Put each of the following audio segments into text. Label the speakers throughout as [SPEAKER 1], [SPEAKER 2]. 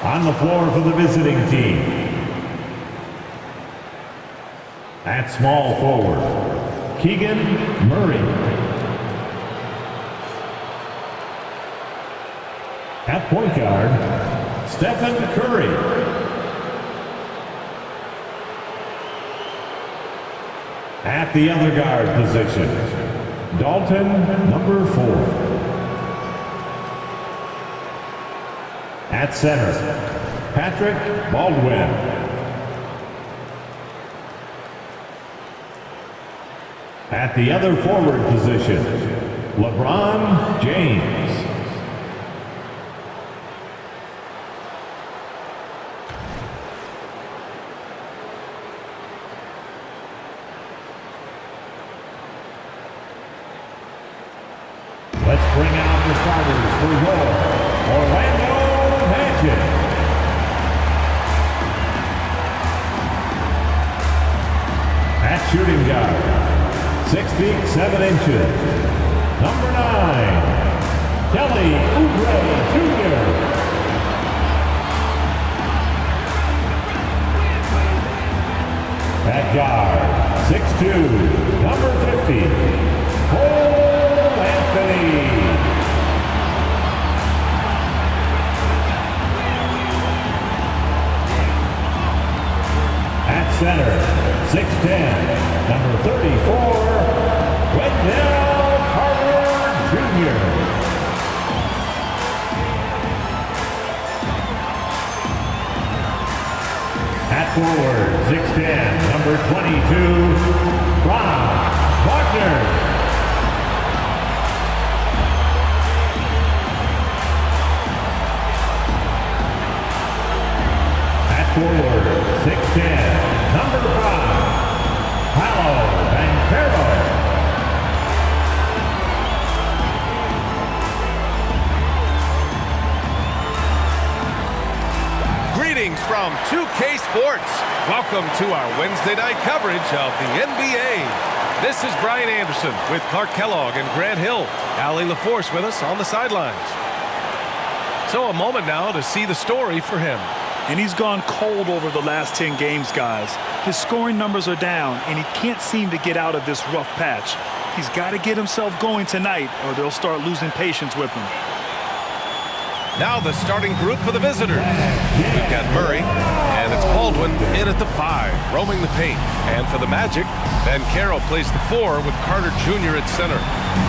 [SPEAKER 1] On the floor for the visiting team, at small forward, Keegan Murray. At point guard, Stephen Curry. At the other guard position, Dalton, number 4. At center, Patrick Baldwin. At the other forward position, LeBron James. Let's bring out the starters for your Orlando Magic. At shooting guard, 6 feet 7 inches, number 9, Kelly Oubre Jr. At guard, 6'2", number 50, Cole Anthony. At center, 6'10", number 34, Wendell Carter Jr. At forward, 6'10", number 22, Franz Wagner. Forward, 6'10", number 5, Paolo Banchero.
[SPEAKER 2] Greetings from 2K Sports. Welcome to our Wednesday night coverage of the NBA. This is Brian Anderson with Clark Kellogg and Grant Hill. Allie LaForce with us on the sidelines. So a moment now to see the story for him.
[SPEAKER 3] And he's gone cold over the last 10 games, guys. His scoring numbers are down, and he can't seem to get out of this rough patch. He's got to get himself going tonight, or they'll start losing patience with him.
[SPEAKER 2] Now the starting group for the visitors. We've got Murray, and it's Baldwin in at the 5, roaming the paint. And for the Magic, Banchero plays the 4 with Carter Jr. at center.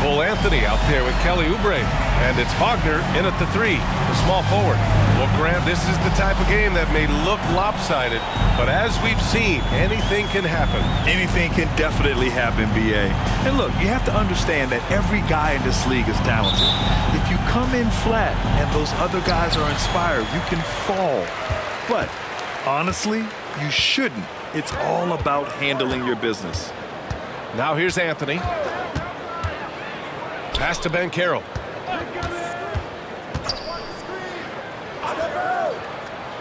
[SPEAKER 2] Cole Anthony out there with Kelly Oubre. And it's Wagner in at the 3, the small forward. Well, Grant, this is the type of game that may look lopsided, but as we've seen, anything can happen.
[SPEAKER 3] Anything can definitely happen, B.A. And look, you have to understand that every guy in this league is talented. If you come in flat and those other guys are inspired, you can fall. But honestly, you shouldn't. It's all about handling your business.
[SPEAKER 2] Now here's Anthony. Pass to Banchero.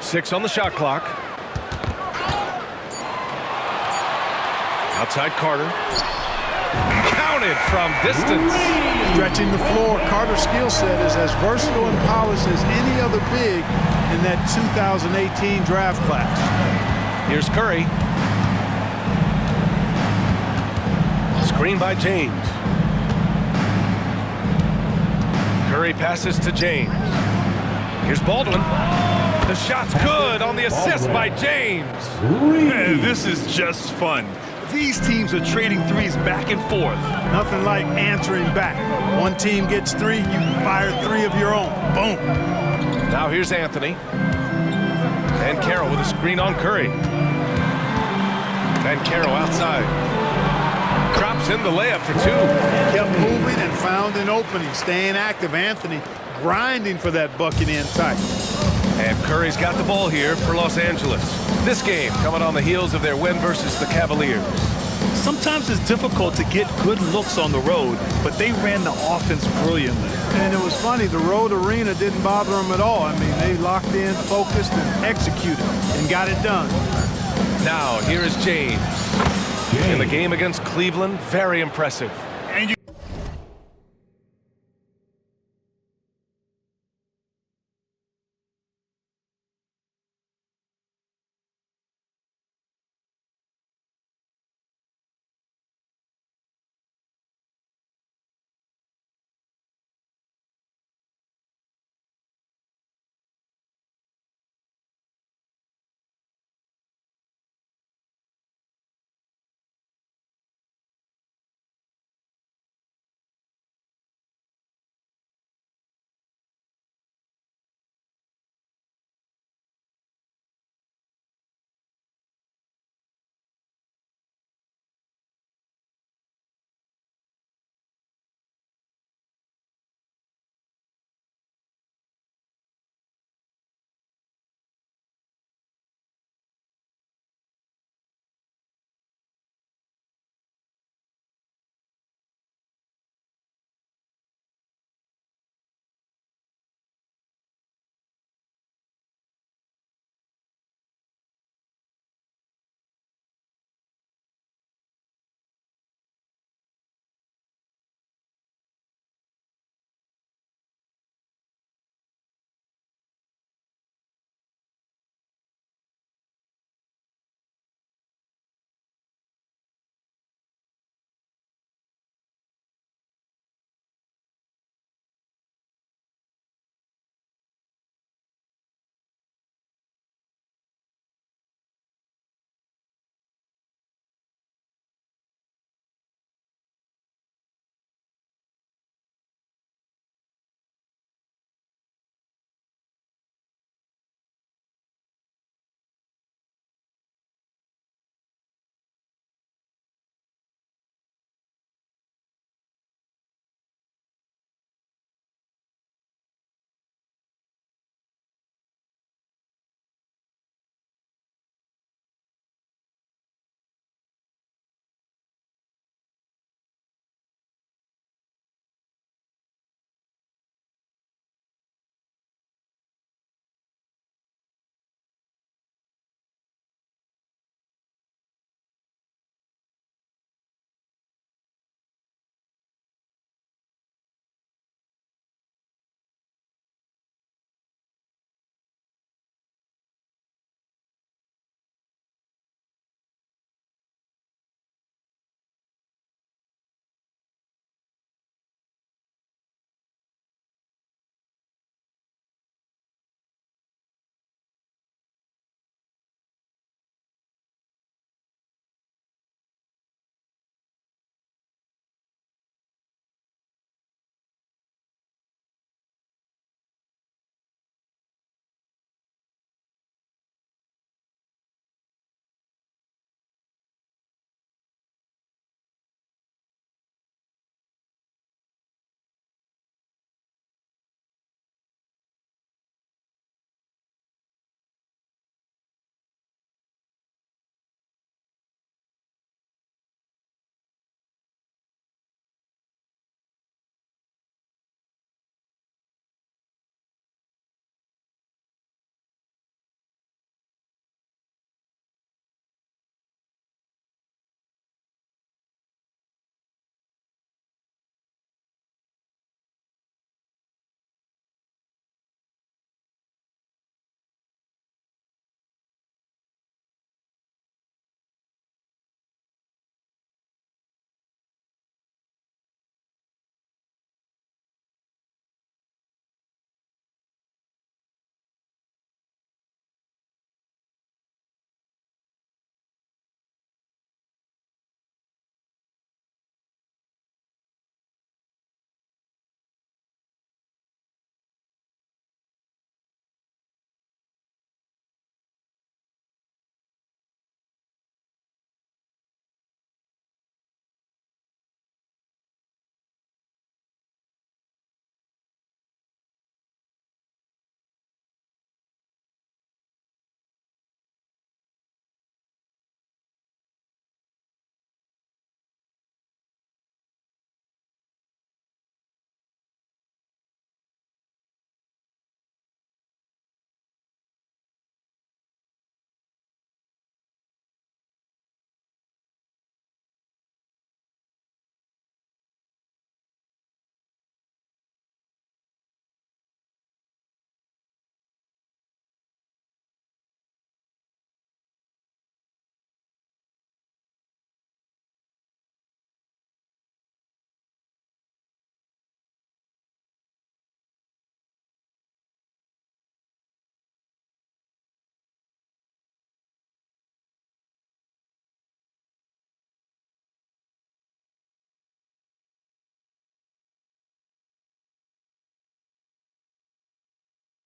[SPEAKER 2] 6 on the shot clock. Outside Carter. Counted from distance.
[SPEAKER 4] Stretching the floor, Carter's skill set is as versatile and polished as any other big in that 2018 draft class.
[SPEAKER 2] Here's Curry. Screen by James. Curry passes to James. Here's Baldwin. The shot's good on the assist by James.
[SPEAKER 3] Man, this is just fun. These teams are trading threes back and forth.
[SPEAKER 4] Nothing like answering back. One team gets 3, you fire 3 of your own. Boom.
[SPEAKER 2] Now here's Anthony. And Banchero with a screen on Curry. Banchero outside. Drops in the layup for 2.
[SPEAKER 4] Kept moving and found an opening. Staying active, Anthony grinding for that bucket in tight.
[SPEAKER 2] And Curry's got the ball here for Los Angeles. This game coming on the heels of their win versus the Cavaliers.
[SPEAKER 3] Sometimes it's difficult to get good looks on the road, but they ran the offense brilliantly.
[SPEAKER 4] And it was funny, the road arena didn't bother them at all. I mean, they locked in, focused, and executed, and got it done.
[SPEAKER 2] Now, here is James. In the game against Cleveland, very impressive.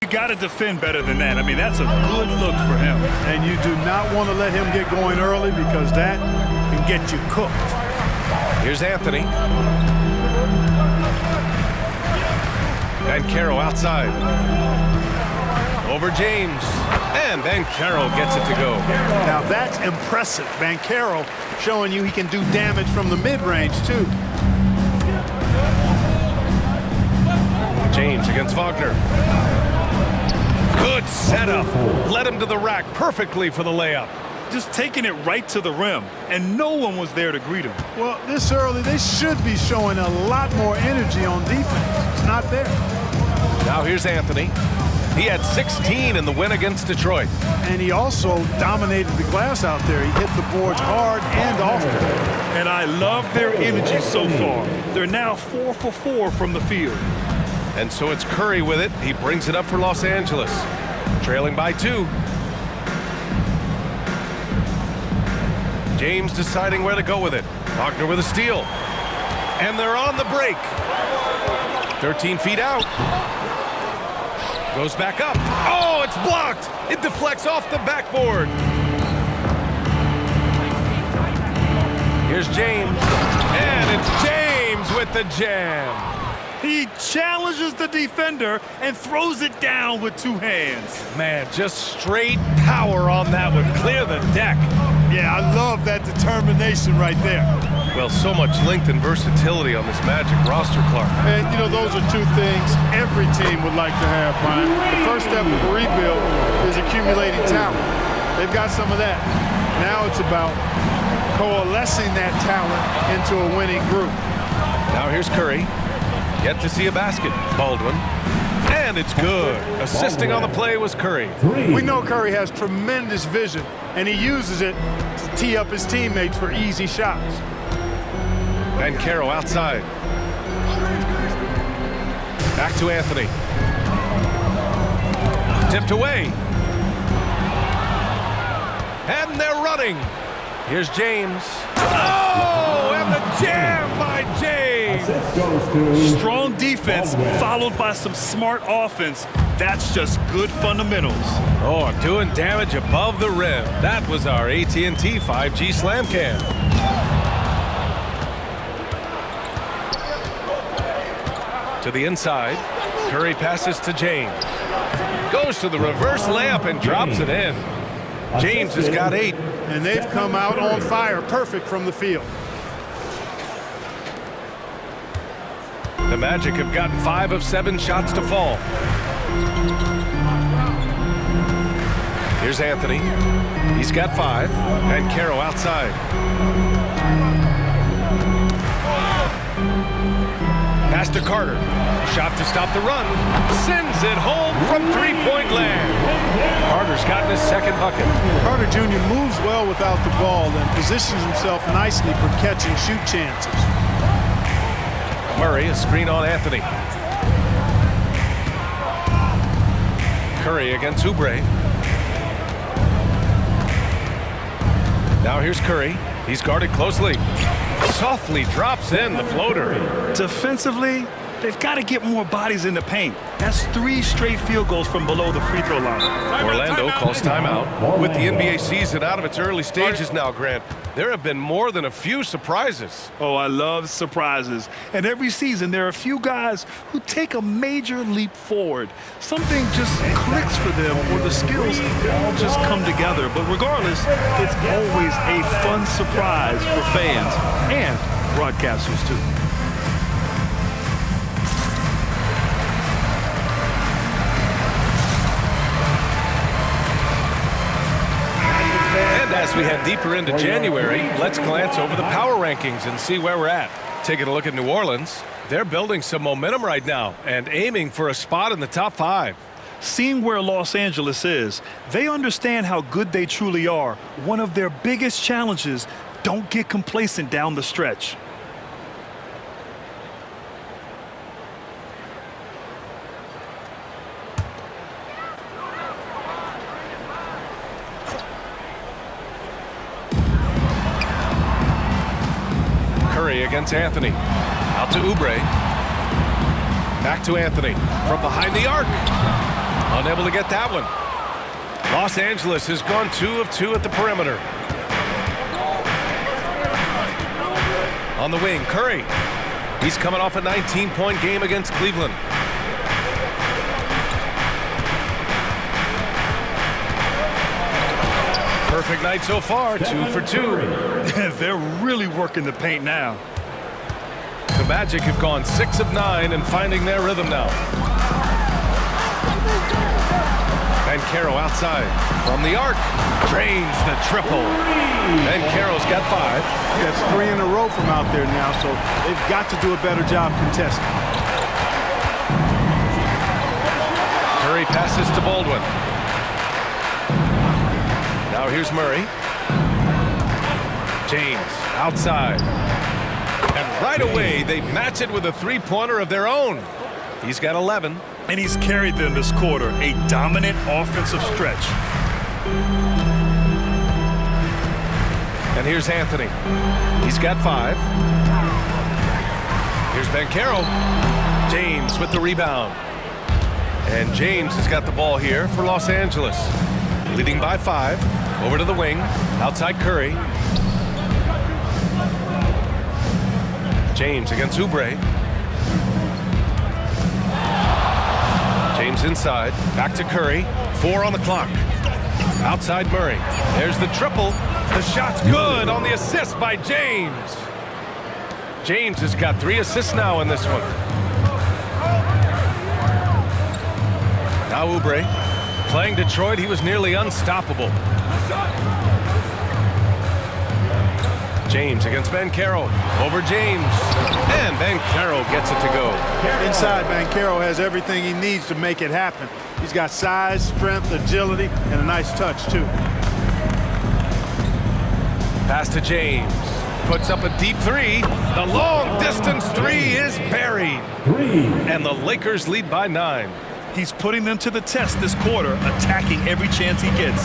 [SPEAKER 3] got to defend better than that. I mean, that's a good look for him.
[SPEAKER 4] And you do not want to let him get going early because that can get you cooked.
[SPEAKER 2] Here's Anthony. Banchero outside. Over James. And Banchero gets it to go.
[SPEAKER 4] Now that's impressive. Banchero showing you he can do damage from the mid-range too.
[SPEAKER 2] James against Wagner. Good setup. Led him to the rack perfectly for the layup.
[SPEAKER 3] Just taking it right to the rim, and no one was there to greet him.
[SPEAKER 4] Well, this early, they should be showing a lot more energy on defense. It's not there.
[SPEAKER 2] Now here's Anthony. He had 16 in the win against Detroit.
[SPEAKER 4] And he also dominated the glass out there. He hit the boards hard and often.
[SPEAKER 3] And I love their energy so far. They're now 4 for 4 from the field.
[SPEAKER 2] And so it's Curry with it. He brings it up for Los Angeles. Trailing by 2. James deciding where to go with it. Wagner with a steal. And they're on the break. 13 feet out. Goes back up. Oh, it's blocked. It deflects off the backboard. Here's James. And it's James with the jam.
[SPEAKER 3] He challenges the defender and throws it down with 2 hands.
[SPEAKER 2] Man, just straight power on that one. Clear the deck.
[SPEAKER 4] Yeah, I love that determination right there.
[SPEAKER 2] Well, so much length and versatility on this Magic roster, Clark.
[SPEAKER 4] And, you know, those are 2 things every team would like to have, Brian. The first step of a rebuild is accumulating talent. They've got some of that. Now it's about coalescing that talent into a winning group.
[SPEAKER 2] Now here's Curry. Yet to see a basket. Baldwin. And it's good. Assisting on the play was Curry.
[SPEAKER 4] We know Curry has tremendous vision, and he uses it to tee up his teammates for easy shots.
[SPEAKER 2] Banchero outside. Back to Anthony. Tipped away. And they're running. Here's James. Oh, and the jam by James.
[SPEAKER 3] Strong defense followed by some smart offense. That's just good fundamentals.
[SPEAKER 2] Oh, doing damage above the rim. That was our AT&T 5G Slam Cam. To the inside. Curry passes to James. Goes to the reverse layup and drops it in. James has got 8.
[SPEAKER 4] And they've come out on fire, perfect from the field.
[SPEAKER 2] The Magic have gotten 5 of 7 shots to fall. Here's Anthony. He's got 5. And Banchero outside. Pass to Carter. Shot to stop the run. Sends it home from three-point land. Carter's gotten his 2nd bucket.
[SPEAKER 4] Carter Jr. moves well without the ball and positions himself nicely for catching shoot chances.
[SPEAKER 2] Murray, a screen on Anthony. Curry against Oubre. Now here's Curry. He's guarded closely. Softly drops in the floater.
[SPEAKER 3] Defensively, they've got to get more bodies in the paint. That's 3 straight field goals from below the free throw line.
[SPEAKER 2] Orlando calls timeout. With the NBA season out of its early stages now, Grant, there have been more than a few surprises.
[SPEAKER 3] Oh, I love surprises. And every season, there are a few guys who take a major leap forward. Something just clicks for them, or the skills all just come together. But regardless, it's always a fun surprise for fans and broadcasters, too.
[SPEAKER 2] As we head deeper into January, let's glance over the power rankings and see where we're at. Taking a look at New Orleans, they're building some momentum right now and aiming for a spot in the top 5.
[SPEAKER 3] Seeing where Los Angeles is, they understand how good they truly are. One of their biggest challenges, don't get complacent down the stretch.
[SPEAKER 2] Against Anthony. Out to Oubre. Back to Anthony. From behind the arc. Unable to get that one. Los Angeles has gone 2 of 2 at the perimeter. On the wing, Curry. He's coming off a 19-point game against Cleveland. Perfect night so far, 2 for 2.
[SPEAKER 3] They're really working the paint now.
[SPEAKER 2] The Magic have gone 6 of 9 and finding their rhythm now. Banchero outside from the arc. Drains the triple. Banchero's got 5.
[SPEAKER 4] That's 3 in a row from out there now, so they've got to do a better job contesting.
[SPEAKER 2] Curry passes to Baldwin. Now here's Murray. James outside. And right away, they match it with a three-pointer of their own. He's got 11.
[SPEAKER 3] And he's carried them this quarter, a dominant offensive stretch.
[SPEAKER 2] And here's Anthony. He's got 5. Here's Banchero. James with the rebound. And James has got the ball here for Los Angeles. Leading by 5. Over to the wing. Outside Curry. James against Oubre. James inside. Back to Curry. 4 on the clock. Outside Murray. There's the triple. The shot's good on the assist by James. James has got 3 assists now in this one. Now Oubre. Playing Detroit, he was nearly unstoppable. James against Banchero. Over James. And Banchero gets it to go.
[SPEAKER 4] Inside, Banchero has everything he needs to make it happen. He's got size, strength, agility, and a nice touch, too.
[SPEAKER 2] Pass to James. Puts up a deep 3. The long distance 3 is buried.
[SPEAKER 1] 3.
[SPEAKER 2] And the Lakers lead by 9.
[SPEAKER 3] He's putting them to the test this quarter, attacking every chance he gets.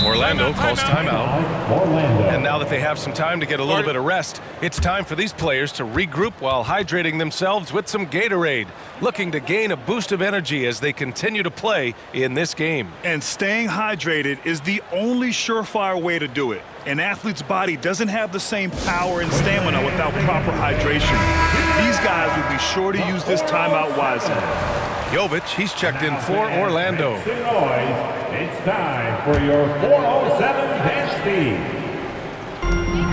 [SPEAKER 2] Orlando calls timeout.
[SPEAKER 1] Orlando.
[SPEAKER 2] And now that they have some time to get a little bit of rest, it's time for these players to regroup while hydrating themselves with some Gatorade, looking to gain a boost of energy as they continue to play in this game.
[SPEAKER 3] And staying hydrated is the only surefire way to do it. An athlete's body doesn't have the same power and stamina without proper hydration. These guys will be sure to use this timeout wisely.
[SPEAKER 2] Jovic, he's checked in for Orlando.
[SPEAKER 1] It's time for your 407 dance team.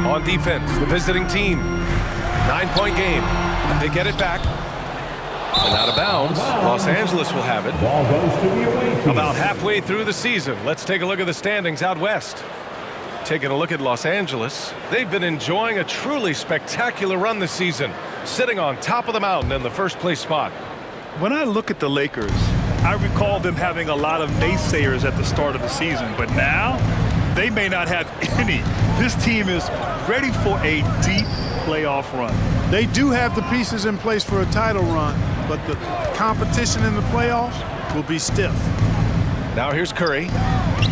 [SPEAKER 2] On defense, the visiting team. 9-point game. They get it back. And out of bounds, Los Angeles will have it.
[SPEAKER 1] Ball goes to the away team.
[SPEAKER 2] About halfway through the season, let's take a look at the standings out west. Taking a look at Los Angeles, they've been enjoying a truly spectacular run this season, sitting on top of the mountain in the first place spot.
[SPEAKER 3] When I look at the Lakers, I recall them having a lot of naysayers at the start of the season, but now they may not have any. This team is ready for a deep playoff run.
[SPEAKER 4] They do have the pieces in place for a title run, but the competition in the playoffs will be stiff.
[SPEAKER 2] Now here's Curry.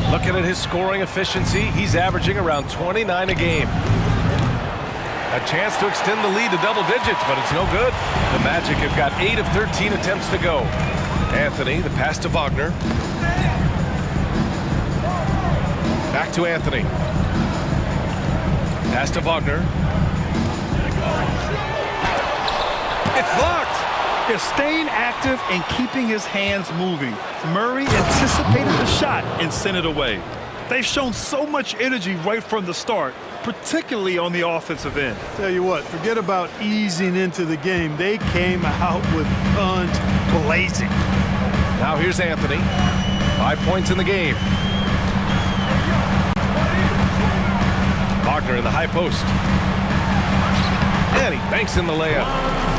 [SPEAKER 2] Looking at his scoring efficiency, he's averaging around 29 a game. A chance to extend the lead to double digits, but it's no good. The Magic have got 8 of 13 attempts to go. Anthony, the pass to Wagner. Back to Anthony. Pass to Wagner. It's blocked.
[SPEAKER 3] They're staying active and keeping his hands moving. Murray anticipated the shot and sent it away. They've shown so much energy right from the start, particularly on the offensive end.
[SPEAKER 4] Tell you what, forget about easing into the game. They came out with guns blazing.
[SPEAKER 2] Now here's Anthony. 5 points in the game. Wagner in the high post. And he banks in the layup.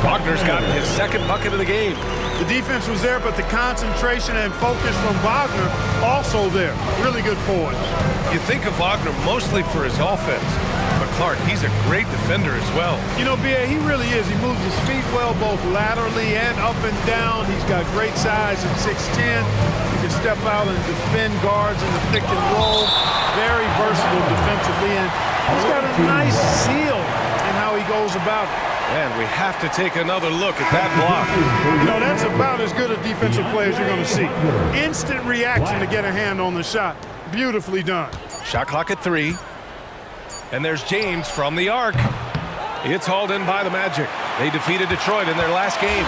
[SPEAKER 2] Wagner's gotten his second bucket of the game.
[SPEAKER 4] The defense was there, but the concentration and focus from Wagner also there. Really good poise.
[SPEAKER 2] You think of Wagner mostly for his offense, but Clark, he's a great defender as well.
[SPEAKER 4] You know, B.A., he really is. He moves his feet well, both laterally and up and down. He's got great size at 6'10". He can step out and defend guards in the pick and roll. Very versatile defensively, and he's got a nice seal in how he goes about it.
[SPEAKER 2] And we have to take another look at that block.
[SPEAKER 4] You know, that's about as good a defensive play as you're going to see. Instant reaction to get a hand on the shot. Beautifully done.
[SPEAKER 2] Shot clock at 3. And there's James from the arc. It's hauled in by the Magic. They defeated Detroit in their last game.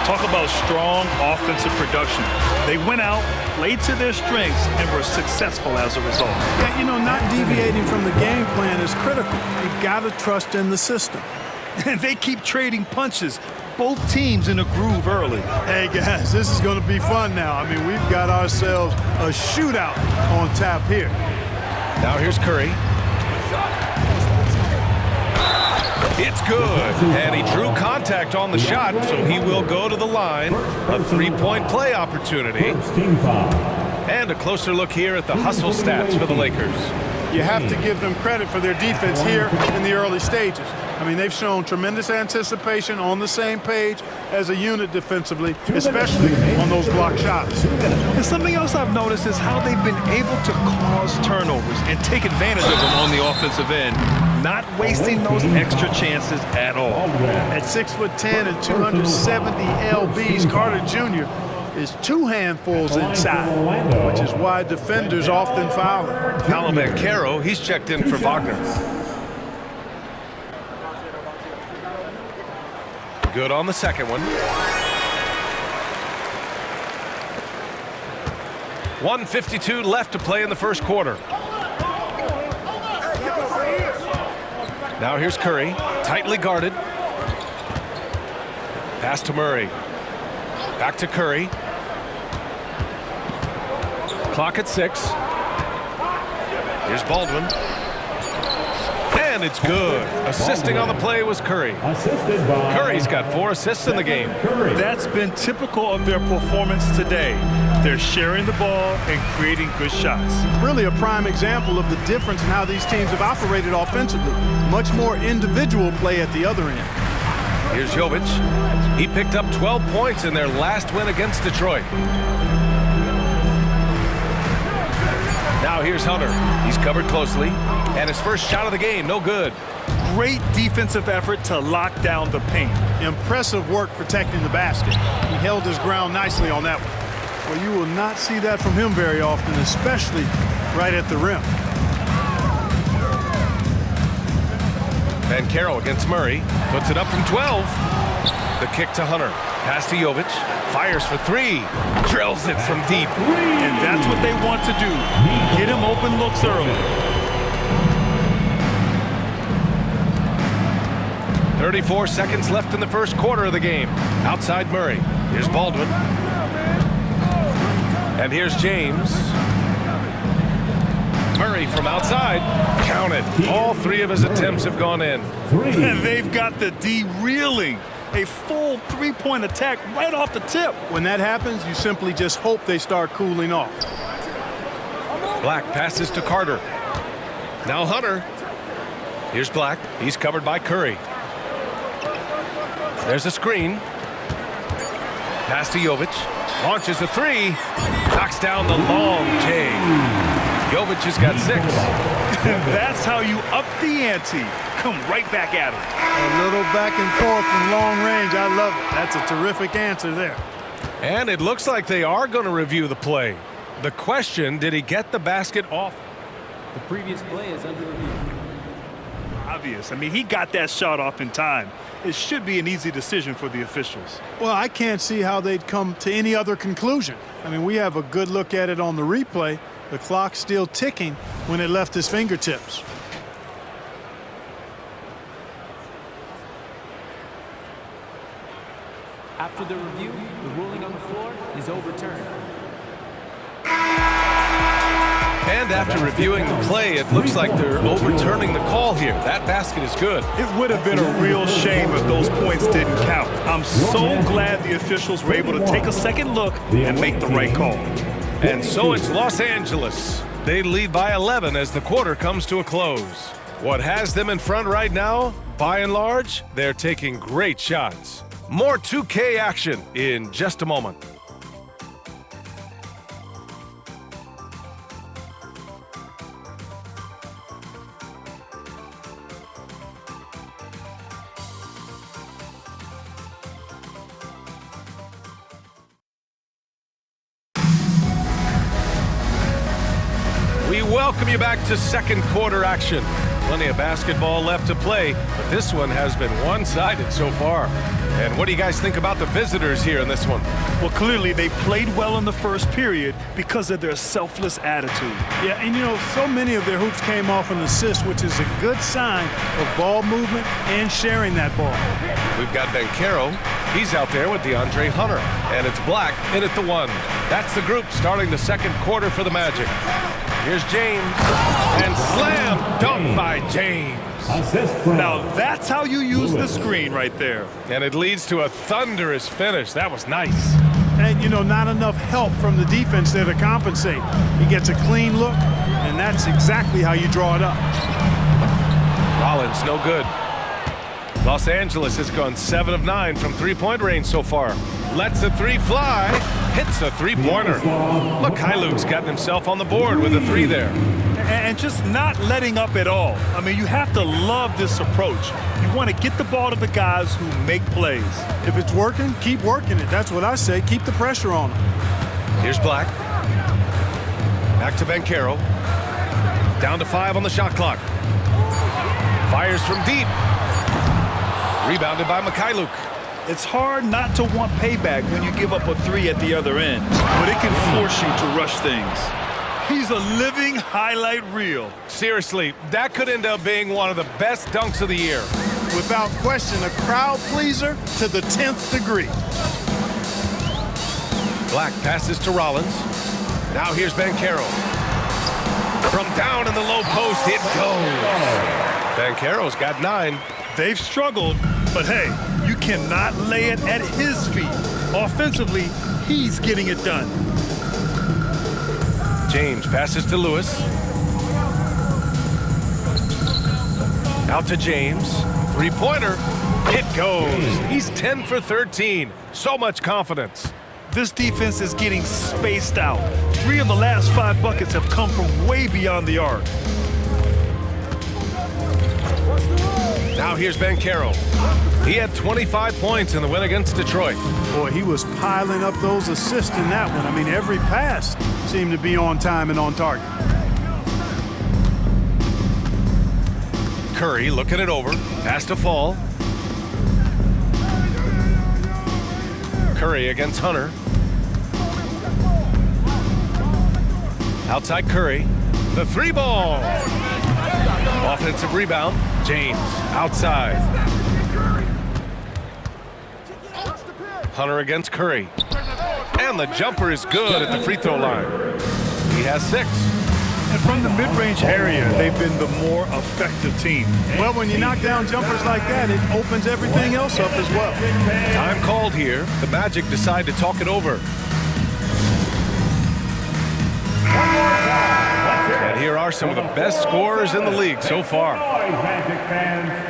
[SPEAKER 3] Talk about strong offensive production. They went out, played to their strengths, and were successful as a result.
[SPEAKER 5] Yeah, you know, not deviating from the game plan is critical. You've got to trust in the system.
[SPEAKER 3] And they keep trading punches. Both teams in a groove early.
[SPEAKER 4] Hey, guys, this is going to be fun now. I mean, we've got ourselves a shootout on tap here.
[SPEAKER 2] Now here's Curry. It's good. And he drew contact on the shot, so he will go to the line. A three-point play opportunity.
[SPEAKER 1] Team foul.
[SPEAKER 2] And a closer look here at the hustle stats for the Lakers.
[SPEAKER 4] You have to give them credit for their defense here in the early stages. I mean, they've shown tremendous anticipation, on the same page as a unit defensively, especially on those block shots.
[SPEAKER 3] And something else I've noticed is how they've been able to cause turnovers and take advantage of them on the offensive end, not wasting those extra chances at all.
[SPEAKER 4] At 6'10" and 270 lbs, Carter Jr. is 2 handfuls inside, which is why defenders often foul him.
[SPEAKER 2] Paolo Banchero, he's checked in for Wagner. Good on the second one. 1:52 left to play in the first quarter. Now here's Curry, tightly guarded. Pass to Murray. Back to Curry. Clock at 6. Here's Baldwin. And it's good. Assisting on the play was Curry.
[SPEAKER 1] Assisted by
[SPEAKER 2] Curry's got 4 assists in the game.
[SPEAKER 1] Curry.
[SPEAKER 3] That's been typical of their performance today. They're sharing the ball and creating good shots.
[SPEAKER 4] Really a prime example of the difference in how these teams have operated offensively. Much more individual play at the other end.
[SPEAKER 2] Here's Jovic. He picked up 12 points in their last win against Detroit. Now here's Hunter. He's covered closely. And his first shot of the game, no good.
[SPEAKER 3] Great defensive effort to lock down the paint.
[SPEAKER 4] Impressive work protecting the basket. He held his ground nicely on that one. Well, you will not see that from him very often, especially right at the rim.
[SPEAKER 2] Banchero against Murray. Puts it up from 12. The kick to Hunter. Pass to Jovic. Fires for 3. Drills it from deep.
[SPEAKER 3] And that's what they want to do. Get him open looks early.
[SPEAKER 2] 34 seconds left in the first quarter of the game. Outside Murray. Here's Baldwin. And here's James. Murray from outside. Counted. All 3 of his attempts have gone in.
[SPEAKER 3] And they've got the D reeling. A full 3-point attack right off the tip.
[SPEAKER 4] When that happens, you simply just hope they start cooling off.
[SPEAKER 2] Black passes to Carter. Now Hunter. Here's Black. He's covered by Curry. There's a screen. Pass to Jovic. Launches a 3. Knocks down the long J. Jovic has got 6.
[SPEAKER 3] That's how you up the ante. Come right back at him.
[SPEAKER 4] A little back and forth from long range. I love it. That's a terrific answer there.
[SPEAKER 2] And it looks like they are going to review the play. The question, did he get the basket off?
[SPEAKER 6] The previous play is under review.
[SPEAKER 3] Obvious. I mean, he got that shot off in time. It should be an easy decision for the officials.
[SPEAKER 4] Well, I can't see how they'd come to any other conclusion. I mean, we have a good look at it on the replay. The clock's still ticking when it left his fingertips.
[SPEAKER 6] After the review, the ruling on the floor is overturned.
[SPEAKER 2] And after reviewing the play, it looks like they're overturning the call here. That basket is good.
[SPEAKER 3] It would have been a real shame if those points didn't count. I'm so glad the officials were able to take a second look and make the right call.
[SPEAKER 2] And so it's Los Angeles. They lead by 11 as the quarter comes to a close. What has them in front right now? By and large, they're taking great shots. More 2K action in just a moment. welcome you back to second quarter action. Plenty of basketball left to play, but this one has been one-sided so far. And what do you guys think about the visitors here in this one?
[SPEAKER 3] Well, clearly they played well in the first period because of their selfless attitude.
[SPEAKER 5] Yeah, and you know, so many of their hoops came off an assist, which is a good sign of ball movement and sharing that ball.
[SPEAKER 2] We've got Banchero. He's out there with DeAndre Hunter. And it's Black in at the 1. That's the group starting the second quarter for the Magic. Here's James. And slam dunk by James.
[SPEAKER 1] Assist from
[SPEAKER 3] Now that's how you use the screen right there.
[SPEAKER 2] And it leads to a thunderous finish. That was nice.
[SPEAKER 5] And, you know, not enough help from the defense there to compensate. He gets a clean look, and that's exactly how you draw it up.
[SPEAKER 2] Rollins, no good. Los Angeles has gone 7 of 9 from three-point range so far. Lets the 3 fly. Hits a three-pointer. Mikhailuk's gotten himself on the board with a 3 there.
[SPEAKER 3] And just not letting up at all. I mean, you have to love this approach. You want to get the ball to the guys who make plays.
[SPEAKER 5] If it's working, keep working it. That's what I say. Keep the pressure on him.
[SPEAKER 2] Here's Black. Back to Banchero. Down to 5 on the shot clock. Fires from deep. Rebounded by Mikhailuk.
[SPEAKER 3] It's hard not to want payback when you give up a 3 at the other end, but it can force you to rush things. He's a living highlight reel.
[SPEAKER 2] Seriously, that could end up being one of the best dunks of the year.
[SPEAKER 5] Without question, a crowd pleaser to the 10th degree.
[SPEAKER 2] Black passes to Rollins. Now here's Banchero. From down in the low post, it goes. Banchero's got 9.
[SPEAKER 3] They've struggled, but hey, you cannot lay it at his feet. Offensively, he's getting it done.
[SPEAKER 2] James passes to Lewis. Out to James. Three-pointer. It goes. He's 10 for 13. So much confidence.
[SPEAKER 3] This defense is getting spaced out. 3 of the last 5 buckets have come from way beyond the arc.
[SPEAKER 2] Now here's Banchero. He had 25 points in the win against Detroit.
[SPEAKER 5] Boy, he was piling up those assists in that one. I mean, every pass seemed to be on time and on target.
[SPEAKER 2] Curry looking it over. Pass to Fall. Curry against Hunter. Outside Curry. The 3 ball. Offensive rebound. James outside. Hunter against Curry. And the jumper is good at the free throw line. He has 6.
[SPEAKER 3] And from the mid-range area, they've been the more effective team.
[SPEAKER 5] Well, when you knock down jumpers like that, it opens everything else up as well.
[SPEAKER 2] Time called here. The Magic decide to talk it over. And here are some of the best scorers in the league so far.
[SPEAKER 1] Magic fans.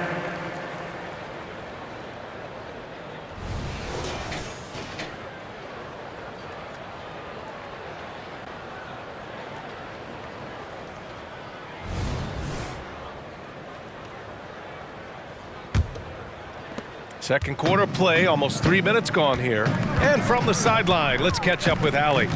[SPEAKER 2] Second quarter play, almost 3 minutes gone here. And from the sideline, let's catch up with Allie.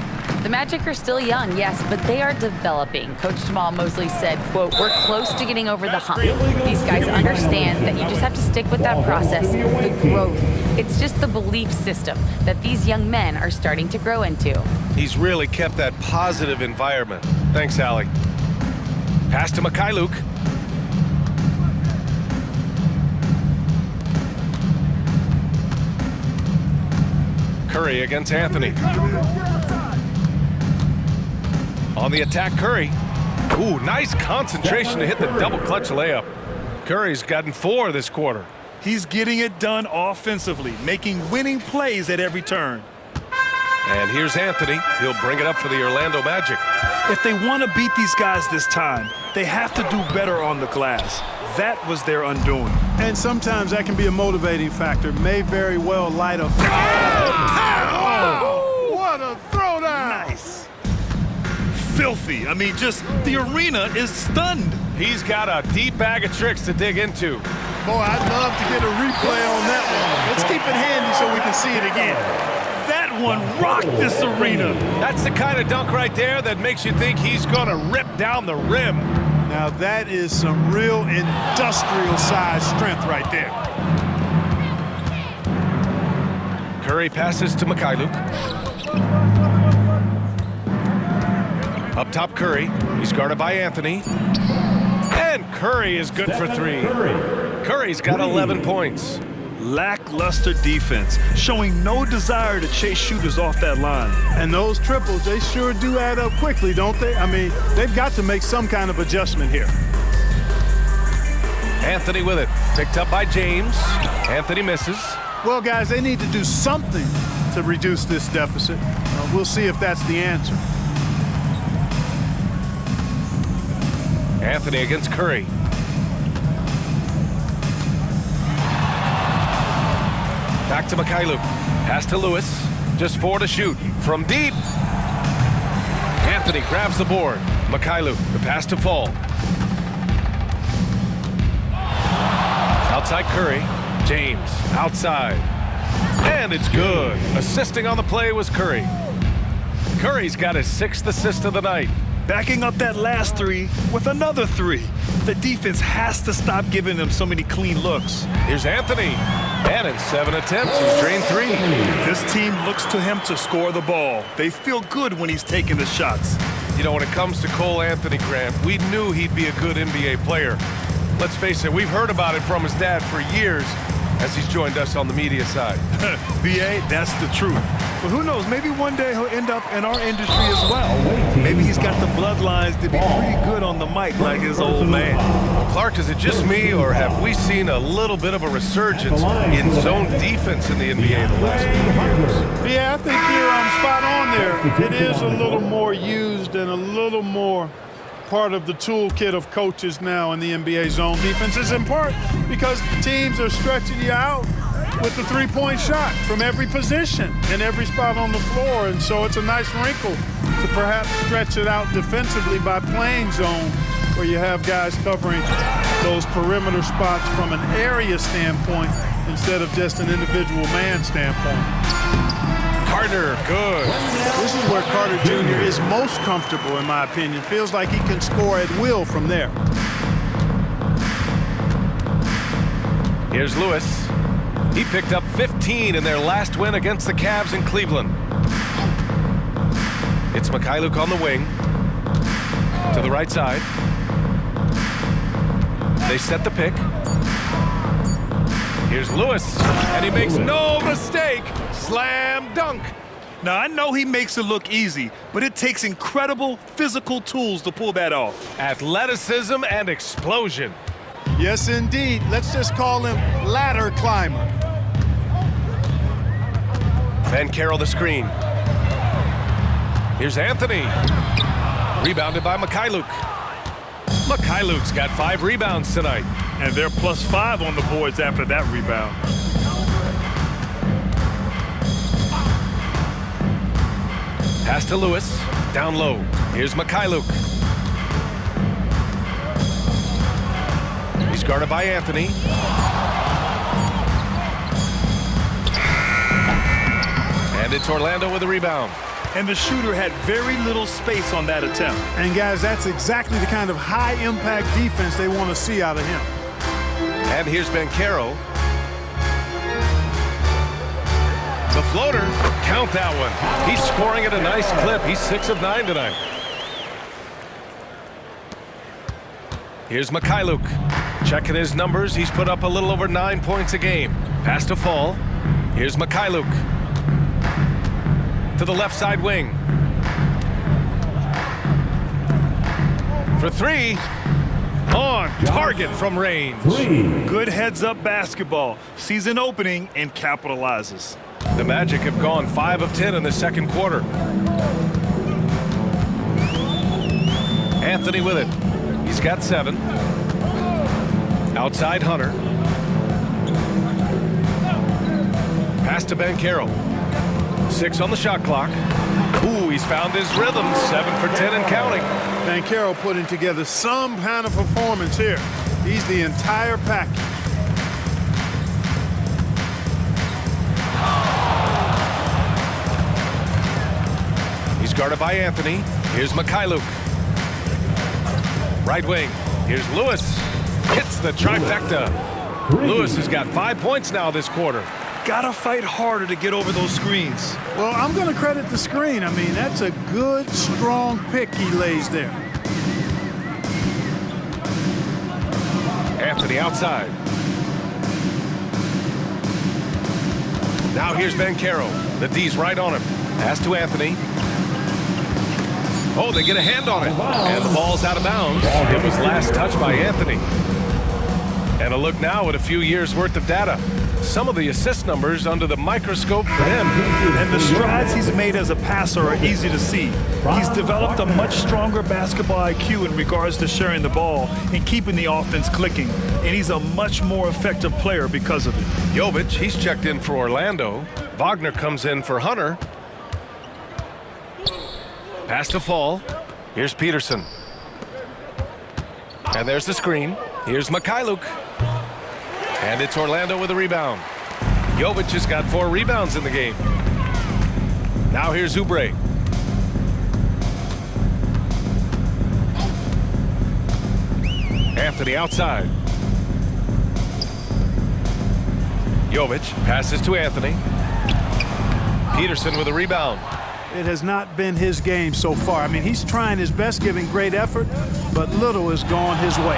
[SPEAKER 7] The Magic are still young, yes, but they are developing. Coach Jamal Mosley said, quote, "We're close to getting over the hump." These guys understand that you just have to stick with that process, the growth. It's just the belief system that these young men are starting to grow into.
[SPEAKER 2] He's really kept that positive environment. Thanks, Allie. Pass to Mikhailuk. Curry against Anthony. On the attack, Curry. Ooh, nice concentration to hit the double clutch layup. Curry's gotten 4 this quarter.
[SPEAKER 3] He's getting it done offensively, making winning plays at every turn.
[SPEAKER 2] And here's Anthony. He'll bring it up for the Orlando Magic.
[SPEAKER 3] If they want to beat these guys this time, they have to do better on the glass. That was their undoing.
[SPEAKER 5] And sometimes that can be a motivating factor. May very well light a fire. Oh, what a throwdown!
[SPEAKER 3] Nice. Filthy. I mean, just the arena is stunned.
[SPEAKER 2] He's got a deep bag of tricks to dig into.
[SPEAKER 5] Boy, I'd love to get a replay on that one. Let's keep it handy so we can see it again.
[SPEAKER 3] That one rocked this arena.
[SPEAKER 2] That's the kind of dunk right there that makes you think he's going to rip down the rim.
[SPEAKER 5] Now that is some real industrial size strength right there.
[SPEAKER 2] Curry passes to Mykhailiuk. Up top, Curry. He's guarded by Anthony. And Curry is good for three. Curry's got 11 points.
[SPEAKER 3] Lackluster defense, showing no desire to chase shooters off that line.
[SPEAKER 5] And those triples, they sure do add up quickly, don't they? I mean, they've got to make some kind of adjustment here.
[SPEAKER 2] Anthony with it. Picked up by James. Anthony misses.
[SPEAKER 5] Well, guys, they need to do something to reduce this deficit. We'll see if that's the answer.
[SPEAKER 2] Anthony against Curry. Back to Mykhailiuk. Pass to Lewis. Just 4 to shoot. From deep. Anthony grabs the board. Mykhailiuk, the pass to Fall. Outside Curry. James, outside. And it's good. Assisting on the play was Curry. Curry's got his 6th assist of the night.
[SPEAKER 3] Backing up that last three with another three. The defense has to stop giving them so many clean looks.
[SPEAKER 2] Here's Anthony. And in 7 attempts, he's drained 3.
[SPEAKER 3] This team looks to him to score the ball. They feel good when he's taking the shots.
[SPEAKER 2] You know, when it comes to Cole Anthony, Grant, we knew he'd be a good NBA player. Let's face it, we've heard about it from his dad for years as he's joined us on the media side.
[SPEAKER 3] B.A., that's the truth. But who knows, maybe one day he'll end up in our industry as well. Maybe he's got the bloodlines to be pretty good on the mic like his old man.
[SPEAKER 2] Clark, is it just me, or have we seen a little bit of a resurgence in zone defense in the NBA the last few years?
[SPEAKER 5] Yeah, I think you're spot on there. It is a little more used and a little more part of the toolkit of coaches now in the NBA. Zone defense is in part because teams are stretching you out with the three-point shot from every position and every spot on the floor. And so it's a nice wrinkle to perhaps stretch it out defensively by playing zone, where you have guys covering those perimeter spots from an area standpoint instead of just an individual man standpoint.
[SPEAKER 2] Carter, good.
[SPEAKER 5] This is where Carter Jr. is most comfortable, in my opinion. Feels like he can score at will from there.
[SPEAKER 2] Here's Lewis. He picked up 15 in their last win against the Cavs in Cleveland. It's Mykhailiuk on the wing. To the right side. They set the pick. Here's Lewis, and he makes no mistake. Slam dunk.
[SPEAKER 3] Now, I know he makes it look easy, but it takes incredible physical tools to pull that off.
[SPEAKER 2] Athleticism and explosion.
[SPEAKER 5] Yes, indeed. Let's just call him ladder climber.
[SPEAKER 2] Banchero the screen. Here's Anthony. Rebounded by Mykhailiuk. Mykhailiuk's got 5 rebounds tonight.
[SPEAKER 3] And they're +5 on the boards after that rebound.
[SPEAKER 2] Pass to Lewis. Down low. Here's Mykhailiuk. He's guarded by Anthony. And it's Orlando with a rebound.
[SPEAKER 3] And the shooter had very little space on that attempt.
[SPEAKER 5] And guys, that's exactly the kind of high-impact defense they want to see out of him.
[SPEAKER 2] And here's Banchero. The floater, count that one. He's scoring at a nice clip. He's 6 of 9 tonight. Here's Mykhailiuk. Checking his numbers, he's put up a little over 9 points a game. Pass to Fall. Here's Mykhailiuk. To the left side wing. For 3. On target from range.
[SPEAKER 3] Good heads-up basketball. Sees an opening and capitalizes.
[SPEAKER 2] The Magic have gone 5 of 10 in the second quarter. Anthony with it. He's got 7. Outside Hunter. Pass to Banchero. 6 on the shot clock. Ooh, he's found his rhythm. 7 for 10 and counting.
[SPEAKER 5] Banchero putting together some kind of performance here. He's the entire package.
[SPEAKER 2] Guarded by Anthony. Here's Mikhailuk. Right wing. Here's Lewis. Hits the trifecta. Lewis has got 5 points now this quarter.
[SPEAKER 3] Gotta fight harder to get over those screens.
[SPEAKER 5] Well, I'm going to credit the screen. I mean, that's a good, strong pick he lays there.
[SPEAKER 2] Anthony outside. Now here's Banchero. The D's right on him. Pass to Anthony. Oh, they get a hand on it. And the ball's out of bounds. It was last touched by Anthony. And a look now at a few years' worth of data. Some of the assist numbers under the microscope for him.
[SPEAKER 3] And the strides he's made as a passer are easy to see. He's developed a much stronger basketball IQ in regards to sharing the ball and keeping the offense clicking. And he's a much more effective player because of it.
[SPEAKER 2] Jovic, he's checked in for Orlando. Wagner comes in for Hunter. Pass to Fall. Here's Peterson. And there's the screen. Here's Mikhailuk. And it's Orlando with a rebound. Jovic has got 4 rebounds in the game. Now here's Oubre. Anthony outside. Jovic passes to Anthony. Peterson with a rebound.
[SPEAKER 5] It has not been his game so far. I mean, he's trying his best, giving great effort, but little has gone his way.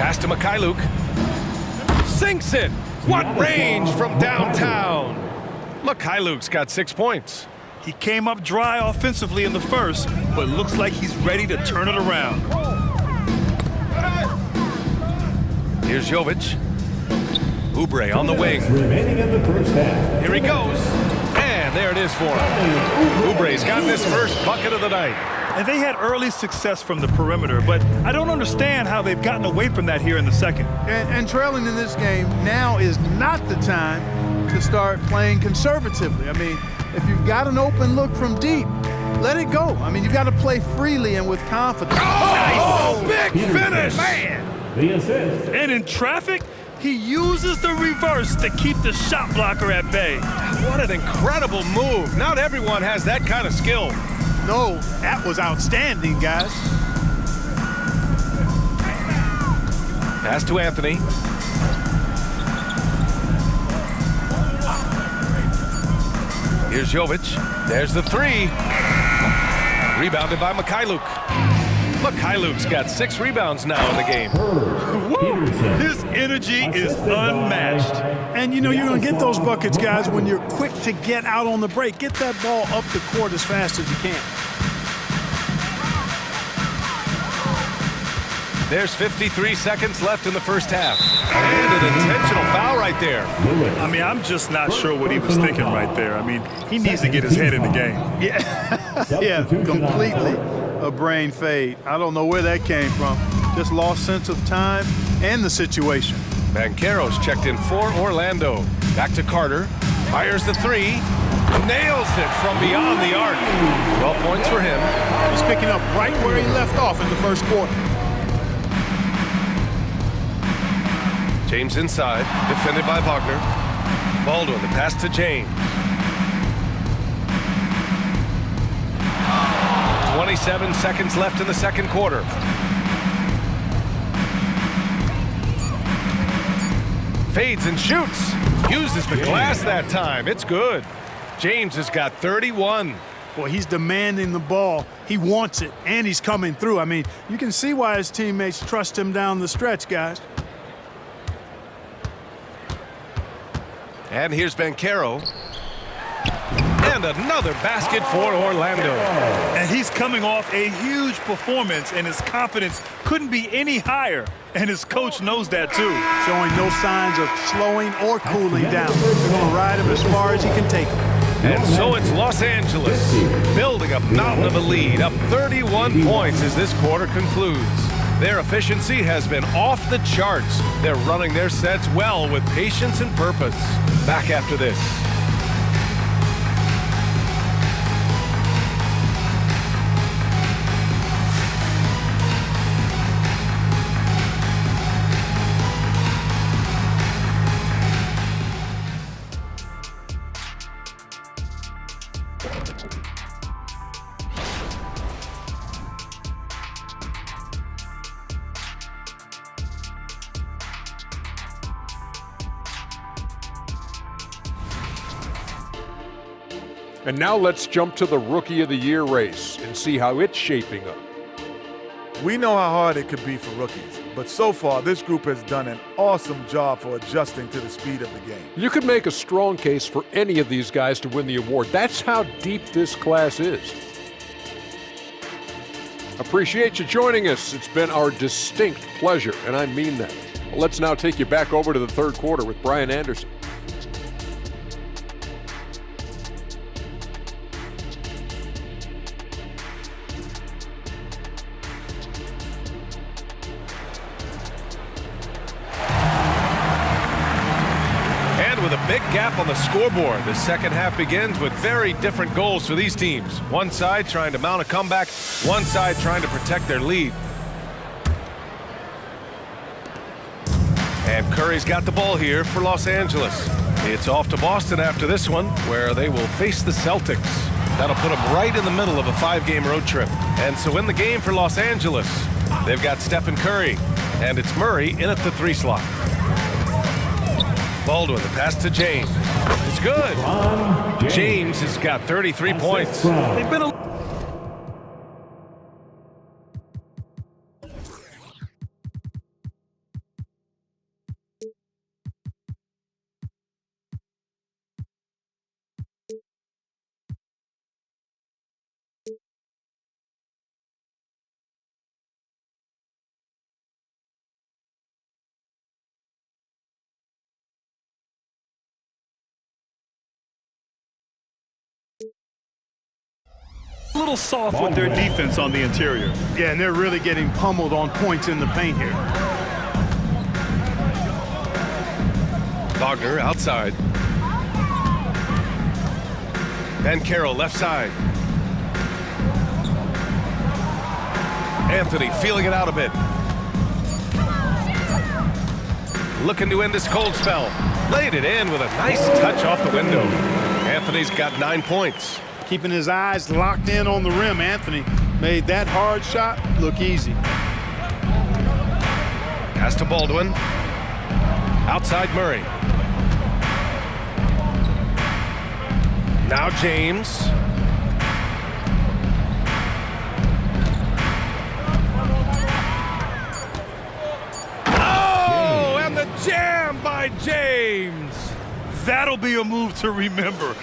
[SPEAKER 2] Pass to Mikhailuk. Sinks it. What range from downtown. Mikhailuk's got 6 points.
[SPEAKER 3] He came up dry offensively in the first, but looks like he's ready to turn it around.
[SPEAKER 2] Here's Jovic. Oubre on the wing.
[SPEAKER 1] Remaining in the first half.
[SPEAKER 2] Here he goes. And there it is for him. Oubre's got his first bucket of the night.
[SPEAKER 3] And they had early success from the perimeter, but I don't understand how they've gotten away from that here in the second.
[SPEAKER 5] And trailing in this game, now is not the time to start playing conservatively. I mean, if you've got an open look from deep, let it go. I mean, you've got to play freely and with confidence.
[SPEAKER 2] Oh, big finish.
[SPEAKER 3] Man!
[SPEAKER 1] The assist.
[SPEAKER 3] And in traffic, he uses the reverse to keep the shot blocker at bay.
[SPEAKER 2] What an incredible move. Not everyone has that kind of skill.
[SPEAKER 5] No, that was outstanding, guys.
[SPEAKER 2] Pass to Anthony. Here's Jovic. There's the 3. Rebounded by Mikhailuk. Mikhailuk's got 6 rebounds now in the game.
[SPEAKER 3] His energy is unmatched.
[SPEAKER 5] And you know you're going to get those buckets, guys, when you're quick to get out on the break. Get that ball up the court as fast as you can.
[SPEAKER 2] There's 53 seconds left in the first half. And an intentional foul right there.
[SPEAKER 3] I mean, I'm just not sure what he was thinking right there. I mean, he needs to get his head in the game.
[SPEAKER 5] Yeah, completely a brain fade. I don't know where that came from. Just lost sense of time and the situation.
[SPEAKER 2] Banchero's checked in for Orlando. Back to Carter. Fires the 3. Nails it from beyond the arc. 12 points for him.
[SPEAKER 5] He's picking up right where he left off in the first quarter.
[SPEAKER 2] James inside, defended by Wagner. Baldwin, the pass to James. 27 seconds left in the second quarter. Fades and shoots. Uses the glass that time. It's good. James has got 31.
[SPEAKER 5] Boy, he's demanding the ball. He wants it, and he's coming through. I mean, you can see why his teammates trust him down the stretch, guys.
[SPEAKER 2] And here's Banchero. And another basket for Orlando.
[SPEAKER 3] And he's coming off a huge performance, and his confidence couldn't be any higher. And his coach knows that, too.
[SPEAKER 5] Showing no signs of slowing or cooling down. He's going to ride him as far as he can take him.
[SPEAKER 2] And so it's Los Angeles building a mountain of a lead, up 31 points as this quarter concludes. Their efficiency has been off the charts. They're running their sets well with patience and purpose. Back after this.
[SPEAKER 8] And now let's jump to the Rookie of the Year race and see how it's shaping up.
[SPEAKER 9] We know how hard it could be for rookies, but so far this group has done an awesome job for adjusting to the speed of the game.
[SPEAKER 8] You could make a strong case for any of these guys to win the award. That's how deep this class is. Appreciate you joining us. It's been our distinct pleasure, and I mean that. Well, let's now take you back over to the third quarter with Brian Anderson.
[SPEAKER 2] With a big gap on the scoreboard, the second half begins with very different goals for these teams. One side trying to mount a comeback, one side trying to protect their lead. And Curry's got the ball here for Los Angeles. It's off to Boston after this one, where they will face the Celtics. That'll put them right in the middle of a 5-game road trip. And so in the game for Los Angeles, they've got Stephen Curry, and it's Murray in at the 3 slot. Baldwin, the pass to James. It's good. James has got 33 points. They've been a
[SPEAKER 3] little soft with their defense on the interior.
[SPEAKER 5] Yeah, and they're really getting pummeled on points in the paint here.
[SPEAKER 2] Wagner outside. Ben Carroll left side. Anthony feeling it out a bit. Looking to end this cold spell. Laid it in with a nice touch off the window. Anthony's got 9 points.
[SPEAKER 5] Keeping his eyes locked in on the rim, Anthony made that hard shot look easy.
[SPEAKER 2] Pass to Baldwin. Outside Murray. Now James. Oh, and the jam by James.
[SPEAKER 3] That'll be a move to remember.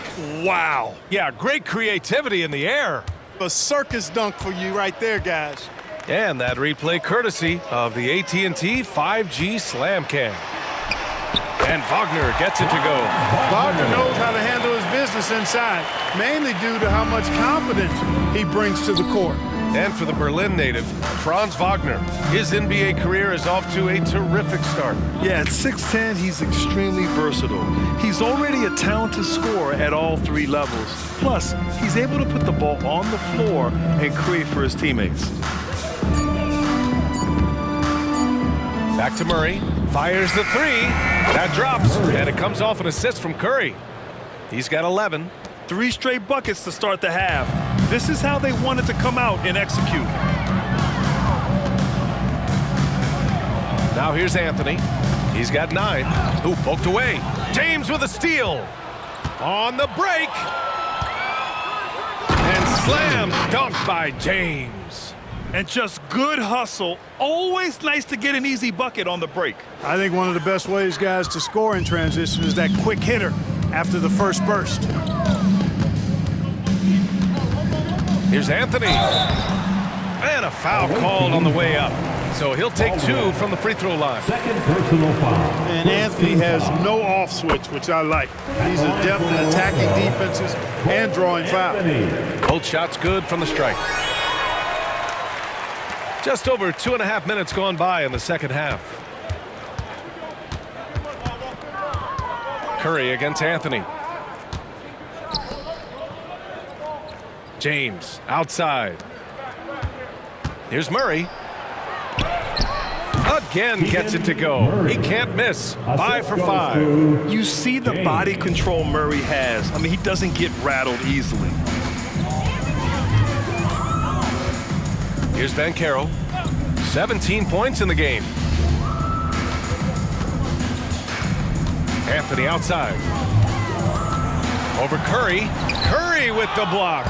[SPEAKER 3] Wow.
[SPEAKER 2] Yeah, great creativity in the air.
[SPEAKER 5] A circus dunk for you right there, guys.
[SPEAKER 2] And that replay courtesy of the AT&T 5G Slam Cam. And Wagner gets it to go.
[SPEAKER 5] Wagner knows how to handle his business inside, mainly due to how much confidence he brings to the court.
[SPEAKER 2] And for the Berlin native, Franz Wagner, his NBA career is off to a terrific start.
[SPEAKER 3] Yeah, at 6'10", he's extremely versatile. He's already a talented scorer at all 3 levels. Plus, he's able to put the ball on the floor and create for his teammates.
[SPEAKER 2] Back to Murray, fires the 3. That drops, and it comes off an assist from Curry. He's got 11.
[SPEAKER 3] 3 straight buckets to start the half. This is how they wanted to come out and execute.
[SPEAKER 2] Now here's Anthony. He's got 9. Who poked away? James with a steal. On the break. And slam dunk by James.
[SPEAKER 3] And just good hustle. Always nice to get an easy bucket on the break.
[SPEAKER 5] I think one of the best ways, guys, to score in transition is that quick hitter after the first burst.
[SPEAKER 2] Here's Anthony. And a foul called on the way up. So he'll take 2 from the free throw line.
[SPEAKER 1] Second personal foul.
[SPEAKER 5] And Anthony has no off switch, which I like. He's adept at attacking defenses and drawing fouls.
[SPEAKER 2] Both shots good from the strike. Just over 2.5 minutes gone by in the second half. Curry against Anthony. James outside. Here's Murray. Again gets it to go. He can't miss. 5 for 5.
[SPEAKER 3] You see the body control Murray has. I mean, he doesn't get rattled easily.
[SPEAKER 2] Here's Banchero. 17 points in the game. Anthony outside. Over Curry. Curry with the block.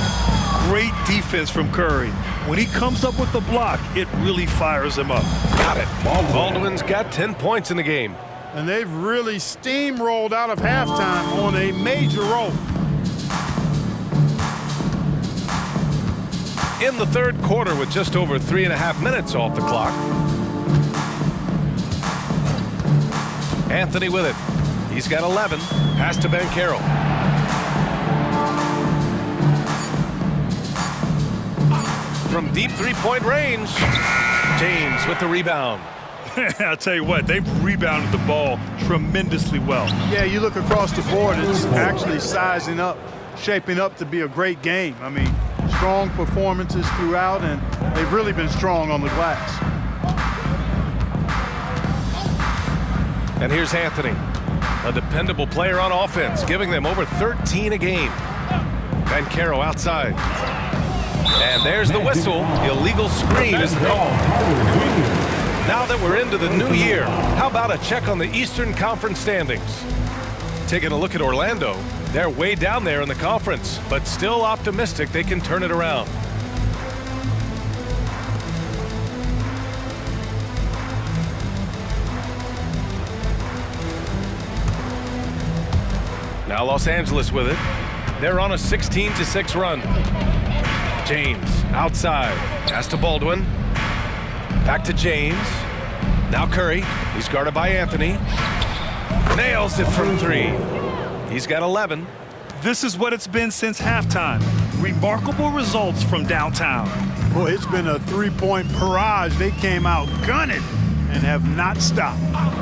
[SPEAKER 3] Great defense from Curry. When he comes up with the block, it really fires him up.
[SPEAKER 2] Got it. Baldwin's got 10 points in the game.
[SPEAKER 5] And they've really steamrolled out of halftime on a major roll.
[SPEAKER 2] In the third quarter with just over 3.5 minutes off the clock. Anthony with it. He's got 11. Pass to Banchero. From deep three-point range, James with the rebound.
[SPEAKER 3] I'll tell you what, they've rebounded the ball tremendously well.
[SPEAKER 5] Yeah, you look across the board, it's actually sizing up, shaping up to be a great game. I mean, strong performances throughout, and they've really been strong on the glass.
[SPEAKER 2] And here's Anthony, a dependable player on offense, giving them over 13 a game. Banchero outside. And there's the whistle. Illegal screen is called. Now that we're into the new year, how about a check on the Eastern Conference standings? Taking a look at Orlando, they're way down there in the conference, but still optimistic they can turn it around. Now Los Angeles with it. They're on a 16-6 run. James outside. Pass to Baldwin. Back to James. Now Curry. He's guarded by Anthony. Nails it from three. He's got 11.
[SPEAKER 3] This is what it's been since halftime. Remarkable results from downtown.
[SPEAKER 5] Boy, it's been a three-point barrage. They came out gunning and have not stopped.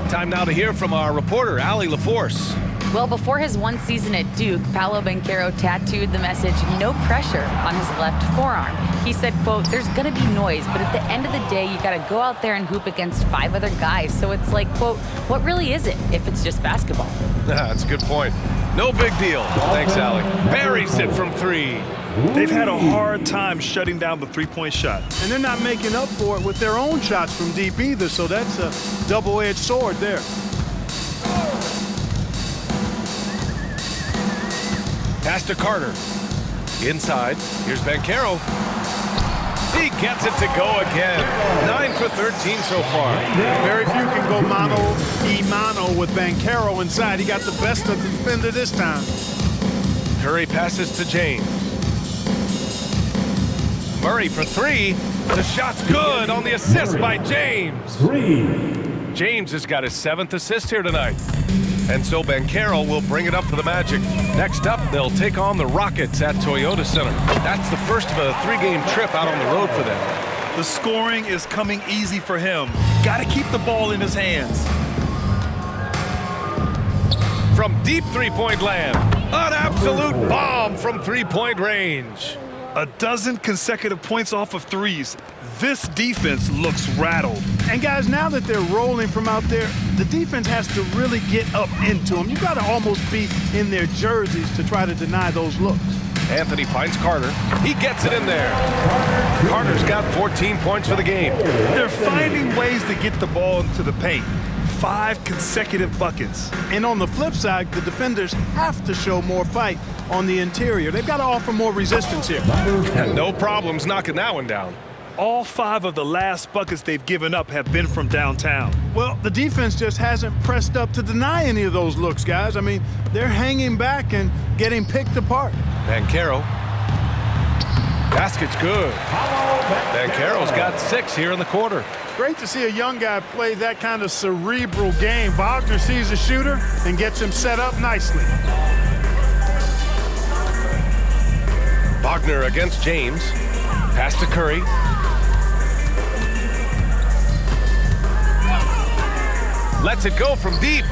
[SPEAKER 2] Time now to hear from our reporter, Allie LaForce.
[SPEAKER 7] Well, before his one season at Duke, Paolo Banchero tattooed the message, "No pressure," on his left forearm. He said, quote, "There's going to be noise, but at the end of the day, you got to go out there and hoop against 5 other guys. So it's like, quote, what really is it if it's just basketball?"
[SPEAKER 2] That's a good point. No big deal. Thanks, Allie. Buries it from 3.
[SPEAKER 3] They've had a hard time shutting down the three-point shot.
[SPEAKER 5] And they're not making up for it with their own shots from deep either, so that's a double-edged sword there.
[SPEAKER 2] Pass to Carter. Inside. Here's Banchero. He gets it to go again. 9 for 13 so far.
[SPEAKER 5] Very few can go mano with Banchero inside. He got the best of the defender this time.
[SPEAKER 2] Curry passes to James. Murray for 3. The shot's good on the assist by James. James has got his 7th assist here tonight. And so Banchero will bring it up for the Magic. Next up, they'll take on the Rockets at Toyota Center. That's the first of a 3-game trip out on the road for them.
[SPEAKER 3] The scoring is coming easy for him. Got to keep the ball in his hands.
[SPEAKER 2] From deep three-point land, an absolute bomb from three-point range.
[SPEAKER 3] A dozen consecutive points off of threes. This defense looks rattled.
[SPEAKER 5] And guys, now that they're rolling from out there, the defense has to really get up into them. You've got to almost be in their jerseys to try to deny those looks.
[SPEAKER 2] Anthony finds Carter. He gets it in there. Carter's got 14 points for the game.
[SPEAKER 3] They're finding ways to get the ball into the paint. 5 consecutive buckets.
[SPEAKER 5] And on the flip side, the defenders have to show more fight on the interior. They've got to offer more resistance here.
[SPEAKER 2] And no problems knocking that one down.
[SPEAKER 3] All 5 of the last buckets they've given up have been from downtown.
[SPEAKER 5] Well, the defense just hasn't pressed up to deny any of those looks, guys. I mean, they're hanging back and getting picked apart.
[SPEAKER 2] Banchero. Basket's good. Banchero's got 6 here in the quarter.
[SPEAKER 5] Great to see a young guy play that kind of cerebral game. Wagner sees a shooter and gets him set up nicely.
[SPEAKER 2] Wagner against James. Pass to Curry. Lets it go from deep.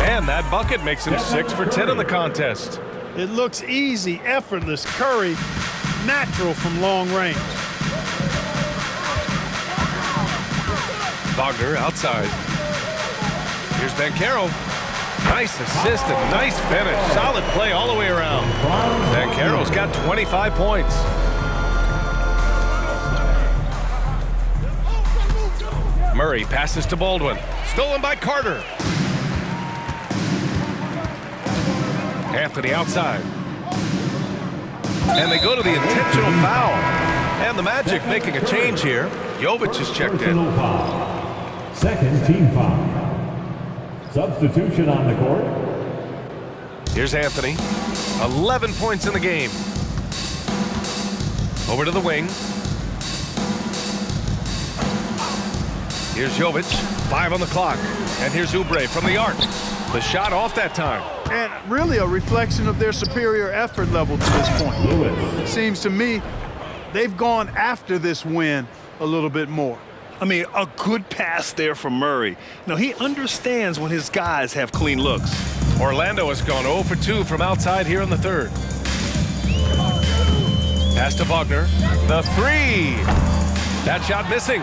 [SPEAKER 2] And that bucket makes him 6 for 10 in the contest.
[SPEAKER 5] It looks easy, effortless. Curry, natural from long range.
[SPEAKER 2] Wagner outside. Here's Banchero. Nice assist and nice finish. Solid play all the way around. Banchero's got 25 points. Murray passes to Baldwin. Stolen by Carter. Anthony outside. And they go to the intentional foul. And the Magic making a change here. Jovic is checked in.
[SPEAKER 1] Personal foul. Second team foul. Substitution on the court.
[SPEAKER 2] Here's Anthony. 11 points in the game. Over to the wing. Here's Jovic. 5 on the clock. And here's Oubre from the arc. The shot off that time.
[SPEAKER 5] And really a reflection of their superior effort level to this point. It seems to me they've gone after this win a little bit more.
[SPEAKER 3] I mean, a good pass there from Murray. Now, he understands when his guys have clean looks.
[SPEAKER 2] Orlando has gone 0 for 2 from outside here in the third. Pass to Wagner. The three. That shot missing.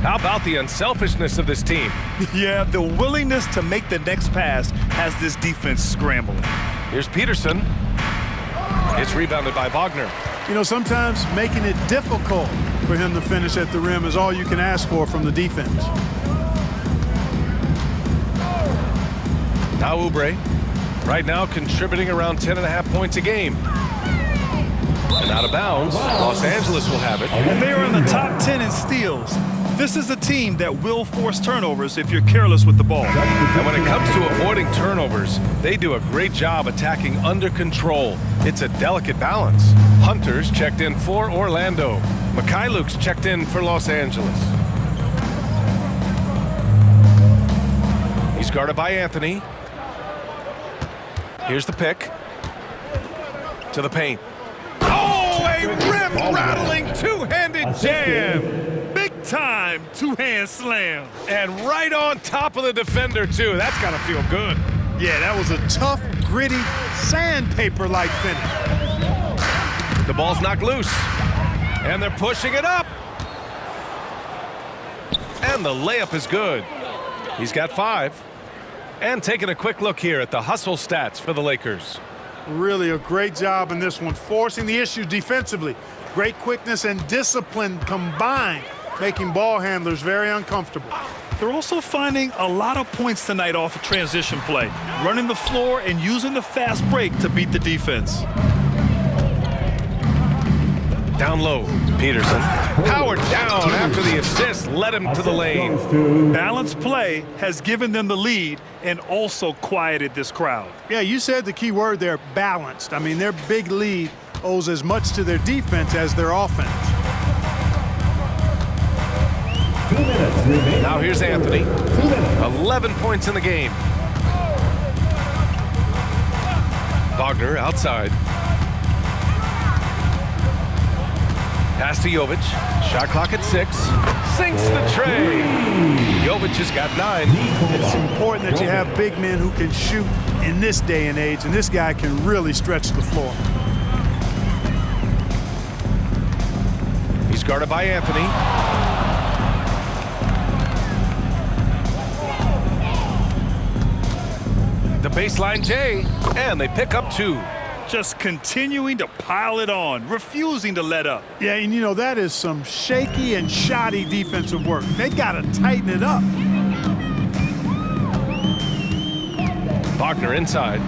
[SPEAKER 2] How about the unselfishness of this team?
[SPEAKER 3] Yeah, the willingness to make the next pass has this defense scrambling.
[SPEAKER 2] Here's Peterson. It's rebounded by Wagner.
[SPEAKER 5] You know, sometimes making it difficult for him to finish at the rim is all you can ask for from the defense.
[SPEAKER 2] Now Oubre. Right now contributing around 10.5 points a game. And out of bounds, Los Angeles will have it.
[SPEAKER 3] And they are in the top 10 in steals. This is a team that will force turnovers if you're careless with the ball.
[SPEAKER 2] And when it comes to avoiding turnovers, they do a great job attacking under control. It's a delicate balance. Hunter's checked in for Orlando. Mikhailuk's checked in for Los Angeles. He's guarded by Anthony. Here's the pick. To the paint. Oh, a rim-rattling two-handed jam. Big-time two-hand slam. And right on top of the defender, too. That's got to feel good.
[SPEAKER 5] Yeah, that was a tough, gritty, sandpaper-like finish.
[SPEAKER 2] The ball's knocked loose. And they're pushing it up. And the layup is good. He's got 5. And taking a quick look here at the hustle stats for the Lakers.
[SPEAKER 5] Really a great job in this one, forcing the issue defensively. Great quickness and discipline combined, making ball handlers very uncomfortable.
[SPEAKER 3] They're also finding a lot of points tonight off of transition play, running the floor and using the fast break to beat the defense.
[SPEAKER 2] Down low, Peterson. Powered down after the assist led him to the lane.
[SPEAKER 3] Balanced play has given them the lead and also quieted this crowd.
[SPEAKER 5] Yeah, you said the key word there, balanced. I mean, their big lead owes as much to their defense as their offense.
[SPEAKER 1] 2 minutes remaining.
[SPEAKER 2] Now here's Anthony. 11 points in the game. Wagner outside. Pass to Jovic. Shot clock at 6. Sinks the tray. Jovic has got 9.
[SPEAKER 5] It's important that you have big men who can shoot in this day and age, and this guy can really stretch the floor.
[SPEAKER 2] He's guarded by Anthony. The baseline J, and they pick up 2.
[SPEAKER 3] Just continuing to pile it on, refusing to let up.
[SPEAKER 5] Yeah, and you know, that is some shaky and shoddy defensive work. They got to tighten it up.
[SPEAKER 2] Wagner inside.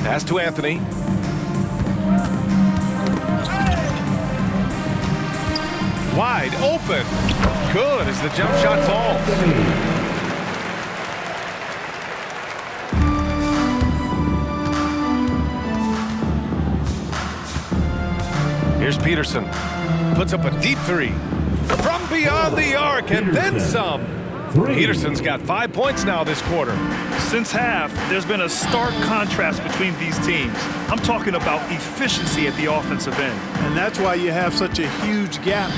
[SPEAKER 2] Pass to Anthony. Wide open. Good as the jump shot falls. Here's Peterson. Puts up a deep 3. From beyond the arc and then some. Peterson's got 5 points now this quarter.
[SPEAKER 3] Since half, there's been a stark contrast between these teams. I'm talking about efficiency at the offensive end.
[SPEAKER 5] And that's why you have such a huge gap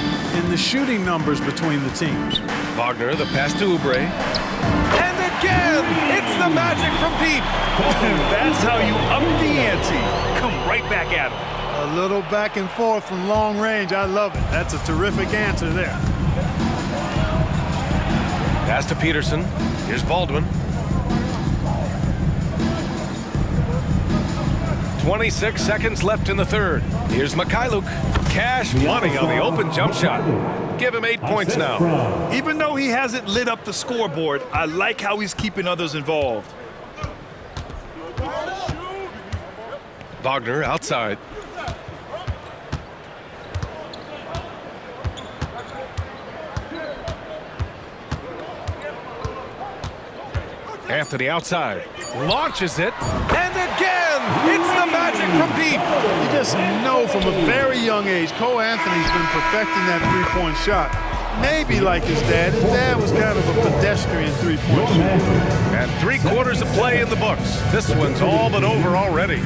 [SPEAKER 5] in the shooting numbers between the teams.
[SPEAKER 2] Wagner, the pass to Oubre. And again, it's the Magic from deep.
[SPEAKER 3] That's how you up the ante. Come right back at him.
[SPEAKER 5] A little back and forth from long range. I love it. That's a terrific answer there.
[SPEAKER 2] Pass to Peterson. Here's Baldwin. 26 seconds left in the third. Here's Mikhailuk. Cash money on the open jump shot. Give him 8 points now.
[SPEAKER 3] Even though he hasn't lit up the scoreboard, I like how he's keeping others involved.
[SPEAKER 2] Wagner outside. Anthony outside. Launches it. And again! It's the magic from deep.
[SPEAKER 5] You just know from a very young age, Cole Anthony's been perfecting that three-point shot. Maybe like his dad. His dad was kind of a pedestrian three-point shooter.
[SPEAKER 2] And 3/4 of play in the books. This one's all but over already.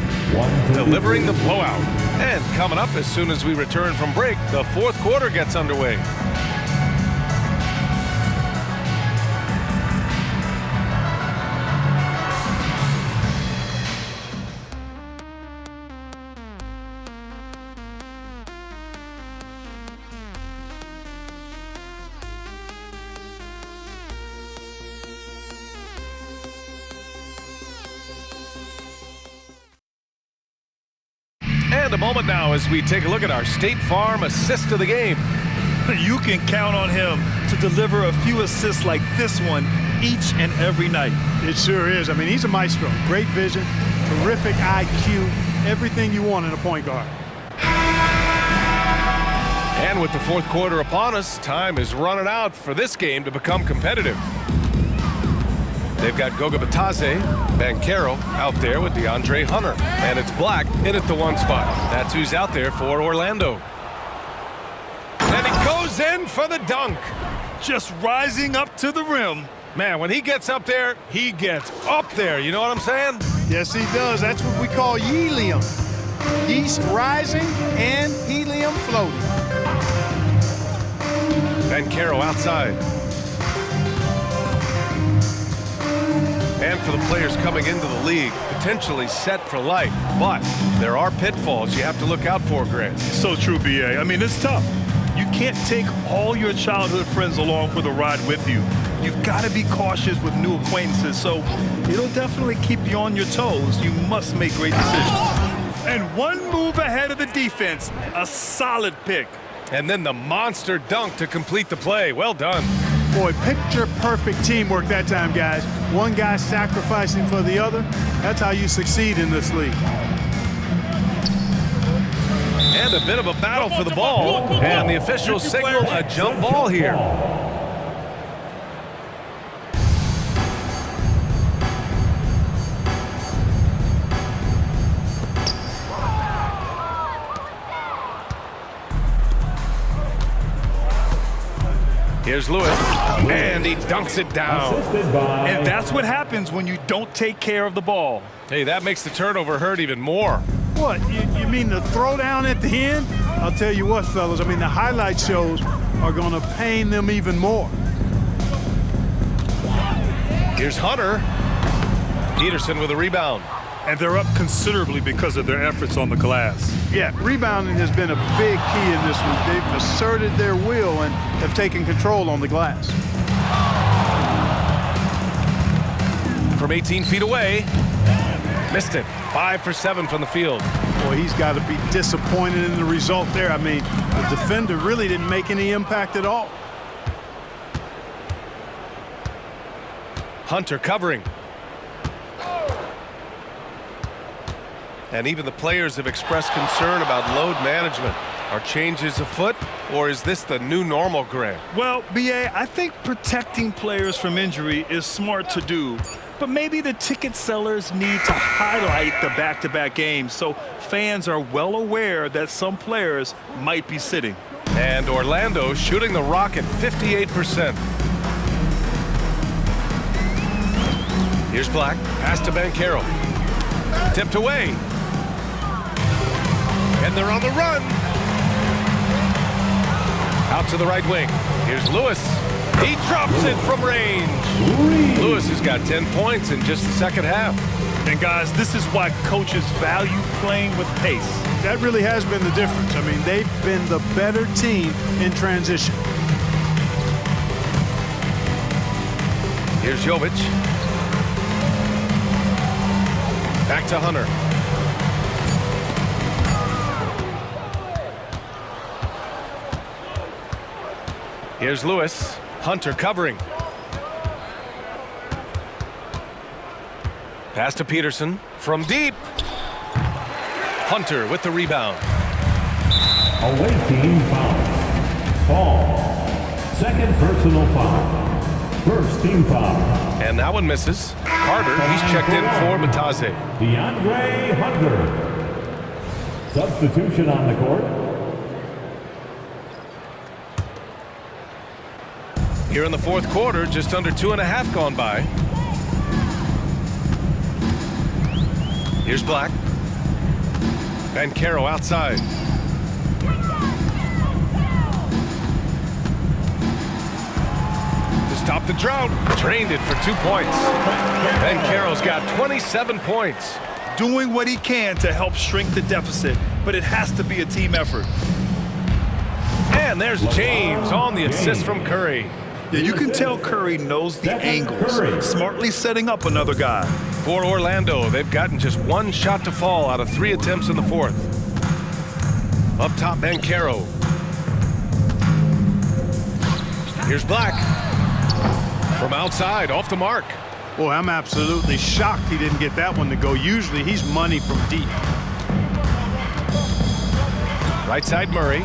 [SPEAKER 2] Delivering the blowout. And coming up as soon as we return from break, the fourth quarter gets underway. And a moment now as we take a look at our State Farm assist of the game.
[SPEAKER 3] You can count on him to deliver a few assists like this one each and every night.
[SPEAKER 5] It sure is. I mean, he's a maestro. Great vision, terrific IQ, everything you want in a point guard.
[SPEAKER 2] And with the fourth quarter upon us, time is running out for this game to become competitive. They've got Goga Bitadze, Banchero out there with DeAndre Hunter. And it's Black in at the one spot. That's who's out there for Orlando. And he goes in for the dunk.
[SPEAKER 3] Just rising up to the rim.
[SPEAKER 2] Man, when he gets up there, he gets up there. You know what I'm saying?
[SPEAKER 5] Yes, he does. That's what we call helium. Yeast rising and helium floating.
[SPEAKER 2] Banchero outside. And for the players coming into the league, potentially set for life. But there are pitfalls you have to look out for, Grant.
[SPEAKER 3] So true, BA. I mean, it's tough. You can't take all your childhood friends along for the ride with you. You've got to be cautious with new acquaintances, so it'll definitely keep you on your toes. You must make great decisions. And one move ahead of the defense, a solid pick.
[SPEAKER 2] And then the monster dunk to complete the play. Well done.
[SPEAKER 5] Boy, picture-perfect teamwork that time, guys. One guy sacrificing for the other. That's how you succeed in this league.
[SPEAKER 2] And a bit of a battle for the ball. And the officials signal a jump ball here. Here's Lewis, and he dunks it down.
[SPEAKER 3] And that's what happens when you don't take care of the ball.
[SPEAKER 2] Hey, that makes the turnover hurt even more.
[SPEAKER 5] What, you mean the throwdown at the end? I'll tell you what, fellas, I mean, the highlight shows are going to pain them even more.
[SPEAKER 2] Here's Hunter. Peterson with a rebound.
[SPEAKER 3] And they're up considerably because of their efforts on the glass.
[SPEAKER 5] Yeah, rebounding has been a big key in this one. They've asserted their will and have taken control on the glass.
[SPEAKER 2] From 18 feet away. Missed it. 5 for 7 from the field.
[SPEAKER 5] Boy, he's got to be disappointed in the result there. I mean, the defender really didn't make any impact at all.
[SPEAKER 2] Hunter covering. And even the players have expressed concern about load management. Are changes afoot, or is this the new normal, Grant?
[SPEAKER 3] Well, BA, I think protecting players from injury is smart to do. But maybe the ticket sellers need to highlight the back-to-back games so fans are well aware that some players might be sitting.
[SPEAKER 2] And Orlando shooting the rock at 58%. Here's Black. Pass to Banchero. Tipped away. And they're on the run. Out to the right wing. Here's Lewis. He drops it from range. Lewis has got 10 points in just the second half.
[SPEAKER 3] And guys, this is why coaches value playing with pace.
[SPEAKER 5] That really has been the difference. I mean, they've been the better team in transition.
[SPEAKER 2] Here's Jovic. Back to Hunter. Here's Lewis. Hunter covering. Pass to Peterson from deep. Hunter with the rebound.
[SPEAKER 1] Away team foul. Ball. Second personal foul. First team foul.
[SPEAKER 2] And that one misses. Carter, he's checked in for Batase.
[SPEAKER 1] DeAndre Hunter. Substitution on the court.
[SPEAKER 2] Here in the fourth quarter, just under 2.5 gone by. Here's Black. Banchero outside. To stop the drought, drained it for 2 points. Banchero's got 27 points.
[SPEAKER 3] Doing what he can to help shrink the deficit, but it has to be a team effort.
[SPEAKER 2] And there's James on the assist from Curry.
[SPEAKER 3] Yeah, you can tell Curry knows the angles, smartly setting up another guy.
[SPEAKER 2] For Orlando, they've gotten just one shot to fall out of 3 attempts in the fourth. Up top, Banchero. Here's Black. From outside, off the mark.
[SPEAKER 5] Boy, I'm absolutely shocked he didn't get that one to go. Usually he's money from deep.
[SPEAKER 2] Right side, Murray.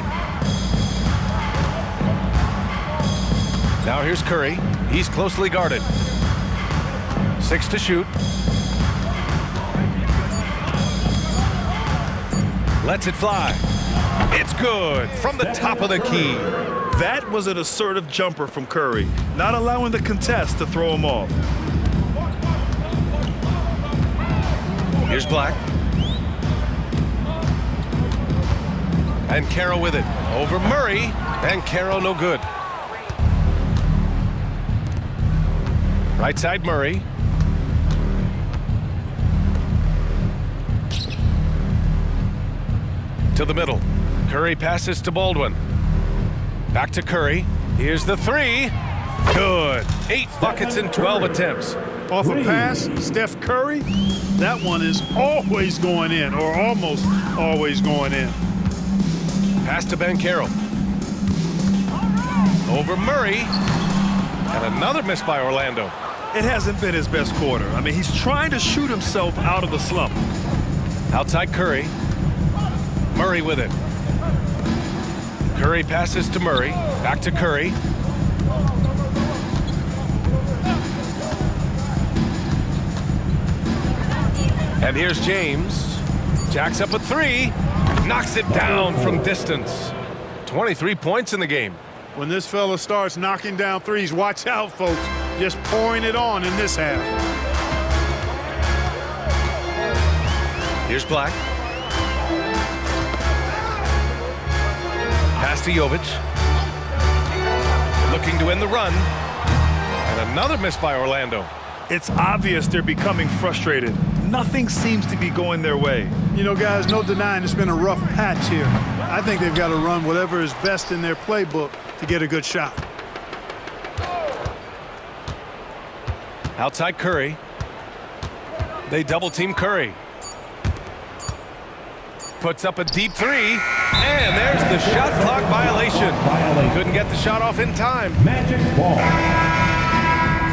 [SPEAKER 2] Now here's Curry. He's closely guarded. 6 to shoot. Lets it fly. It's good from the top of the key.
[SPEAKER 3] That was an assertive jumper from Curry, not allowing the contest to throw him off.
[SPEAKER 2] Here's Black. Banchero with it. Over Murray. Banchero no good. Right side, Murray. To the middle. Curry passes to Baldwin. Back to Curry. Here's the 3. Good. 8 buckets in 12 attempts.
[SPEAKER 5] Off a pass, Steph Curry, that one is always going in, or almost always going in.
[SPEAKER 2] Pass to Banchero. Over Murray. And another miss by Orlando.
[SPEAKER 3] It hasn't been his best quarter. I mean, he's trying to shoot himself out of the slump.
[SPEAKER 2] Outside Curry. Murray with it. Curry passes to Murray. Back to Curry. And here's James. Jacks up a 3. Knocks it down from distance. 23 points in the game.
[SPEAKER 5] When this fella starts knocking down threes, watch out, folks. Just pouring it on in this half.
[SPEAKER 2] Here's Black. Pass to Jovic. Looking to end the run. And another miss by Orlando.
[SPEAKER 3] It's obvious they're becoming frustrated. Nothing seems to be going their way.
[SPEAKER 5] You know, guys, no denying it's been a rough patch here. I think they've got to run whatever is best in their playbook to get a good shot.
[SPEAKER 2] Outside Curry. They double team Curry. Puts up a deep 3. And there's the shot clock violation. Couldn't get the shot off in time.
[SPEAKER 1] Magic ball.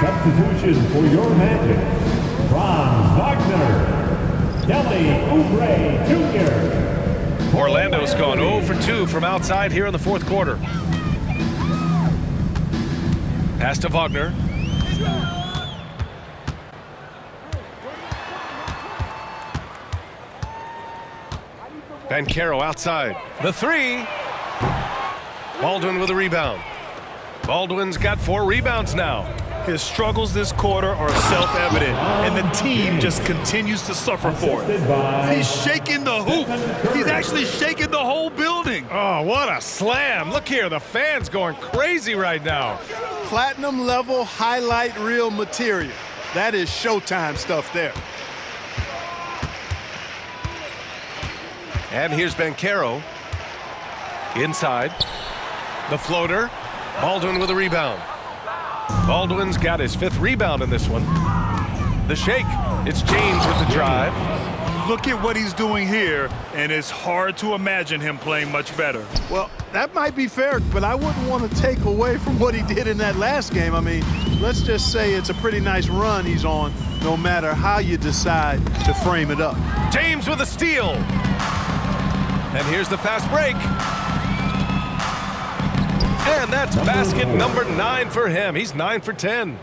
[SPEAKER 1] Substitution for your Magic. Franz Wagner. Kelly Oubre Jr.
[SPEAKER 2] Orlando's gone 0 for 2 from outside here in the fourth quarter. Pass to Wagner. Banchero outside. The 3. Baldwin with a rebound. Baldwin's got 4 rebounds now.
[SPEAKER 3] His struggles this quarter are self-evident, and the team just continues to suffer for it. He's shaking the hoop. He's actually shaking the whole building.
[SPEAKER 2] Oh, what a slam. Look here, the fans going crazy right now.
[SPEAKER 5] Platinum level highlight reel material. That is Showtime stuff there.
[SPEAKER 2] And here's Banchero. Inside. The floater. Baldwin with a rebound. Baldwin's got his 5th rebound in this one. The shake. It's James with the drive.
[SPEAKER 3] look at what he's doing here, and it's hard to imagine him playing much better.
[SPEAKER 5] Well, that might be fair, but I wouldn't want to take away from what he did in that last game. I mean, let's just say it's a pretty nice run he's on, no matter how you decide to frame it up.
[SPEAKER 2] James with a steal. And here's the fast break. And that's basket number 9 for him. He's 9 for 10.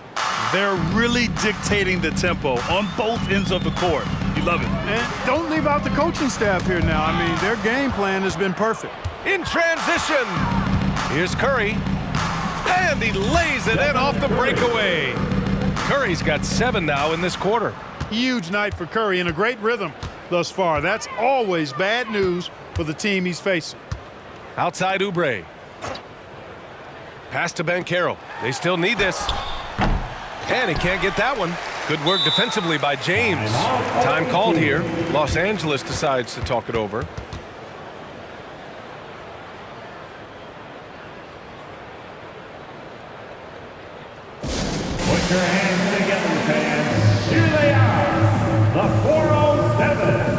[SPEAKER 3] They're really dictating the tempo on both ends of the court. You love it.
[SPEAKER 5] And don't leave out the coaching staff here now. I mean, their game plan has been perfect.
[SPEAKER 2] In transition. Here's Curry. And he lays it in off the breakaway. Curry's got 7 now in this quarter.
[SPEAKER 5] Huge night for Curry and a great rhythm thus far. That's always bad news for the team he's facing.
[SPEAKER 2] Outside Oubre. Pass to Banchero. They still need this. And he can't get that one. Good work defensively by James. Time called here. Los Angeles decides to talk it over.
[SPEAKER 1] Put your hands together, fans. Here they are, the 407.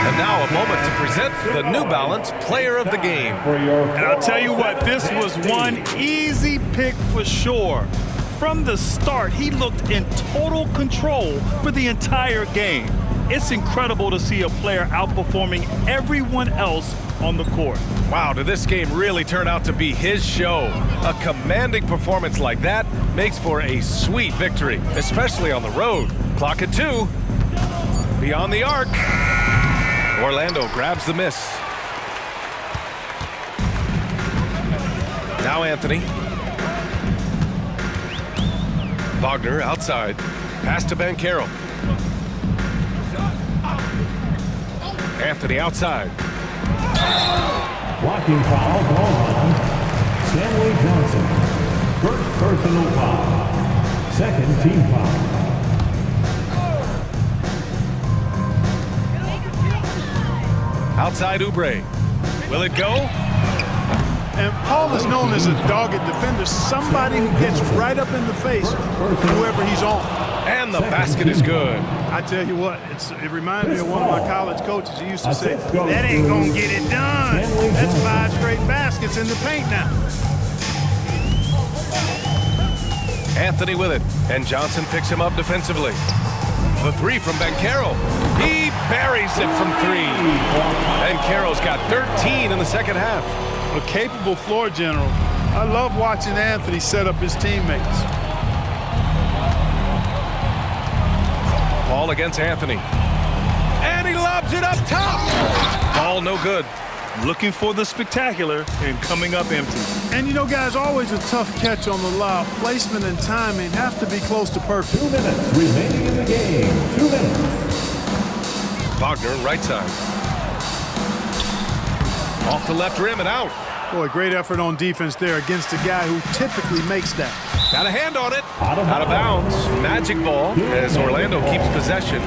[SPEAKER 2] And now a moment to present the New Balance Player of the Game.
[SPEAKER 3] And I'll tell you what, this was one easy pick for sure. From the start, he looked in total control for the entire game. It's incredible to see a player outperforming everyone else on the court.
[SPEAKER 2] Wow, did this game really turn out to be his show? A commanding performance like that makes for a sweet victory, especially on the road. Clock at 2. Beyond the arc. Orlando grabs the miss. Now Anthony. Wagner outside. Pass to Banchero. Anthony outside.
[SPEAKER 1] Blocking foul on Stanley Johnson. First personal foul. Second team foul.
[SPEAKER 2] Outside Oubre. Will it go?
[SPEAKER 5] And Paul is known as a dogged defender, somebody who gets right up in the face of whoever he's on.
[SPEAKER 2] And the basket is good.
[SPEAKER 5] I tell you what, it reminds me of one of my college coaches. He used to say, that ain't gonna get it done. That's 5 straight baskets in the paint now.
[SPEAKER 2] Anthony with it, and Johnson picks him up defensively. The 3 from Banchero. He buries it from 3. Banchero's got 13 in the second half.
[SPEAKER 5] A capable floor general. I love watching Anthony set up his teammates.
[SPEAKER 2] Ball against Anthony. And he lobs it up top. Ball no good.
[SPEAKER 3] Looking for the spectacular and coming up empty.
[SPEAKER 5] And you know, guys, always a tough catch on the lob. Placement and timing have to be close to perfect.
[SPEAKER 1] 2 minutes remaining in the game. 2 minutes.
[SPEAKER 2] Wagner right side. Off the left rim and out.
[SPEAKER 5] Boy, great effort on defense there against a guy who typically makes that.
[SPEAKER 2] Got a hand on it. Out of bounds. Magic ball as Orlando keeps possession.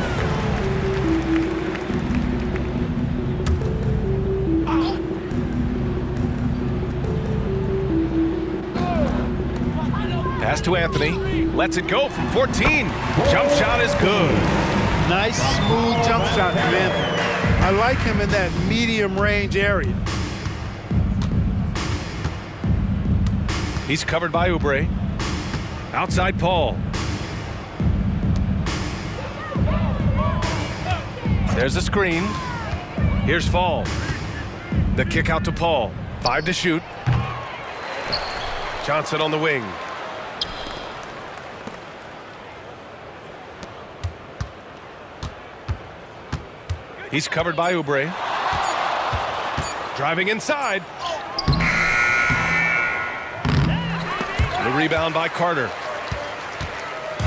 [SPEAKER 2] Pass to Anthony. Lets it go from 14. Jump shot is good.
[SPEAKER 5] Nice, smooth jump shot from Anthony. I like him in that medium range area.
[SPEAKER 2] He's covered by Oubre. Outside Paul. There's a screen. Here's Fall. The kick out to Paul. 5 to shoot. Johnson on the wing. He's covered by Oubre. Driving inside. The rebound by Carter.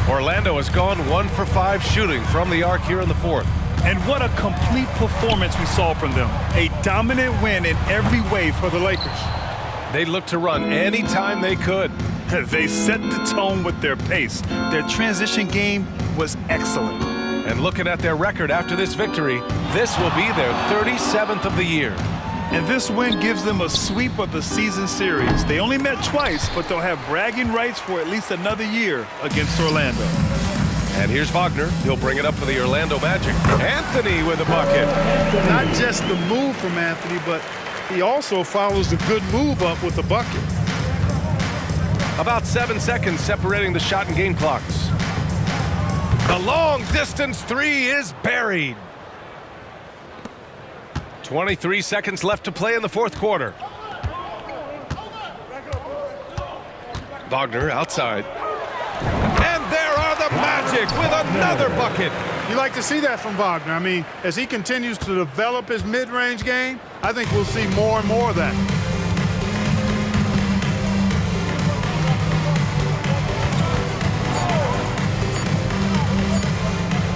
[SPEAKER 2] Orlando has gone 1 for 5 shooting from the arc here in the 4th.
[SPEAKER 3] And what a complete performance we saw from them. A dominant win in every way for the Lakers.
[SPEAKER 2] They looked to run anytime they could.
[SPEAKER 3] They set the tone with their pace. Their transition game was excellent.
[SPEAKER 2] And looking at their record after this victory, this will be their 37th of the year.
[SPEAKER 3] And this win gives them a sweep of the season series. They only met twice, but they'll have bragging rights for at least another year against Orlando.
[SPEAKER 2] And here's Wagner. He'll bring it up for the Orlando Magic. Anthony with a bucket.
[SPEAKER 5] Not just the move from Anthony, but he also follows the good move up with the bucket.
[SPEAKER 2] About 7 seconds separating the shot and game clocks. The long distance three is buried. 23 seconds left to play in the fourth quarter. Wagner outside. And there are the Magic with another bucket.
[SPEAKER 5] You like to see that from Wagner. I mean, as he continues to develop his mid-range game, I think we'll see more and more of that.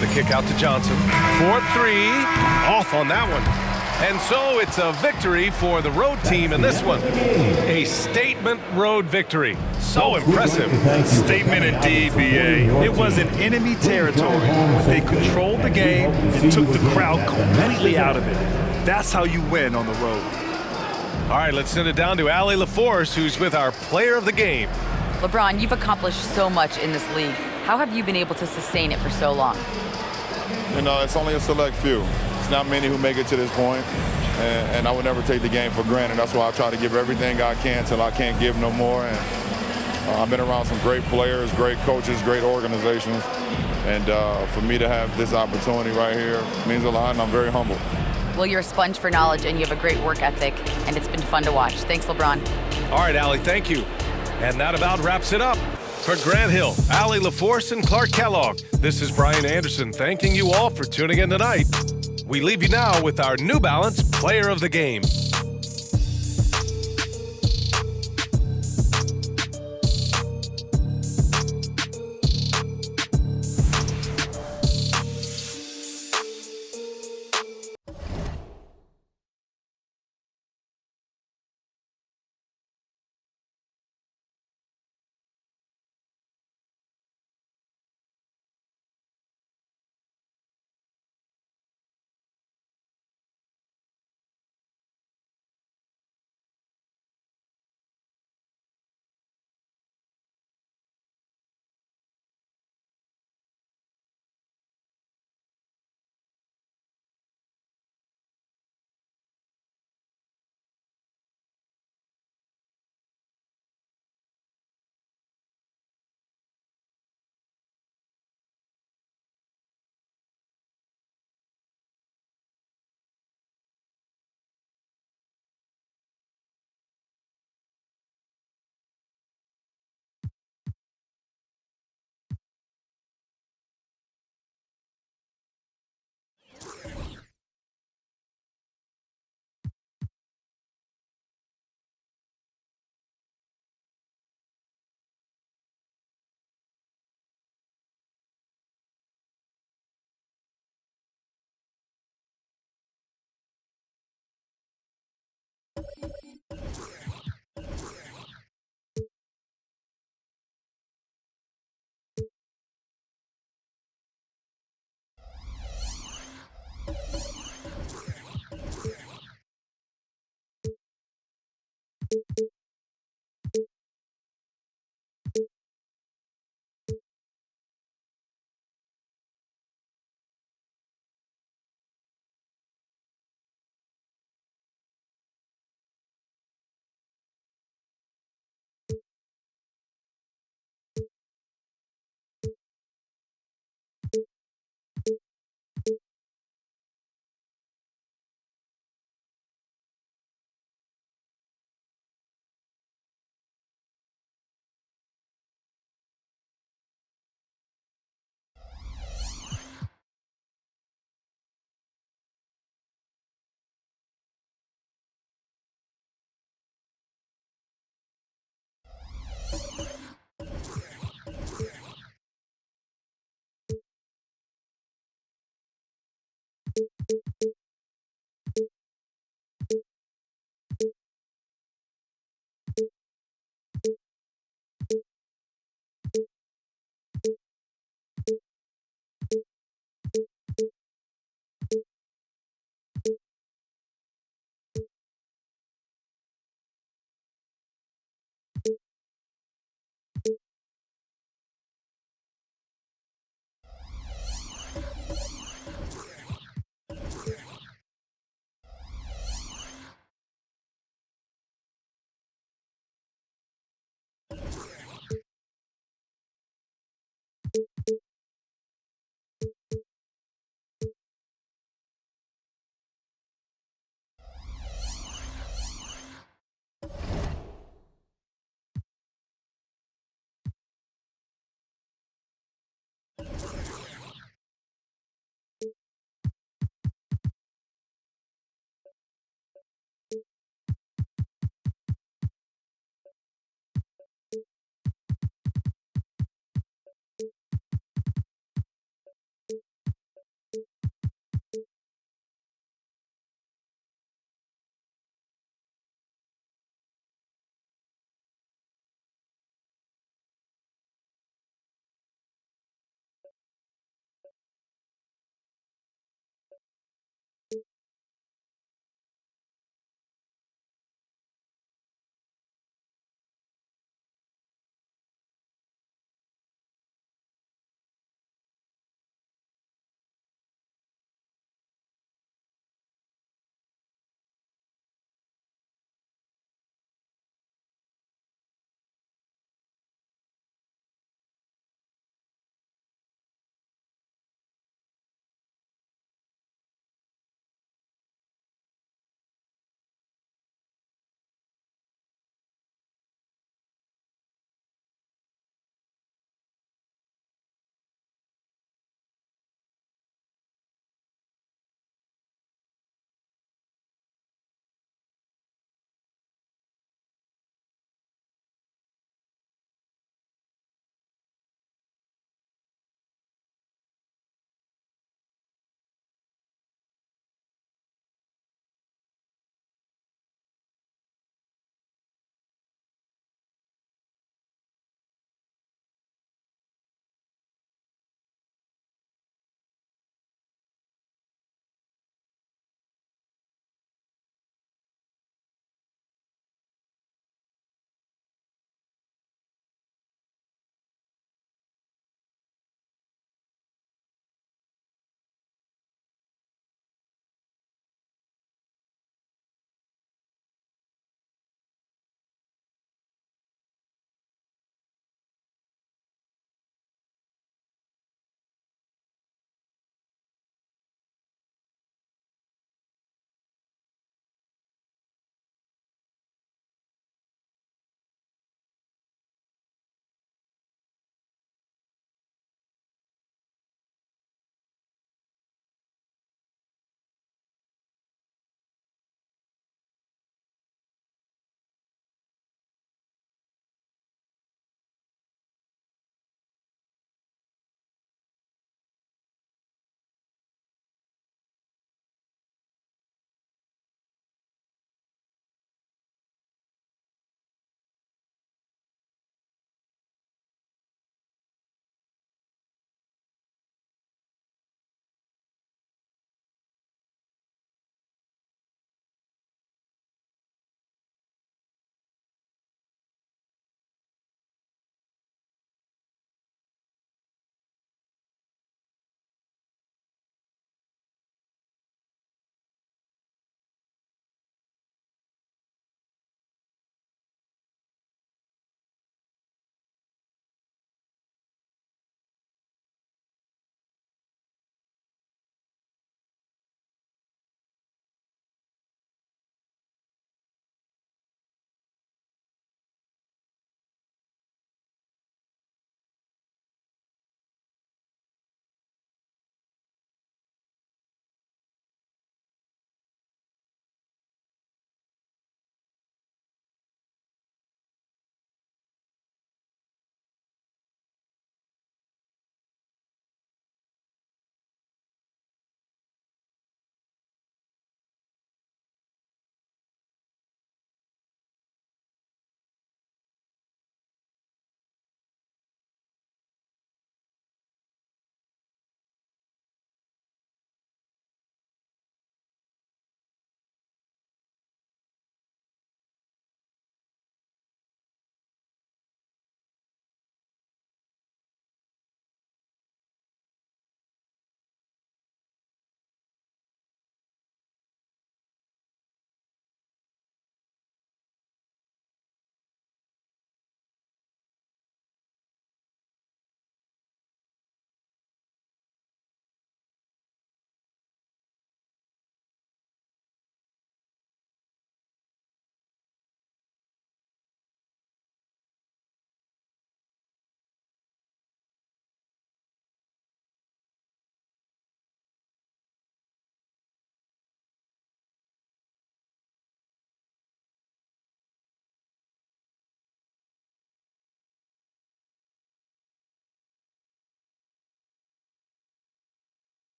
[SPEAKER 2] The kick out to Johnson. 4-3. Off on that one. And so it's a victory for the road team in this one. A statement road victory. So impressive.
[SPEAKER 3] Statement indeed, BA. It was in enemy territory, but they controlled the game and took the crowd completely out of it. That's how you win on the road.
[SPEAKER 2] All right, let's send it down to Allie LaForce, who's with our player of the game.
[SPEAKER 7] LeBron, you've accomplished so much in this league. How have you been able to sustain it for so long?
[SPEAKER 10] You know, it's only a select few. It's not many who make it to this point, and I would never take the game for granted. That's why I try to give everything I can till I can't give no more. And I've been around some great players, great coaches, great organizations, and for me to have this opportunity right here means a lot, and I'm very humbled.
[SPEAKER 7] Well, you're a sponge for knowledge, and you have a great work ethic, and it's been fun to watch. Thanks, LeBron.
[SPEAKER 2] All right, Allie, thank you. And that about wraps it up. For Grant Hill, Allie LaForce, and Clark Kellogg, this is Brian Anderson thanking you all for tuning in tonight. We leave you now with our New Balance Player of the Game.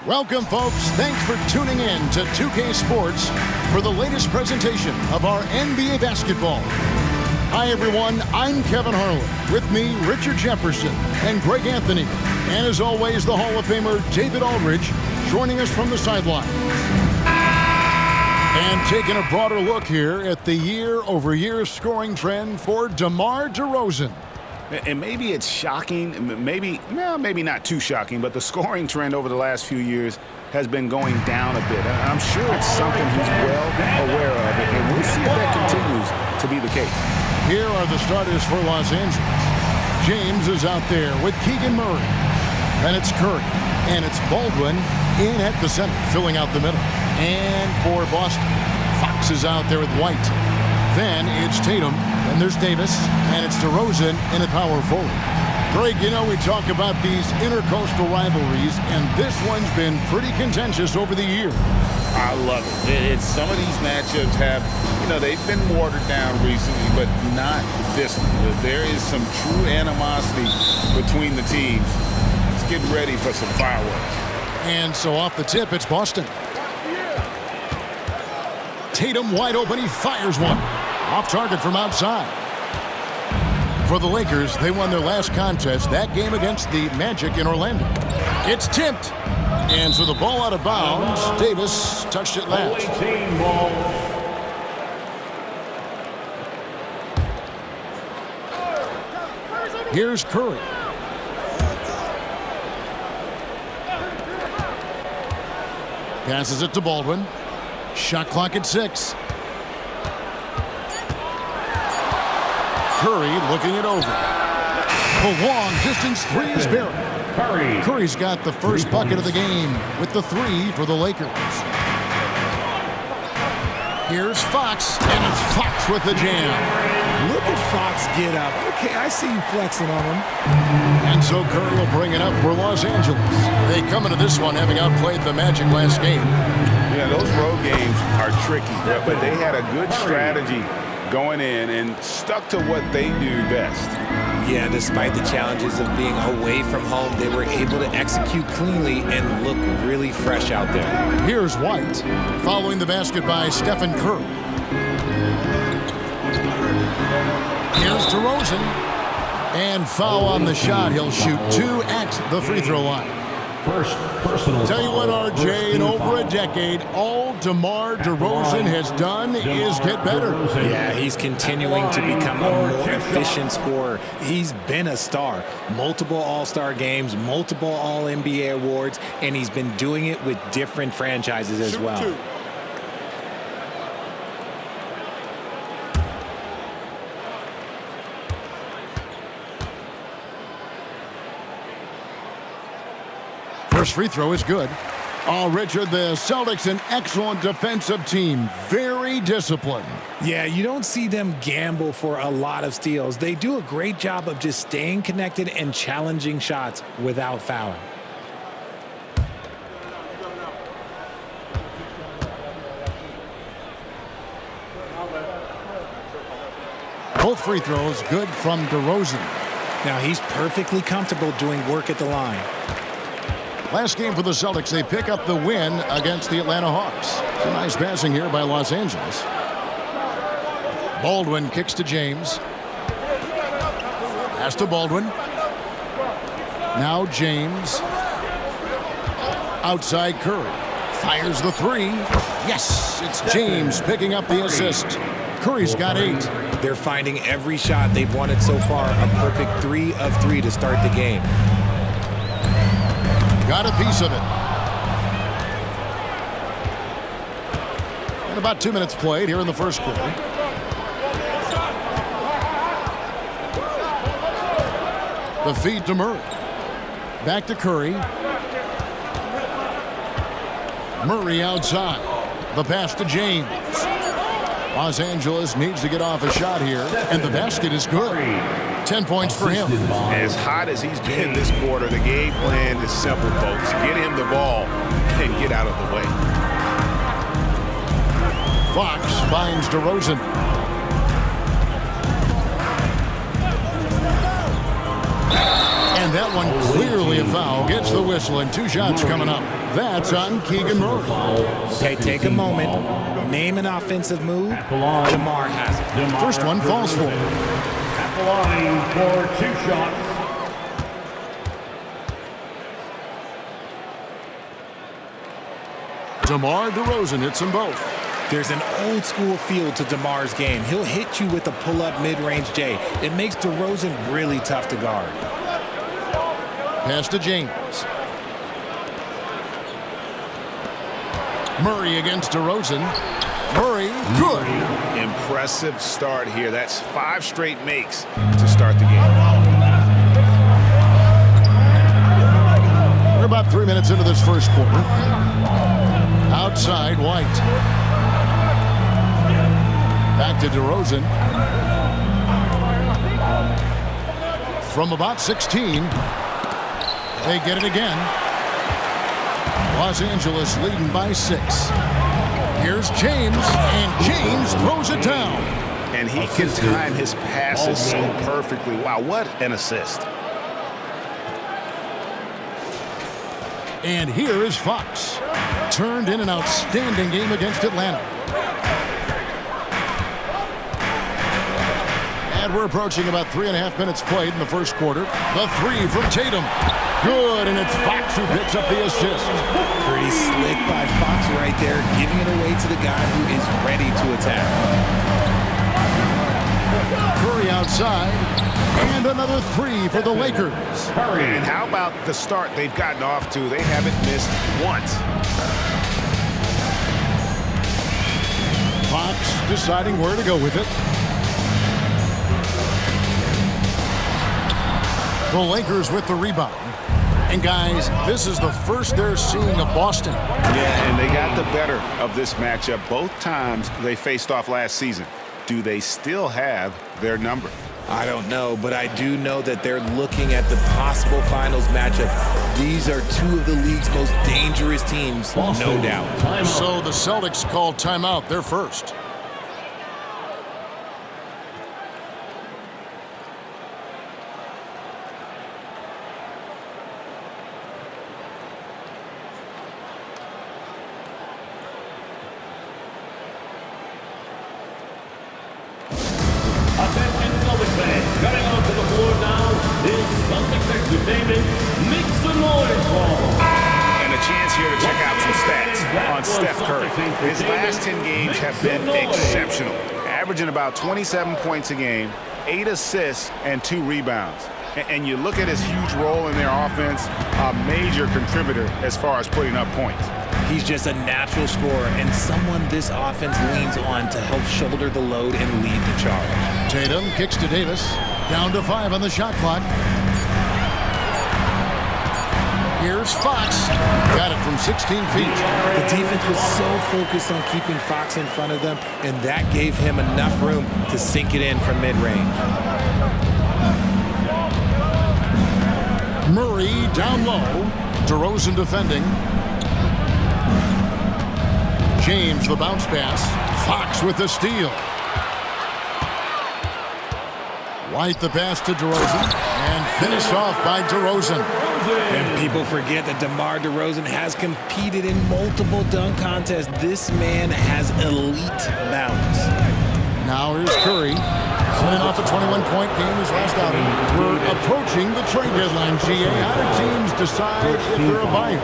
[SPEAKER 11] Welcome, folks. Thanks for tuning in to 2K Sports for the latest presentation of our NBA basketball. Hi, everyone. I'm Kevin Harlan. With me, Richard Jefferson and Greg Anthony. And as always, the Hall of Famer David Aldridge joining us from the sideline. And taking a broader look here at the year-over-year scoring trend for DeMar DeRozan.
[SPEAKER 12] And maybe it's shocking, maybe not too shocking, but the scoring trend over the last few years has been going down a bit. I'm sure it's something he's well aware of, and we'll see if that continues to be the case.
[SPEAKER 11] Here are the starters for Los Angeles. James is out there with Keegan Murray. And it's Curry. And it's Baldwin in at the center, filling out the middle. And for Boston, Fox is out there with White. Then it's Tatum, and there's Davis, and it's DeRozan in a power forward. Greg, you know, we talk about these intercoastal rivalries, and this one's been pretty contentious over the year.
[SPEAKER 12] I love it. Some of these matchups have, they've been watered down recently, but not this one. There is some true animosity between the teams. Let's get ready for some fireworks.
[SPEAKER 11] And so off the tip, it's Boston. Tatum wide open, he fires one. Off target from outside. For the Lakers, they won their last contest, that game against the Magic in Orlando. It's tipped. And so the ball out of bounds. Davis touched it last. Here's Curry. Passes it to Baldwin. Shot clock at 6. Curry looking it over. The long distance three is Barrett. Curry's got the first bucket of the game with the 3 for the Lakers. Here's Fox, and it's Fox with the jam.
[SPEAKER 13] Look at Fox get up. Okay, I see you flexing on him.
[SPEAKER 11] And so Curry will bring it up for Los Angeles. They come into this one having outplayed the Magic last game.
[SPEAKER 12] Yeah, those road games are tricky, but they had a good strategy going in and stuck to what they do best.
[SPEAKER 6] Yeah, despite the challenges of being away from home, they were able to execute cleanly and look really fresh out there.
[SPEAKER 11] Here's White, following the basket by Stephen Curry. Here's DeRozan. And foul on the shot. He'll shoot 2 at the free throw line.
[SPEAKER 1] First personal.
[SPEAKER 11] Tell you what, RJ, in over a decade, all DeMar DeRozan has done is get better.
[SPEAKER 6] Yeah, he's continuing to become a more efficient scorer. He's been a star. Multiple All-Star games, multiple All-NBA awards, and he's been doing it with different franchises as well.
[SPEAKER 11] First free throw is good. Oh, Richard, the Celtics, an excellent defensive team. Very disciplined.
[SPEAKER 6] Yeah, you don't see them gamble for a lot of steals. They do a great job of just staying connected and challenging shots without fouling.
[SPEAKER 11] Both free throws good from DeRozan.
[SPEAKER 6] Now he's perfectly comfortable doing work at the line.
[SPEAKER 11] Last game for the Celtics, they pick up the win against the Atlanta Hawks. Some nice passing here by Los Angeles. Baldwin kicks to James. Pass to Baldwin. Now James. Outside Curry. Fires the 3. Yes, it's James picking up the assist. Curry's got 8.
[SPEAKER 6] They're finding every shot they've wanted so far a perfect 3 of 3 to start the game.
[SPEAKER 11] Got a piece of it. And about 2 minutes played here in the first quarter. The feed to Murray. Back to Curry. Murray outside. The pass to James. Los Angeles needs to get off a shot here, and the basket is good. 10 points for him.
[SPEAKER 12] As hot as he's been this quarter, the game plan is simple, folks. Get him the ball and get out of the way.
[SPEAKER 11] Fox finds DeRozan. And And that one clearly a foul. Gets the whistle, and 2 shots coming up. That's on Keegan Murray.
[SPEAKER 6] Okay, take a moment. Name an offensive move. DeMar has it.
[SPEAKER 11] First one falls for him.
[SPEAKER 1] At the line for 2 shots.
[SPEAKER 11] DeMar DeRozan hits them both.
[SPEAKER 6] There's an old school feel to DeMar's game. He'll hit you with a pull-up mid-range J. It makes DeRozan really tough to guard.
[SPEAKER 11] Pass to James. Murray against DeRozan. Murray, good.
[SPEAKER 12] Impressive start here. That's 5 straight makes to start the game.
[SPEAKER 11] We're about 3 minutes into this first quarter. Outside, White. Back to DeRozan. From about 16. They get it again. Los Angeles leading by 6. Here's James, and James throws it down.
[SPEAKER 12] And he can time his passes so perfectly. Wow, what an assist.
[SPEAKER 11] And here is Fox. Turned in an outstanding game against Atlanta. And we're approaching about 3.5 minutes played in the first quarter. The 3 from Tatum. Good, and it's Fox who picks up the assist.
[SPEAKER 6] Pretty slick by Fox right there, giving it away to the guy who is ready to attack.
[SPEAKER 11] Curry outside, and another 3 for the Lakers.
[SPEAKER 12] And how about the start they've gotten off to? They haven't missed once.
[SPEAKER 11] Fox deciding where to go with it. The Lakers with the rebound. And guys, this is the first they're seeing of Boston.
[SPEAKER 12] Yeah, and they got the better of this matchup both times they faced off last season. Do they still have their number?
[SPEAKER 6] I don't know, but I do know that they're looking at the possible finals matchup. These are 2 of the league's most dangerous teams, no doubt.
[SPEAKER 11] So the Celtics called timeout. They're first.
[SPEAKER 1] Cutting onto the floor now is Celtics Entertainment. Make some noise for him.
[SPEAKER 12] And a chance here to check out some stats on Steph Curry. His last 10 games have been exceptional, averaging about 27 points a game, 8 assists, and 2 rebounds. And you look at his huge role in their offense, a major contributor as far as putting up points.
[SPEAKER 6] He's just a natural scorer and someone this offense leans on to help shoulder the load and lead the charge.
[SPEAKER 11] Tatum kicks to Davis. Down to 5 on the shot clock. Here's Fox. Got it from 16 feet.
[SPEAKER 6] The defense was so focused on keeping Fox in front of them, and that gave him enough room to sink it in from mid-range.
[SPEAKER 11] Murray down low. DeRozan defending. James the bounce pass. Fox with the steal. White the pass to DeRozan. And finished off by DeRozan.
[SPEAKER 6] And people forget that DeMar DeRozan has competed in multiple dunk contests. This man has elite balance.
[SPEAKER 11] Now here's Curry. Coming off a 21-point game his last outing. We're approaching the trade deadline, GA. How do teams decide if they're a buyer?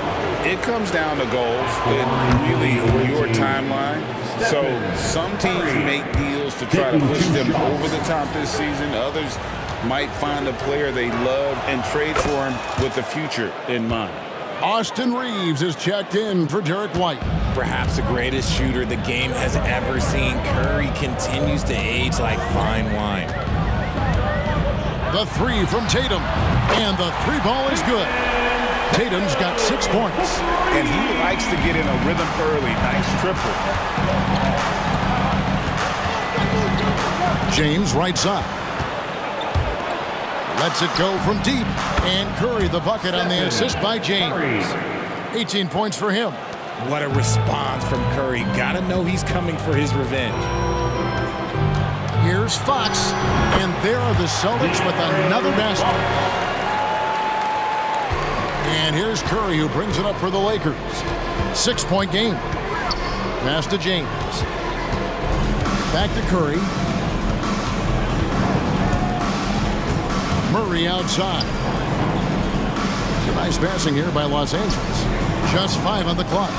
[SPEAKER 12] It comes down to goals and really your timeline. So some teams make deals to try to push them over the top this season. Others might find a player they love and trade for him with the future in mind.
[SPEAKER 11] Austin Reeves is checked in for Derek White.
[SPEAKER 6] Perhaps the greatest shooter the game has ever seen. Curry continues to age like fine wine.
[SPEAKER 11] The 3 from Tatum. And the 3-ball is good. Tatum's got 6 points.
[SPEAKER 12] And he likes to get in a rhythm early. Nice triple.
[SPEAKER 11] James right side. Lets it go from deep. And Curry the bucket on the assist by James. 18 points for him.
[SPEAKER 6] What a response from Curry. Gotta know he's coming for his revenge.
[SPEAKER 11] Here's Fox. And there are the Celtics with another basket. And here's Curry, who brings it up for the Lakers. 6-point game. Pass to James. Back to Curry. Murray outside. Nice passing here by Los Angeles. Just 5 on the clock.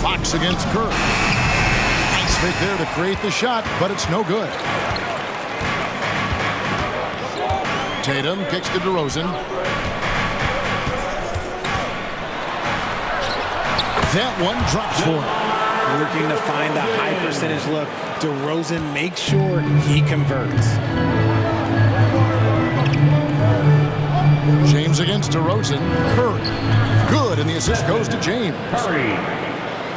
[SPEAKER 11] Fox against Curry. Nice fake there to create the shot, but it's no good. Tatum kicks to DeRozan. That one drops for him.
[SPEAKER 6] Working to find a high percentage look. DeRozan makes sure he converts.
[SPEAKER 11] James against DeRozan. Curry. Good, and the assist goes to James.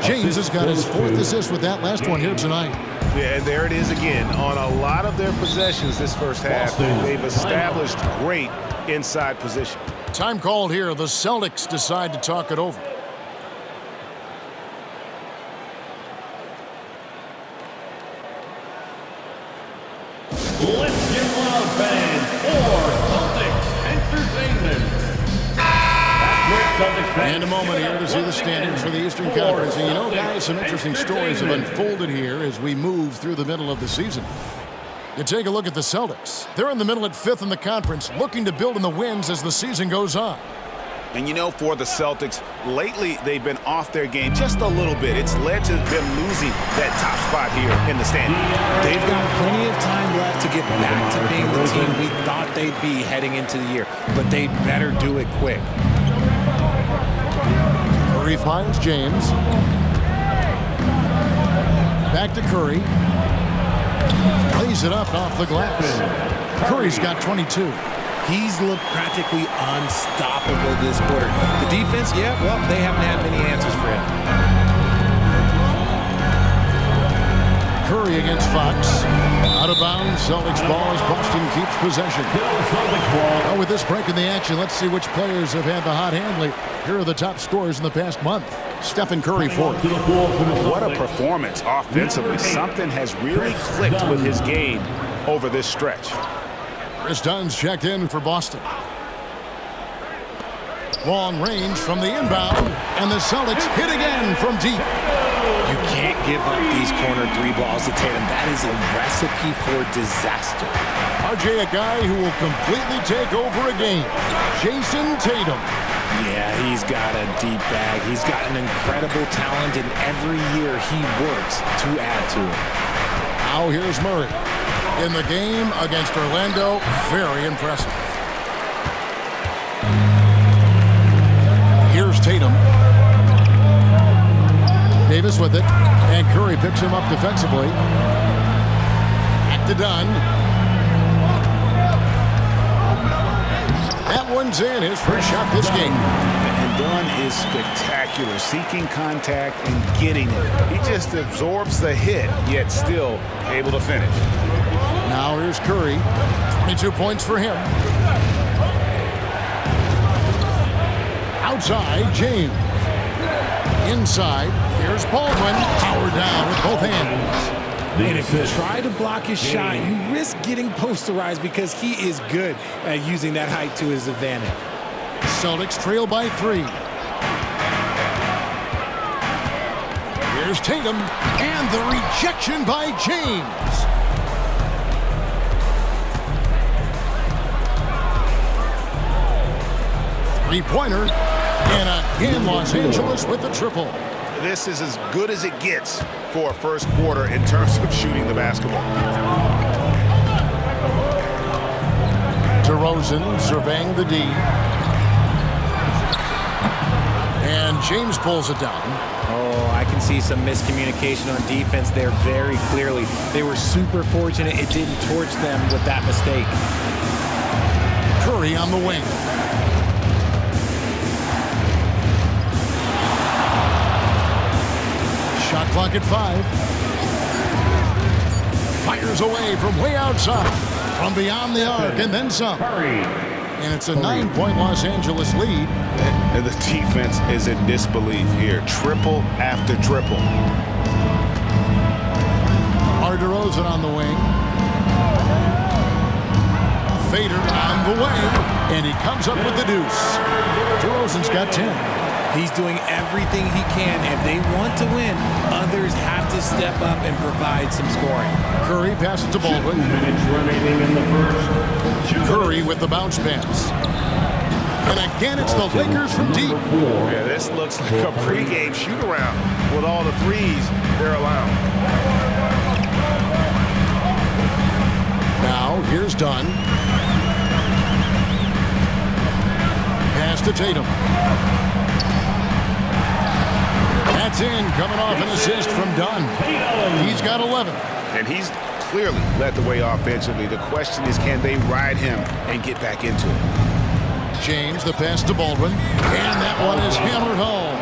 [SPEAKER 11] James has got his 4th assist with that last one here tonight.
[SPEAKER 12] Yeah, and there it is again. On a lot of their possessions this first half, they've established great inside position.
[SPEAKER 11] Time called here. The Celtics decide to talk it over.
[SPEAKER 1] Let's get loud, fans, for Celtics Entertainment.
[SPEAKER 11] And a moment here to see the standings for the Eastern Conference. And you know, guys, some interesting stories have unfolded here as we move through the middle of the season. You take a look at the Celtics. They're in the middle at 5th in the conference, looking to build in the wins as the season goes on.
[SPEAKER 12] And you know, for the Celtics, lately they've been off their game just a little bit. It's led to them losing that top spot here in the standings.
[SPEAKER 6] They've got plenty of time left to get back to being the team we thought they'd be heading into the year, but they better do it quick.
[SPEAKER 11] Curry finds James. Back to Curry. Lays it up off the glass. Curry's got 22.
[SPEAKER 6] He's looked practically unstoppable this quarter. The defense, yeah, well, they haven't had many answers for him.
[SPEAKER 11] Curry against Fox. Out of bounds. Celtics ball as Boston keeps possession. Well, with this break in the action, let's see which players have had the hot hand lately. Here are the top scorers in the past month. Stephen Curry fourth.
[SPEAKER 12] What a performance offensively. Something has really clicked with his game over this stretch.
[SPEAKER 11] Chris Dunn's checked in for Boston. Long range from the inbound, and the Celtics hit again from deep.
[SPEAKER 6] You can't give up these corner 3 balls to Tatum. That is a recipe for disaster.
[SPEAKER 11] RJ, a guy who will completely take over a game. Jason Tatum.
[SPEAKER 6] Yeah, he's got a deep bag. He's got an incredible talent, and every year he works to add to it.
[SPEAKER 11] Now here's Murray. In the game against Orlando, very impressive. Here's Tatum. Davis with it, and Curry picks him up defensively. Back to Dunn. That one's in, his first shot this game.
[SPEAKER 12] And Dunn is spectacular, seeking contact and getting it. He just absorbs the hit, yet still able to finish.
[SPEAKER 11] Now here's Curry. 22 points for him. Outside, James. Inside, here's Baldwin. Powered down with both hands.
[SPEAKER 6] And if you try to block his shot, you risk getting posterized because he is good at using that height to his advantage.
[SPEAKER 11] Celtics trail by 3. Here's Tatum, and the rejection by James. Three-pointer, and again Los Angeles with the triple.
[SPEAKER 12] This is as good as it gets for a first quarter in terms of shooting the basketball.
[SPEAKER 11] DeRozan surveying the D. And James pulls it down.
[SPEAKER 6] Oh, I can see some miscommunication on defense there very clearly. They were super fortunate it didn't torch them with that mistake.
[SPEAKER 11] Curry on the wing. Shot clock at 5. Fires away from way outside. From beyond the arc and then some. And it's a 9-point Los Angeles lead.
[SPEAKER 12] And the defense is in disbelief here. Triple after triple.
[SPEAKER 11] DeRozan on the wing. fader on the way, and he comes up with the deuce. DeRozan's got 10.
[SPEAKER 6] He's doing everything he can. If they want to win, others have to step up and provide some scoring.
[SPEAKER 11] Curry passes to Baldwin.
[SPEAKER 1] Minutes remaining in the first.
[SPEAKER 11] Curry with the bounce pass. And again, it's the Lakers from deep.
[SPEAKER 12] Yeah, this looks like a pregame shoot-around with all the threes they're allowing.
[SPEAKER 11] Now, here's Dunn. Pass to Tatum. That's in, coming off an assist from Dunn. He's got 11.
[SPEAKER 12] And he's clearly led the way offensively. The question is, can they ride him and get back into it?
[SPEAKER 11] James, the pass to Baldwin. And that one is hammered home.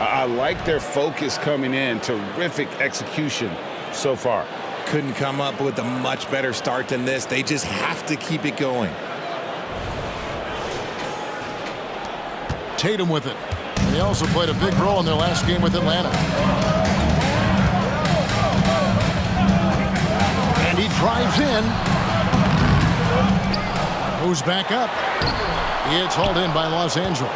[SPEAKER 12] I like their focus coming in. Terrific execution so far.
[SPEAKER 6] Couldn't come up with a much better start than this. They just have to keep it going.
[SPEAKER 11] Tatum with it. And he also played a big role in their last game with Atlanta. And he drives in. Goes back up. It's hauled in by Los Angeles.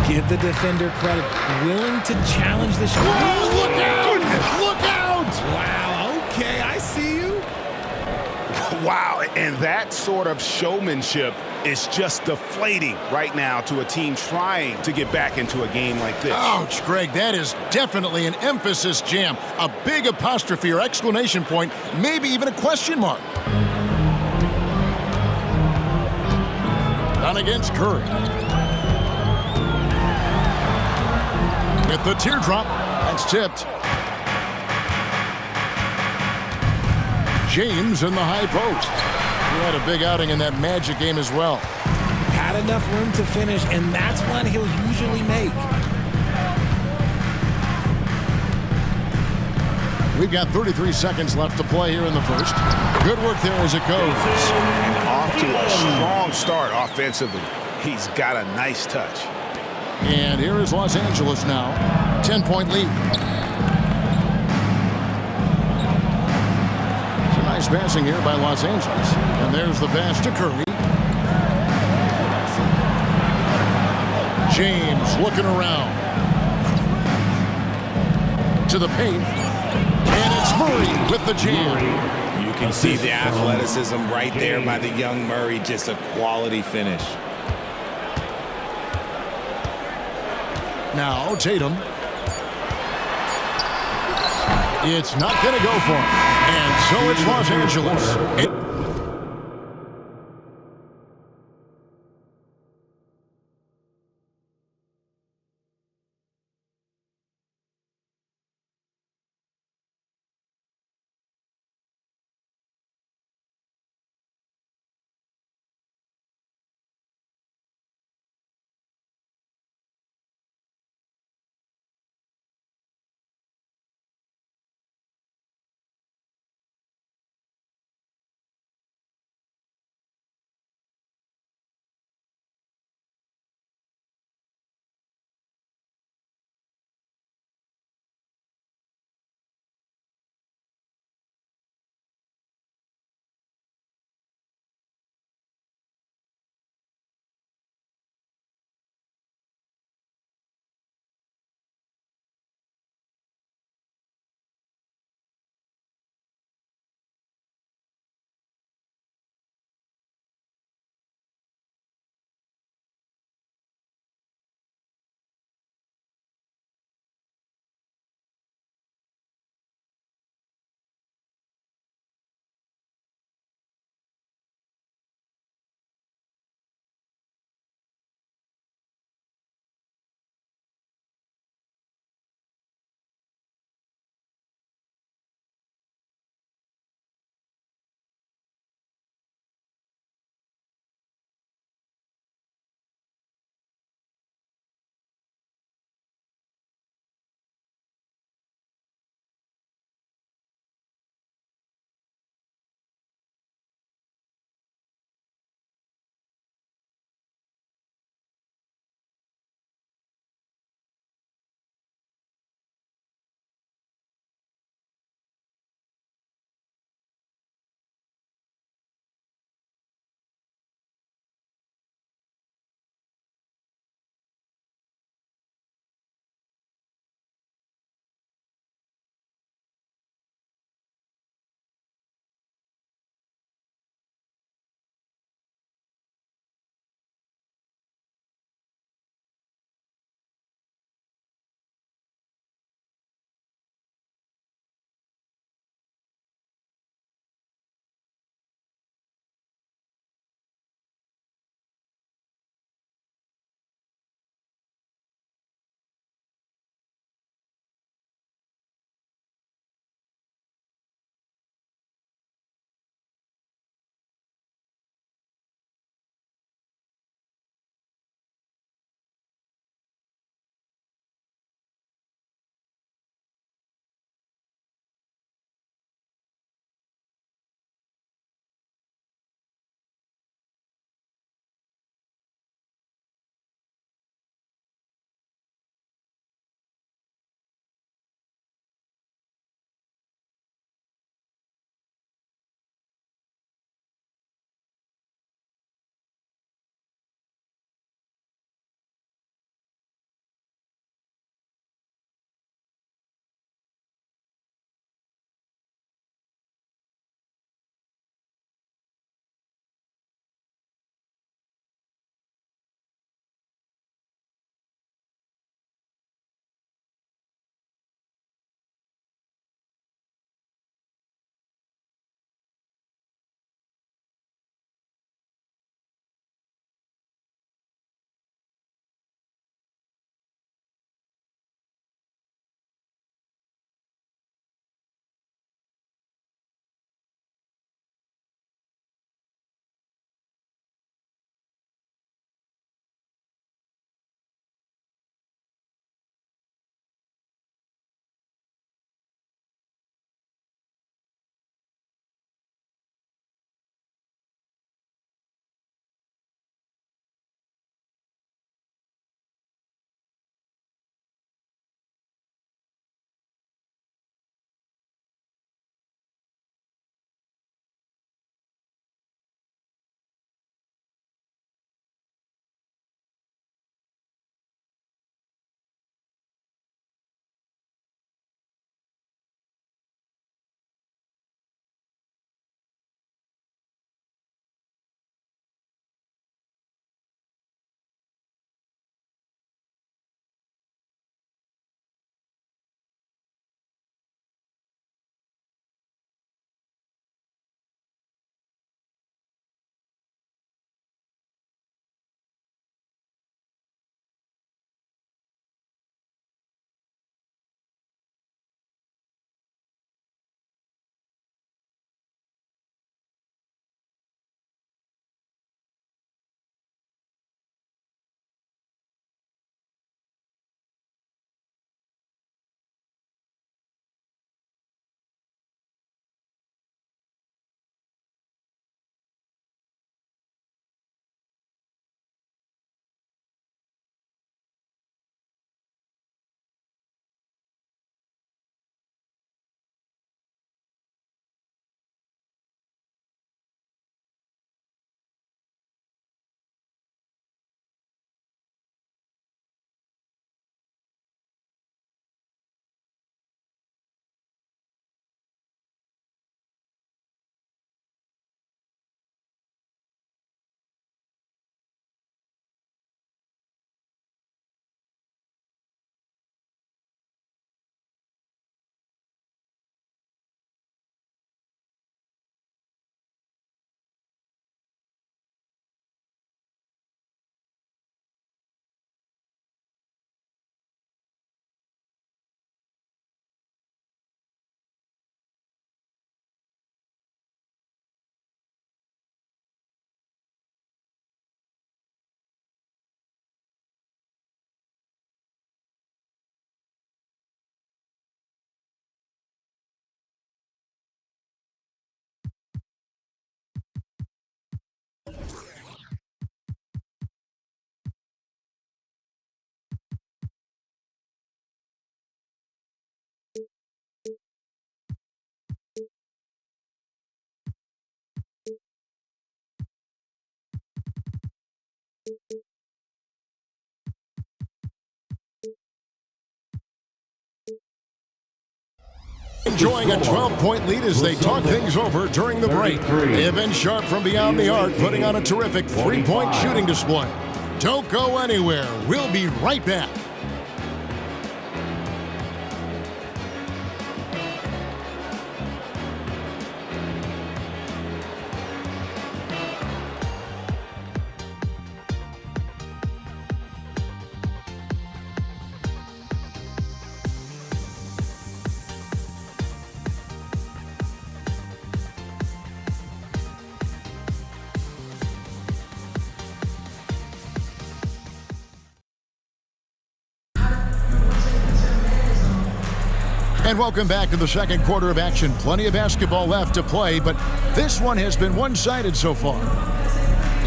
[SPEAKER 6] Give the defender credit. Willing to challenge the shot.
[SPEAKER 11] Oh, look out! Look out!
[SPEAKER 6] Wow, okay, I see you.
[SPEAKER 12] Wow, and that sort of showmanship is just deflating right now to a team trying to get back into a game like this.
[SPEAKER 11] Ouch, Greg, that is definitely an emphasis jam. A big apostrophe or exclamation point, maybe even a question mark. Done against Curry. With the teardrop, that's tipped. James in the high post. He had a big outing in that Magic game as well.
[SPEAKER 6] Had enough room to finish, and that's one he'll usually make.
[SPEAKER 11] We've got 33 seconds left to play here in the first. Good work there as it goes.
[SPEAKER 12] And off to a strong start offensively. He's got a nice touch.
[SPEAKER 11] And here is Los Angeles now. 10-point lead. It's a nice passing here by Los Angeles. And there's the pass to Curry. James looking around. To the paint. And it's Murray with the jam.
[SPEAKER 6] You can see the athleticism right there by the young Murray. Just a quality finish.
[SPEAKER 11] Now Tatum. It's not going to go for him. And so it's Los Angeles. Enjoying a 12-point lead as they talk things over during the break. They have been sharp from beyond the arc, putting on a terrific three-point shooting display. Don't go anywhere. We'll be right back. And welcome back to the second quarter of action. Plenty of basketball left to play, but this one has been one-sided so far.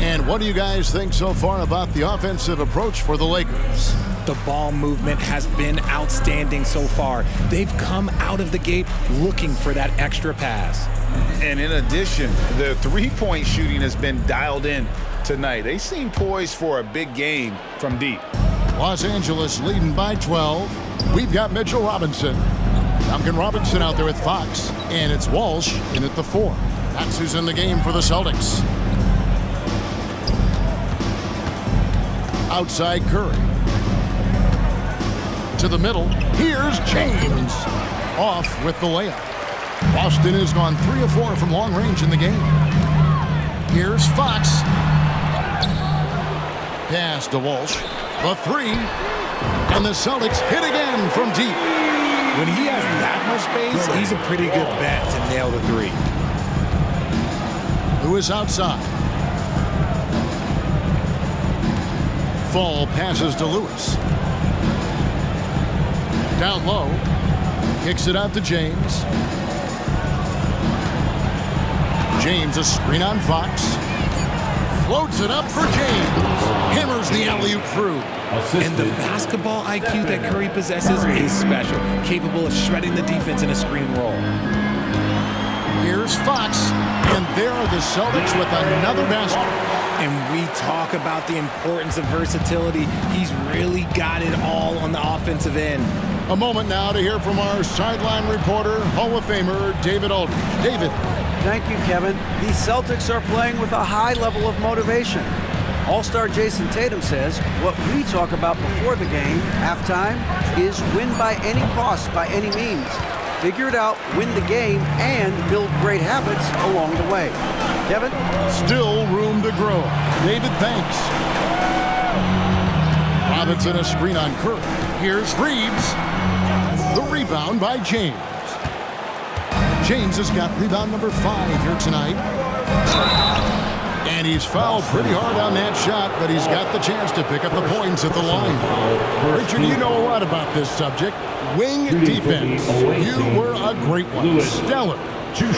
[SPEAKER 11] And what do you guys think so far about the offensive approach for the Lakers?
[SPEAKER 6] The ball movement has been outstanding so far. They've come out of the gate looking for that extra pass.
[SPEAKER 12] And in addition, the three-point shooting has been dialed in tonight. They seem poised for a big game from deep.
[SPEAKER 11] Los Angeles leading by 12. We've got Mitchell Robinson. Duncan Robinson out there with Fox. And it's Walsh in at the 4. That's who's in the game for the Celtics. Outside Curry. To the middle. Here's James. Off with the layup. Boston has gone 3 of 4 from long range in the game. Here's Fox. Pass to Walsh. The 3. And the Celtics hit again from deep.
[SPEAKER 6] When he has that much space, he's a pretty good bet to nail the 3.
[SPEAKER 11] Lewis outside. Fall passes to Lewis. Down low. Kicks it out to James. James a screen on Fox. Floats it up for James. Hammers the alley-oop through.
[SPEAKER 6] And the basketball IQ that Curry possesses is special, capable of shredding the defense in a screen roll.
[SPEAKER 11] Here's Fox, and there are the Celtics with another basket.
[SPEAKER 6] And we talk about the importance of versatility. He's really got it all on the offensive end.
[SPEAKER 11] A moment now to hear from our sideline reporter, Hall of Famer David Aldridge. David.
[SPEAKER 14] Thank you, Kevin. The Celtics are playing with a high level of motivation. All-star Jason Tatum says what we talk about before the game, halftime, is win by any cost, by any means. Figure it out, win the game, and build great habits along the way. Kevin?
[SPEAKER 11] Still room to grow. David, thanks. Robinson a screen on Curry. Here's Reeves. The rebound by James. James has got rebound number 5 here tonight. And he's fouled pretty hard on that shot, but he's got the chance to pick up the points at the line. Richard, you know a lot about this subject. Wing defense. You were a great one. Stellar.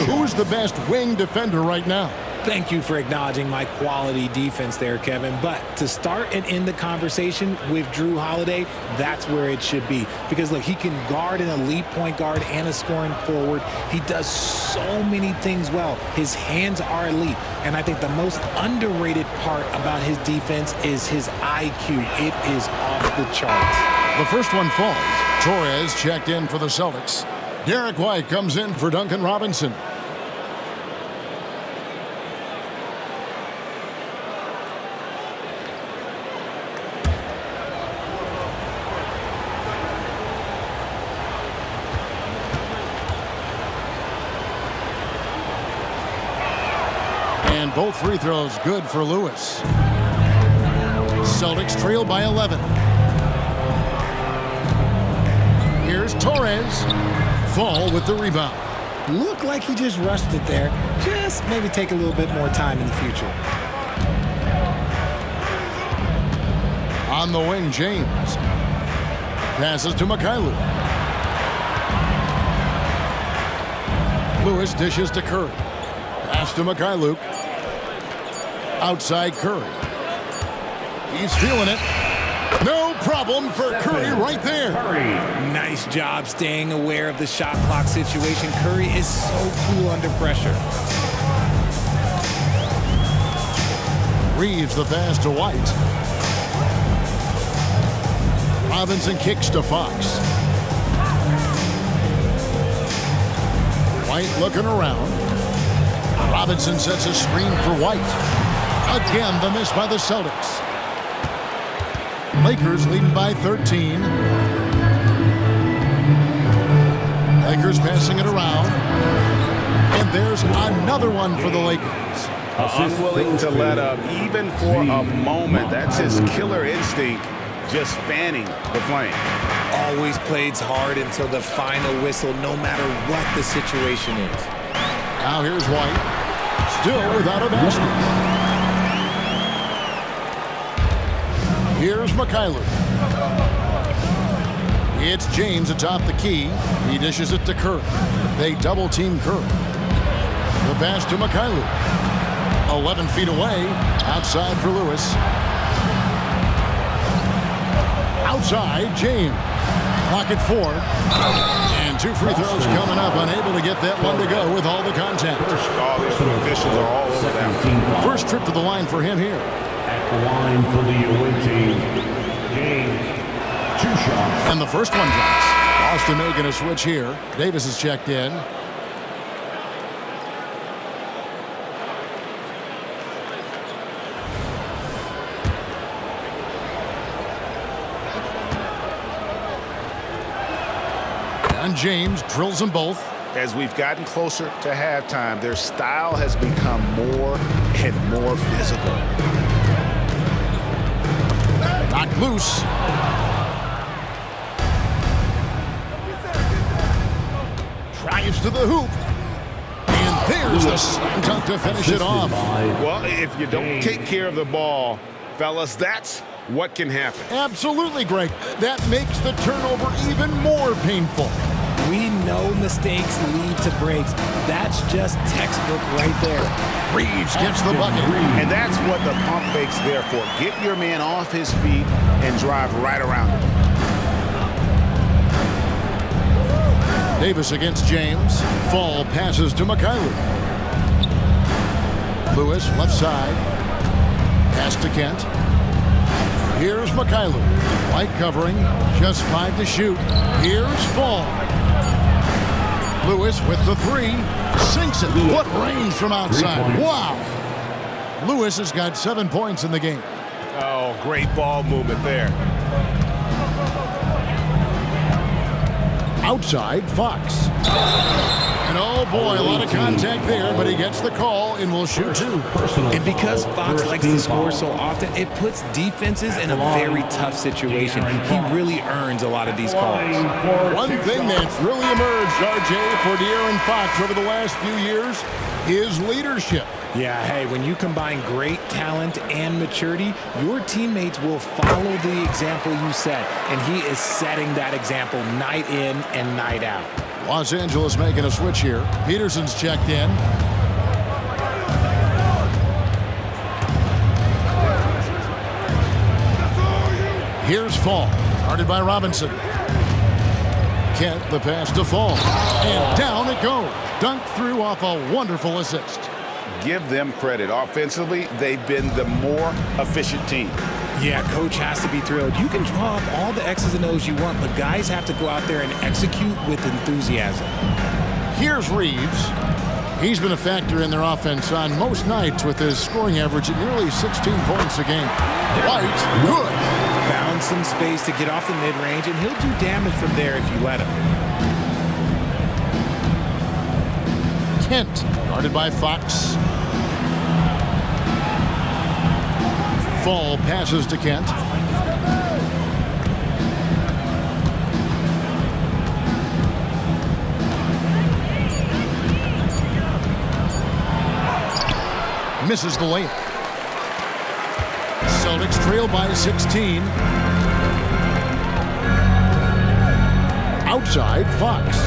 [SPEAKER 11] Who's the best wing defender right now?
[SPEAKER 6] Thank you for acknowledging my quality defense there, Kevin. But to start and end the conversation with Jrue Holiday, that's where it should be. Because, look, he can guard an elite point guard and a scoring forward. He does so many things well. His hands are elite. And I think the most underrated part about his defense is his IQ. It is off the charts.
[SPEAKER 11] The first one falls. Torres checked in for the Celtics. Derek White comes in for Duncan Robinson. And both free throws good for Lewis. Celtics trail by 11. Here's Torres. Fall with the rebound.
[SPEAKER 6] Looked like he just rushed it there. Just maybe take a little bit more time in the future.
[SPEAKER 11] On the wing, James. Passes to Mikhailuk. Lewis dishes to Curry. Pass to Mikhailuk. Outside Curry. He's feeling it. No problem for Curry right there.
[SPEAKER 6] Nice job staying aware of the shot clock situation. Curry is so cool under pressure.
[SPEAKER 11] Reeves the pass to White. Robinson kicks to Fox. White looking around. Robinson sets a screen for White. Again, the miss by the Celtics. Lakers leading by 13. Lakers passing it around. And there's another one for the Lakers.
[SPEAKER 12] Unwilling to let up even for a moment. That's his killer instinct, just fanning the flame.
[SPEAKER 6] Always plays hard until the final whistle, no matter what the situation is.
[SPEAKER 11] Now here's White. Still without a basket. Here's Mikhailuk. It's James atop the key. He dishes it to Curry. They double-team Curry. The pass to Mikhailuk. 11 feet away. Outside for Lewis. Outside, James. Clock at 4. And 2 free throws coming up. Unable to get that one to go with all the contact.
[SPEAKER 12] The officials are all over that.
[SPEAKER 11] First trip to the line for him here.
[SPEAKER 1] At the line for the away team, James. 2 shots.
[SPEAKER 11] And the first one drops. Boston making a switch here. Davis is checked in. And James drills them both.
[SPEAKER 12] As we've gotten closer to halftime, their style has become more and more physical.
[SPEAKER 11] Knocked loose. Drives to the hoop. And there's the slam dunk to finish it off.
[SPEAKER 12] Well, if you don't take care of the ball, fellas, that's what can happen.
[SPEAKER 11] Absolutely, Greg. That makes the turnover even more painful.
[SPEAKER 6] We know mistakes lead to breaks. That's just textbook right there.
[SPEAKER 11] Reeves gets the bucket.
[SPEAKER 12] And that's what the pump fake's there for. Get your man off his feet and drive right around him.
[SPEAKER 11] Davis against James. Fall passes to Mikhailuk. Lewis left side. Pass to Kent. Here's Mikhailuk. White covering. Just 5 to shoot. Here's Fall. Lewis with the 3. Sinks it. What range from outside. Wow. Lewis has got 7 points in the game.
[SPEAKER 12] Oh, great ball movement there.
[SPEAKER 11] Outside, Fox. And oh boy, a lot of contact there, but he gets the call and will shoot 2.
[SPEAKER 6] And because Fox likes to score so often, it puts defenses in a very tough situation. He really earns a lot of these calls.
[SPEAKER 11] One thing that's really emerged, RJ, for De'Aaron Fox over the last few years is leadership.
[SPEAKER 6] Yeah, hey, when you combine great talent and maturity, your teammates will follow the example you set. And he is setting that example night in and night out.
[SPEAKER 11] Los Angeles making a switch here. Peterson's checked in. Here's Fall, guarded by Robinson. Kent, the pass to Fall. And down it goes. Dunked through off a wonderful assist.
[SPEAKER 12] Give them credit. Offensively, they've been the more efficient team.
[SPEAKER 6] Yeah, coach has to be thrilled. You can draw up all the X's and O's you want, but guys have to go out there and execute with enthusiasm.
[SPEAKER 11] Here's Reeves. He's been a factor in their offense on most nights with his scoring average at nearly 16 points a game. White, good.
[SPEAKER 6] Found some space to get off the mid-range, and he'll do damage from there if you let him.
[SPEAKER 11] Kent, guarded by Fox. Fall passes to Kent. Misses the layup. Celtics trail by 16. Outside, Fox.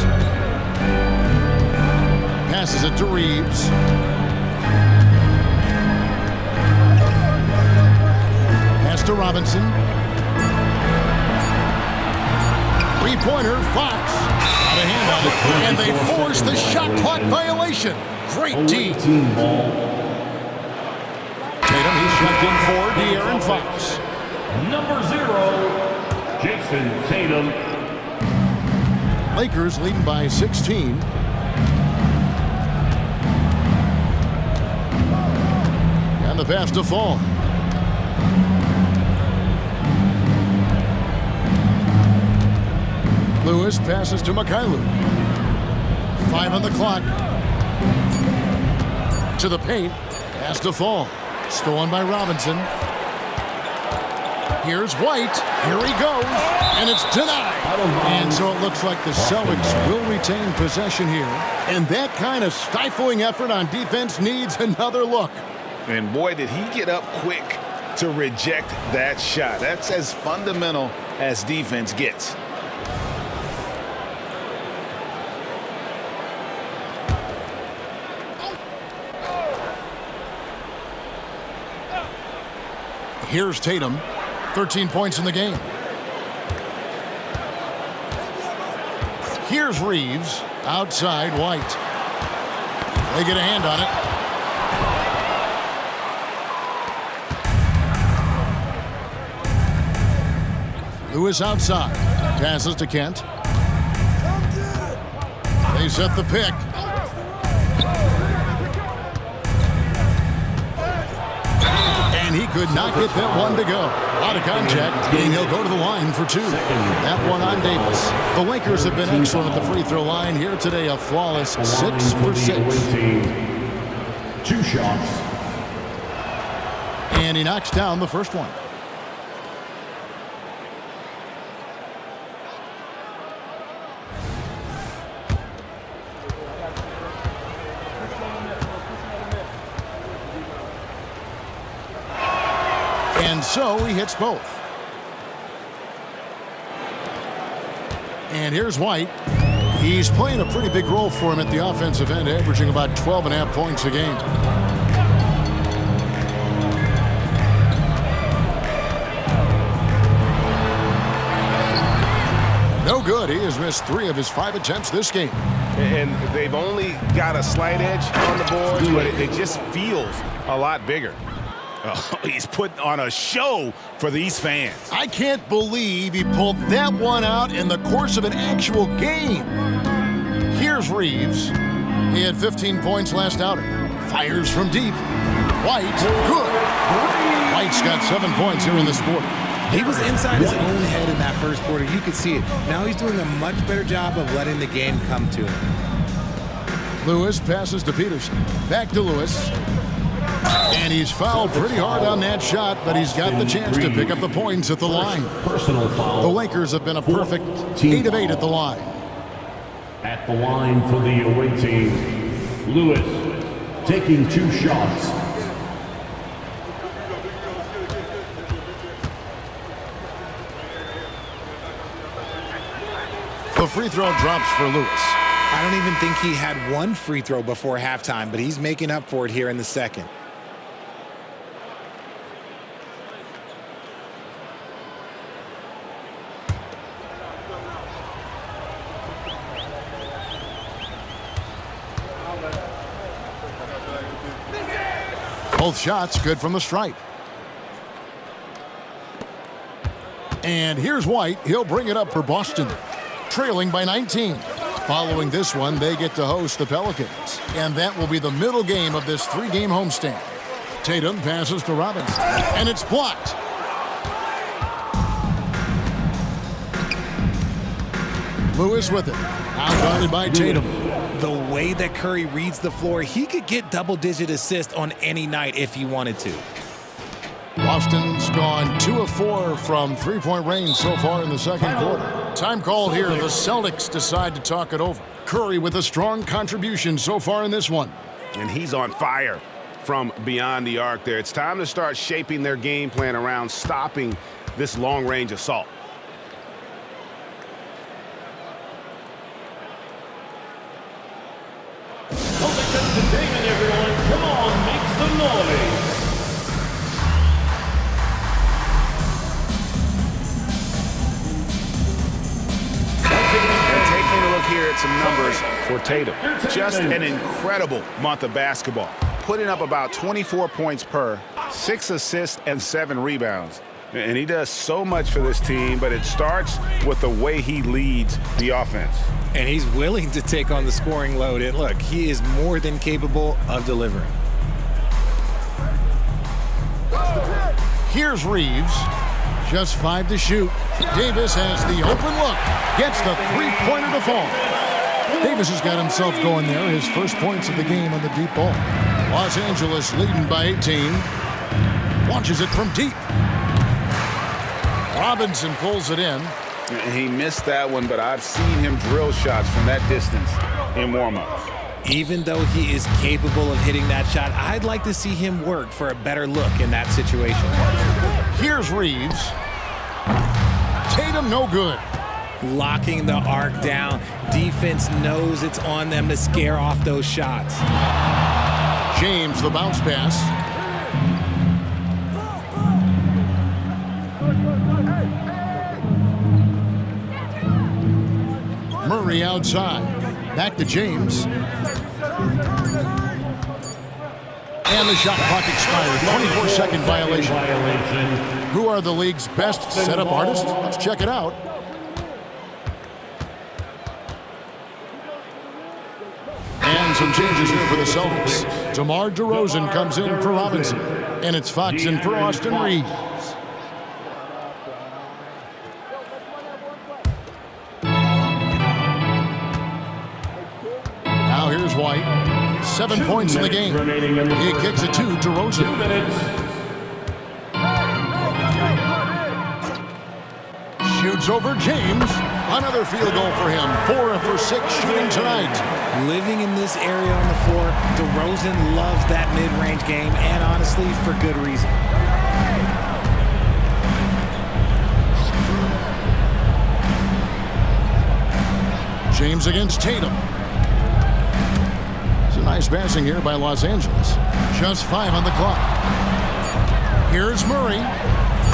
[SPEAKER 11] Passes it to Reeves. Pass to Robinson. Three-pointer, Fox. Out of hand on it. And they force the shot clock violation. Great team. Tatum, he's checked in for De'Aaron Fox.
[SPEAKER 1] Number 0, Jason Tatum.
[SPEAKER 11] Lakers leading by 16. And the pass to Fall. Lewis passes to Mikhailuk. 5 on the clock. To the paint. Pass to Fall. Stolen by Robinson. Here's White. Here he goes. And it's denied. And so it looks like the Celtics will retain possession here. And that kind of stifling effort on defense needs another look.
[SPEAKER 12] And boy, did he get up quick to reject that shot. That's as fundamental as defense gets.
[SPEAKER 11] Here's Tatum. 13 points in the game. Here's Reeves. Outside, White. They get a hand on it. Lewis outside. Passes to Kent. They set the pick. And he could not get that one to go. Out of contact, and he'll go to the line for 2. That one on Davis. The Lakers have been excellent at the free throw line here today. A flawless 6 for 6.
[SPEAKER 1] 2 shots.
[SPEAKER 11] And he knocks down the first one. And so he hits both. And here's White. He's playing a pretty big role for him at the offensive end, averaging about 12.5 points a game. No good. He has missed 3 of his 5 attempts this game.
[SPEAKER 15] And they've only got a slight edge on the boards, but it just feels a lot bigger.
[SPEAKER 12] Oh, he's putting on a show for these fans.
[SPEAKER 11] I can't believe he pulled that one out in the course of an actual game. Here's Reeves. He had 15 points last outing. Fires from deep. White, good. White's got 7 points here in this quarter.
[SPEAKER 6] He was inside his own head in that first quarter. You could see it. Now he's doing a much better job of letting the game come to him.
[SPEAKER 11] Lewis passes to Peterson. Back to Lewis. And he's fouled pretty hard on that shot, but he's got the chance to pick up the points at the line.
[SPEAKER 1] Personal foul.
[SPEAKER 11] The Lakers have been a perfect 8 of 8 at the line.
[SPEAKER 1] At the line for the away team, Lewis taking 2 shots.
[SPEAKER 11] The free throw drops for Lewis.
[SPEAKER 6] I don't even think he had 1 free throw before halftime, but he's making up for it here in the second.
[SPEAKER 11] Both shots good from the stripe. And here's White. He'll bring it up for Boston, trailing by 19. Following this one, they get to host the Pelicans. And that will be the middle game of this 3-game homestand. Tatum passes to Robinson. And it's blocked. Lewis with it. Outguarded by Tatum.
[SPEAKER 6] The way that Curry reads the floor, he could get double-digit assists on any night if he wanted to.
[SPEAKER 11] Boston's gone 2 of 4 from 3-point range so far in the second quarter. Time called here. The Celtics decide to talk it over. Curry with a strong contribution so far in this one.
[SPEAKER 15] And he's on fire from beyond the arc there. It's time to start shaping their game plan around stopping this long-range assault.
[SPEAKER 1] Celtics entertainment, everyone. Come on, make some noise.
[SPEAKER 12] Here at some numbers for Tatum. Just an incredible month of basketball. Putting up about 24 points per, 6 assists and 7 rebounds. And he does so much for this team, but it starts with the way he leads the offense.
[SPEAKER 6] And he's willing to take on the scoring load. And look, he is more than capable of delivering.
[SPEAKER 11] Here's Reeves. Just 5 to shoot. Davis has the open look. Gets the three-pointer to fall. Davis has got himself going there. His first points of the game on the deep ball. Los Angeles leading by 18. Launches it from deep. Robinson pulls it in.
[SPEAKER 12] He missed that one, but I've seen him drill shots from that distance in warm-ups.
[SPEAKER 6] Even though he is capable of hitting that shot, I'd like to see him work for a better look in that situation.
[SPEAKER 11] Here's Reeves. Tatum no good.
[SPEAKER 6] Locking the arc down. Defense knows it's on them to scare off those shots.
[SPEAKER 11] James, the bounce pass. Murray outside. Back to James. And the shot clock expired. 24-second violation. Who are the league's best setup artists? Let's check it out. And some changes here for the Celtics. DeMar DeRozan comes in for Robinson. And it's Fox in for Austin Reeves. Now here's White. 7 points in the game. He kicks it to DeRozan. Shoots over James. Another field goal for him. 4 for 6 shooting tonight.
[SPEAKER 6] Living in this area on the floor, DeRozan loves that mid-range game, and honestly, for good reason.
[SPEAKER 11] James against Tatum. It's a nice passing here by Los Angeles. Just 5 on the clock. Here's Murray.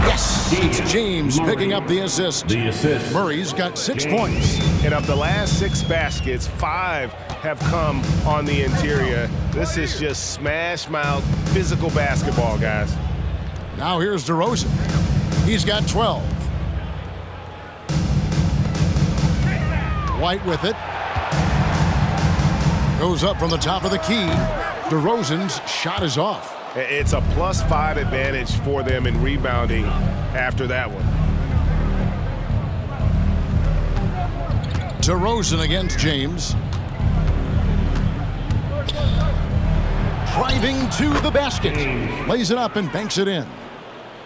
[SPEAKER 11] Yes! It's James picking up the assist. Murray's got 6 points.
[SPEAKER 15] And of the last 6 baskets, 5 have come on the interior. This is just smash mouth physical basketball, guys.
[SPEAKER 11] Now here's DeRozan. He's got 12. White with it. Goes up from the top of the key. DeRozan's shot is off.
[SPEAKER 15] It's a +5 advantage for them in rebounding after that one.
[SPEAKER 11] DeRozan against James. Driving to the basket. Lays it up and banks it in.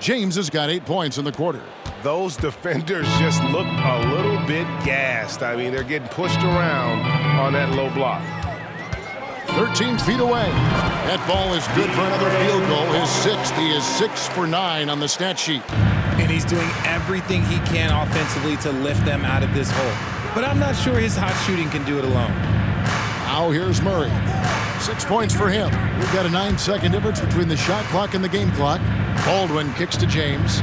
[SPEAKER 11] James has got 8 points in the quarter.
[SPEAKER 15] Those defenders just look a little bit gassed. I mean, they're getting pushed around on that low block.
[SPEAKER 11] 13 feet away. That ball is good for another field goal. His 6th. He is 6 for 9 on the stat sheet.
[SPEAKER 6] And he's doing everything he can offensively to lift them out of this hole. But I'm not sure his hot shooting can do it alone.
[SPEAKER 11] Now here's Murray. 6 points for him. We've got a 9-second difference between the shot clock and the game clock. Baldwin kicks to James.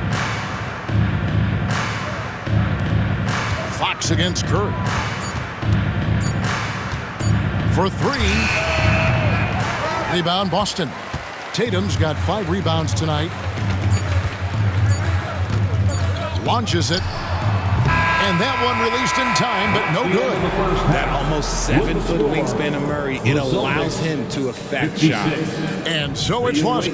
[SPEAKER 11] Fox against Curry. For 3. Rebound Boston. Tatum's got 5 rebounds tonight. Launches it. And that one released in time, but no good.
[SPEAKER 6] That almost 7-foot wingspan of Murray, it allows him to affect shots.
[SPEAKER 11] And so it's lost.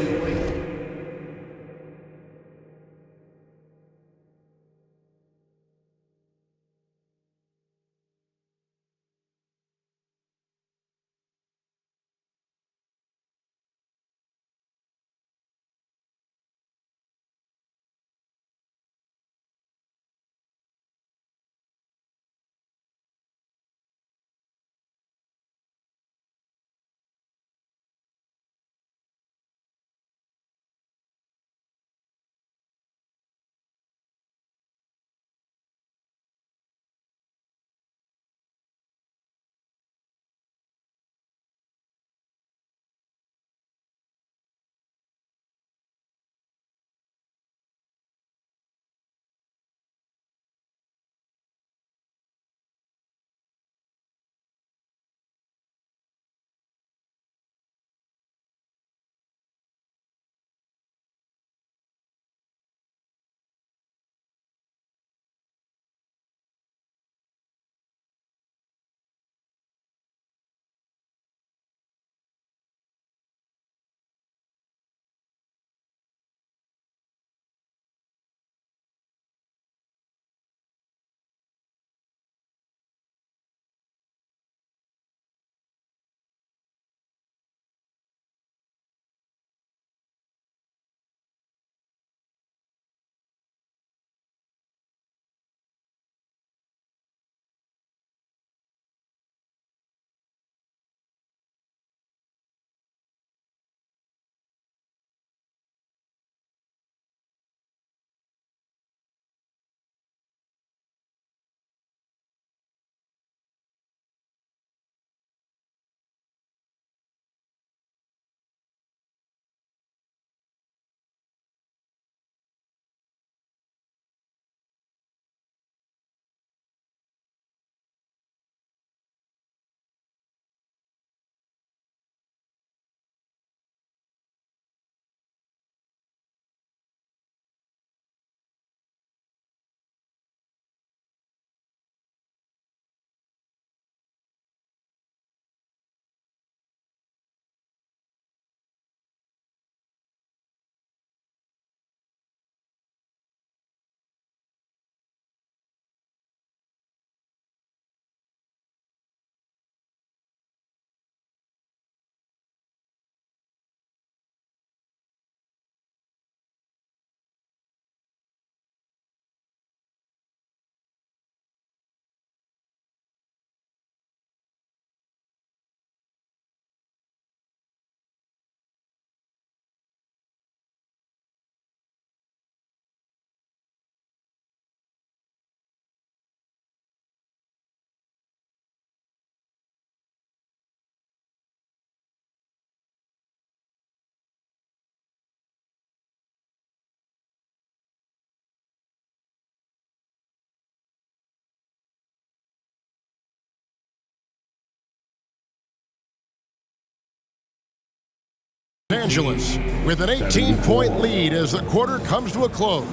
[SPEAKER 11] Angeles with an 18-point lead as the quarter comes to a close.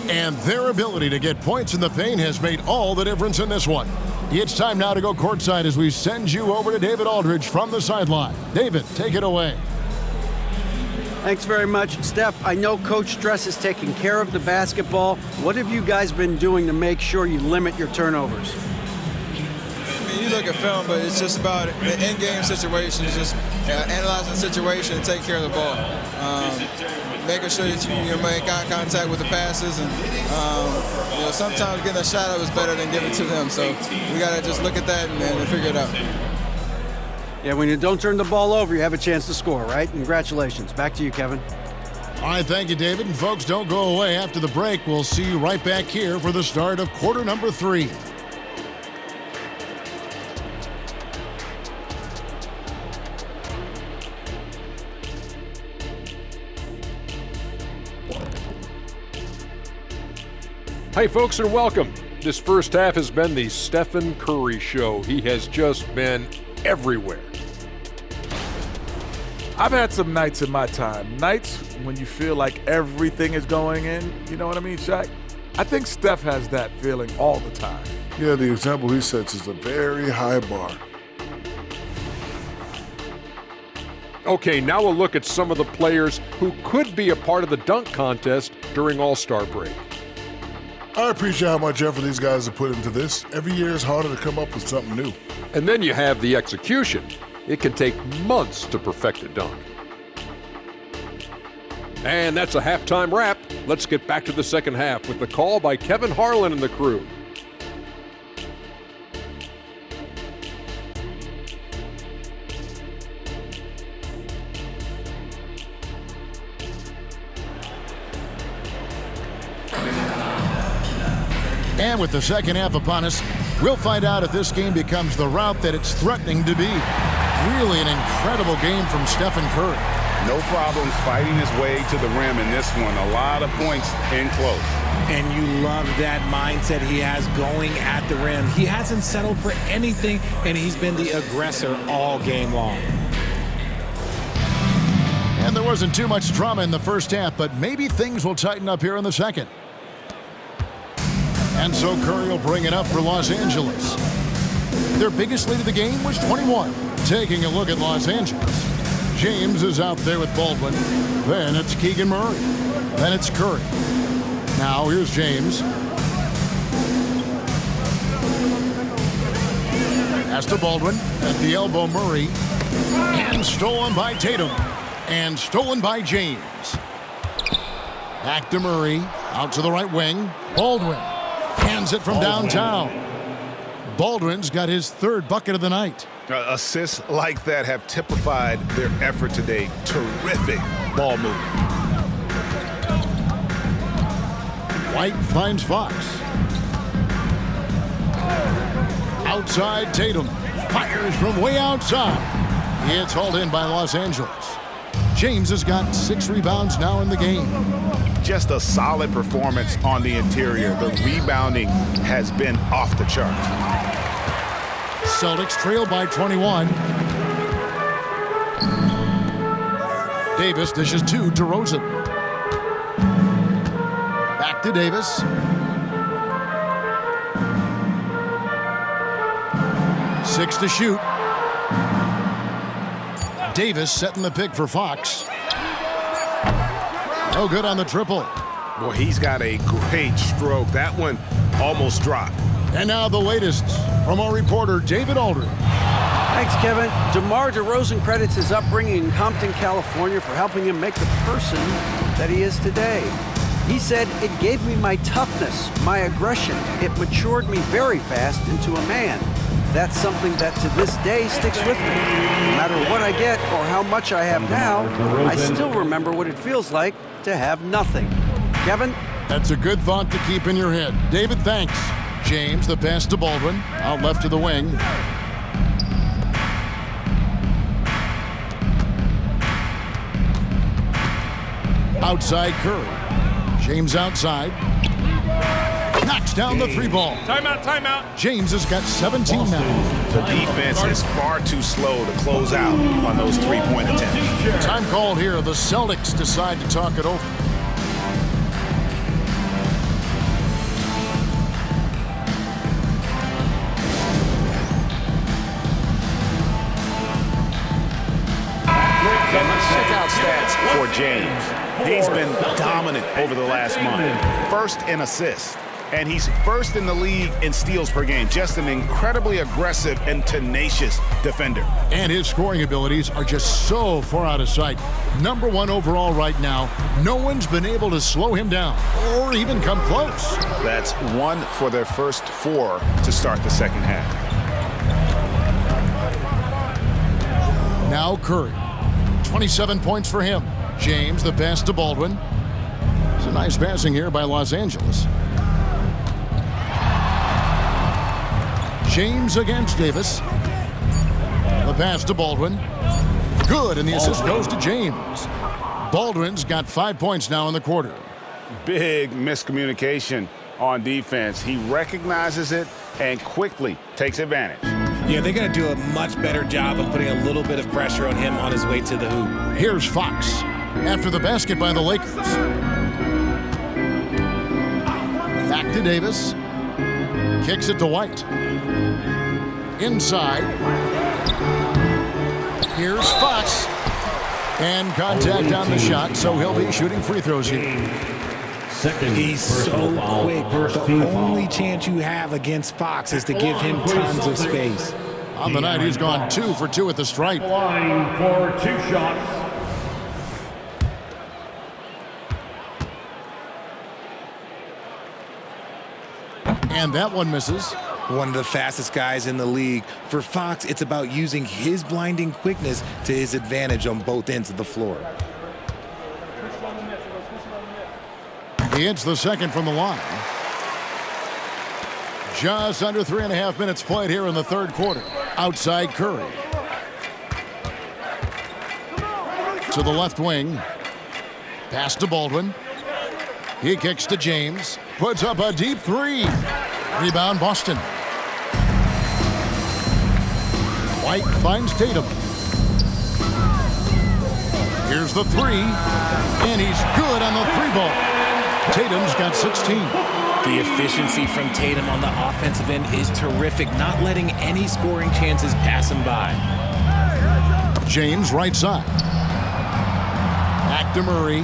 [SPEAKER 11] And their ability to get points in the paint has made all the difference in this one. It's time now to go courtside as we send you over to David Aldridge from the sideline. David, take it away.
[SPEAKER 14] Thanks very much. Steph, I know Coach Stress is taking care of the basketball. What have you guys been doing to make sure you limit your turnovers?
[SPEAKER 16] You look at film, but it's just about the in-game situations, just analyzing the situation and taking care of the ball. Making sure that you make eye contact with the passes, and sometimes getting a shot up is better than giving it to them. So we got to just look at that and figure it out.
[SPEAKER 14] Yeah, when you don't turn the ball over, you have a chance to score, right? Congratulations. Back to you, Kevin.
[SPEAKER 11] All right, thank you, David. And folks, don't go away. After the break, we'll see you right back here for the start of quarter number 3.
[SPEAKER 8] Hey, folks, and welcome. This first half has been the Stephen Curry show. He has just been everywhere.
[SPEAKER 9] I've had some nights in my time. Nights when you feel like everything is going in. You know what I mean, Shaq? I think Steph has that feeling all the time.
[SPEAKER 17] Yeah, the example he sets is a very high bar.
[SPEAKER 8] Okay, now we'll look at some of the players who could be a part of the dunk contest during All-Star break.
[SPEAKER 17] I appreciate how much effort these guys have put into this. Every year is harder to come up with something new.
[SPEAKER 8] And then you have the execution. It can take months to perfect a dunk. And that's a halftime wrap. Let's get back to the second half with the call by Kevin Harlan and the crew.
[SPEAKER 11] And with the second half upon us, we'll find out if this game becomes the route that it's threatening to be. Really an incredible game from Stephen Curry.
[SPEAKER 12] No problems fighting his way to the rim in this one. A lot of points in close.
[SPEAKER 6] And you love that mindset he has going at the rim. He hasn't settled for anything, and he's been the aggressor all game long.
[SPEAKER 11] And there wasn't too much drama in the first half, but maybe things will tighten up here in the second. And so Curry will bring it up for Los Angeles. Their biggest lead of the game was 21. Taking a look at Los Angeles. James is out there with Baldwin. Then it's Keegan Murray. Then it's Curry. Now here's James. Pass to Baldwin. At the elbow, Murray. And stolen by Tatum. And stolen by James. Back to Murray. Out to the right wing. Baldwin. Hands it from downtown. Baldwin's got his third bucket of the night.
[SPEAKER 12] Assists like that have typified their effort today. Terrific ball movement.
[SPEAKER 11] White finds Fox. Outside, Tatum fires from way outside. It's hauled in by Los Angeles. James has got 6 rebounds now in the game.
[SPEAKER 12] Just a solid performance on the interior. The rebounding has been off the chart.
[SPEAKER 11] Celtics trail by 21. Davis dishes to DeRozan. Back to Davis. Six to shoot. Davis setting the pick for Fox. No good on the triple.
[SPEAKER 15] Well, he's got a great stroke. That one almost dropped.
[SPEAKER 11] And now the latest from our reporter, David Aldridge.
[SPEAKER 14] Thanks, Kevin. DeMar DeRozan credits his upbringing in Compton, California for helping him make the person that he is today. He said, "It gave me my toughness, my aggression. It matured me very fast into a man. That's something that to this day sticks with me. No matter what I get or how much I have now, I still remember what it feels like to have nothing." Kevin?
[SPEAKER 11] That's a good thought to keep in your head. David, thanks. James, the pass to Baldwin. Out left to the wing. Outside Curry. James outside. Knocks down the 3-ball.
[SPEAKER 15] Timeout.
[SPEAKER 11] James has got 17 now.
[SPEAKER 12] The defense is far too slow to close out on those three-point attempts.
[SPEAKER 11] Time called here. The Celtics decide to talk it over.
[SPEAKER 12] Check out stats for James. He's been dominant over the last month. First in assists. And he's first in the league in steals per game. Just an incredibly aggressive and tenacious defender.
[SPEAKER 11] And his scoring abilities are just so far out of sight. Number 1 overall right now. No one's been able to slow him down or even come close.
[SPEAKER 12] That's 1 for their first 4 to start the second half.
[SPEAKER 11] Now Curry. 27 points for him. James, the pass to Baldwin. It's a nice passing here by Los Angeles. James against Davis. The pass to Baldwin. Good, and the assist goes to James. Baldwin's got 5 points now in the quarter.
[SPEAKER 12] Big miscommunication on defense. He recognizes it and quickly takes advantage.
[SPEAKER 6] Yeah, they're going to do a much better job of putting a little bit of pressure on him on his way to the hoop.
[SPEAKER 11] Here's Fox after the basket by the Lakers. Back to Davis. Kicks it to White. Inside. Here's Fox. And contact on the shot, so he'll be shooting free throws here.
[SPEAKER 6] He's so quick. The only chance you have against Fox is to give him tons of space.
[SPEAKER 11] On the night, he's gone 2 for 2 at the stripe.
[SPEAKER 1] Line for 2 shots.
[SPEAKER 11] And that one misses.
[SPEAKER 6] One of the fastest guys in the league. For Fox, it's about using his blinding quickness to his advantage on both ends of the floor.
[SPEAKER 11] He hits the second from the line. Just under 3.5 minutes played here in the third quarter. Outside Curry. To the left wing. Pass to Baldwin. He kicks to James. Puts up a deep 3. Rebound Boston. White finds Tatum. Here's the 3. And he's good on the 3-ball. Tatum's got 16.
[SPEAKER 6] The efficiency from Tatum on the offensive end is terrific, not letting any scoring chances pass him by.
[SPEAKER 11] James right side. Back to Murray.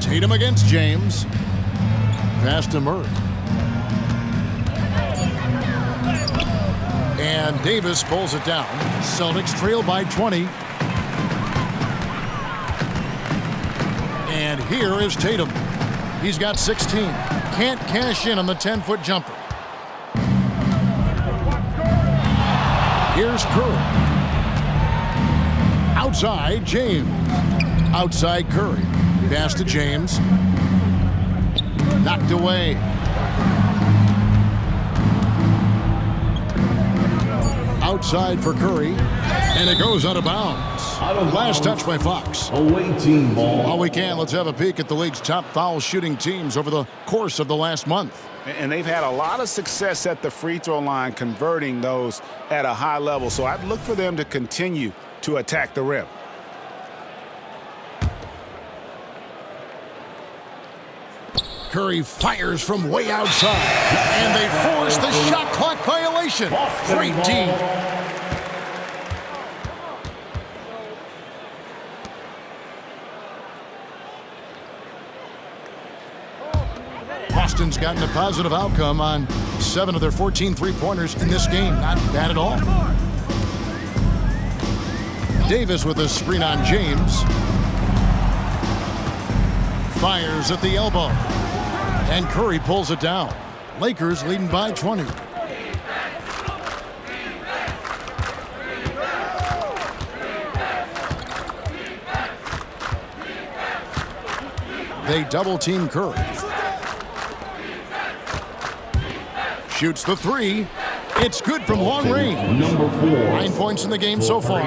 [SPEAKER 11] Tatum against James. Pass to Murray. And Davis pulls it down. Celtics trail by 20. And here is Tatum. He's got 16. Can't cash in on the 10-foot jumper. Here's Curry. Outside, James. Outside, Curry. Pass to James. Knocked away. Outside for Curry. And it goes out of bounds. Last touch by Fox.
[SPEAKER 1] Away team ball.
[SPEAKER 11] While we can, let's have a peek at the league's top foul shooting teams over the course of the last month.
[SPEAKER 12] And they've had a lot of success at the free throw line, converting those at a high level. So I'd look for them to continue to attack the rim.
[SPEAKER 11] Curry fires from way outside. And they force the shot clock violation. Great team. Boston's gotten a positive outcome on 7 of their 14 three-pointers in this game. Not bad at all. Davis with a screen on James. Fires at the elbow. And Curry pulls it down. Lakers leading by 20. They double-team Curry. Shoots the 3. It's good from long range.
[SPEAKER 1] Number 4.
[SPEAKER 11] 9 points in the game so far.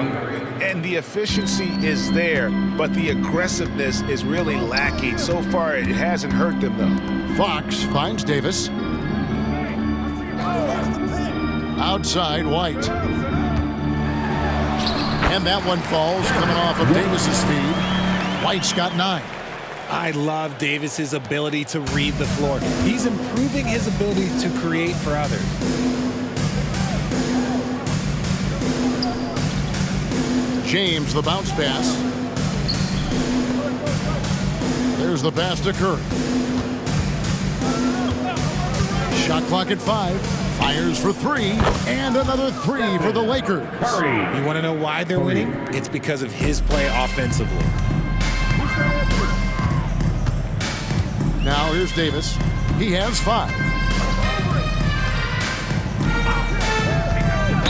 [SPEAKER 12] And the efficiency is there, but the aggressiveness is really lacking. So far, it hasn't hurt them, though.
[SPEAKER 11] Fox finds Davis. Outside, White. And that one falls, coming off of Davis's feed. White's got 9.
[SPEAKER 6] I love Davis's ability to read the floor. He's improving his ability to create for others.
[SPEAKER 11] James, the bounce pass. There's the pass to Curry. Shot clock at 5. Fires for 3. And another 3 for the Lakers.
[SPEAKER 6] You want to know why they're winning? It's because of his play offensively.
[SPEAKER 11] Now here's Davis. He has 5.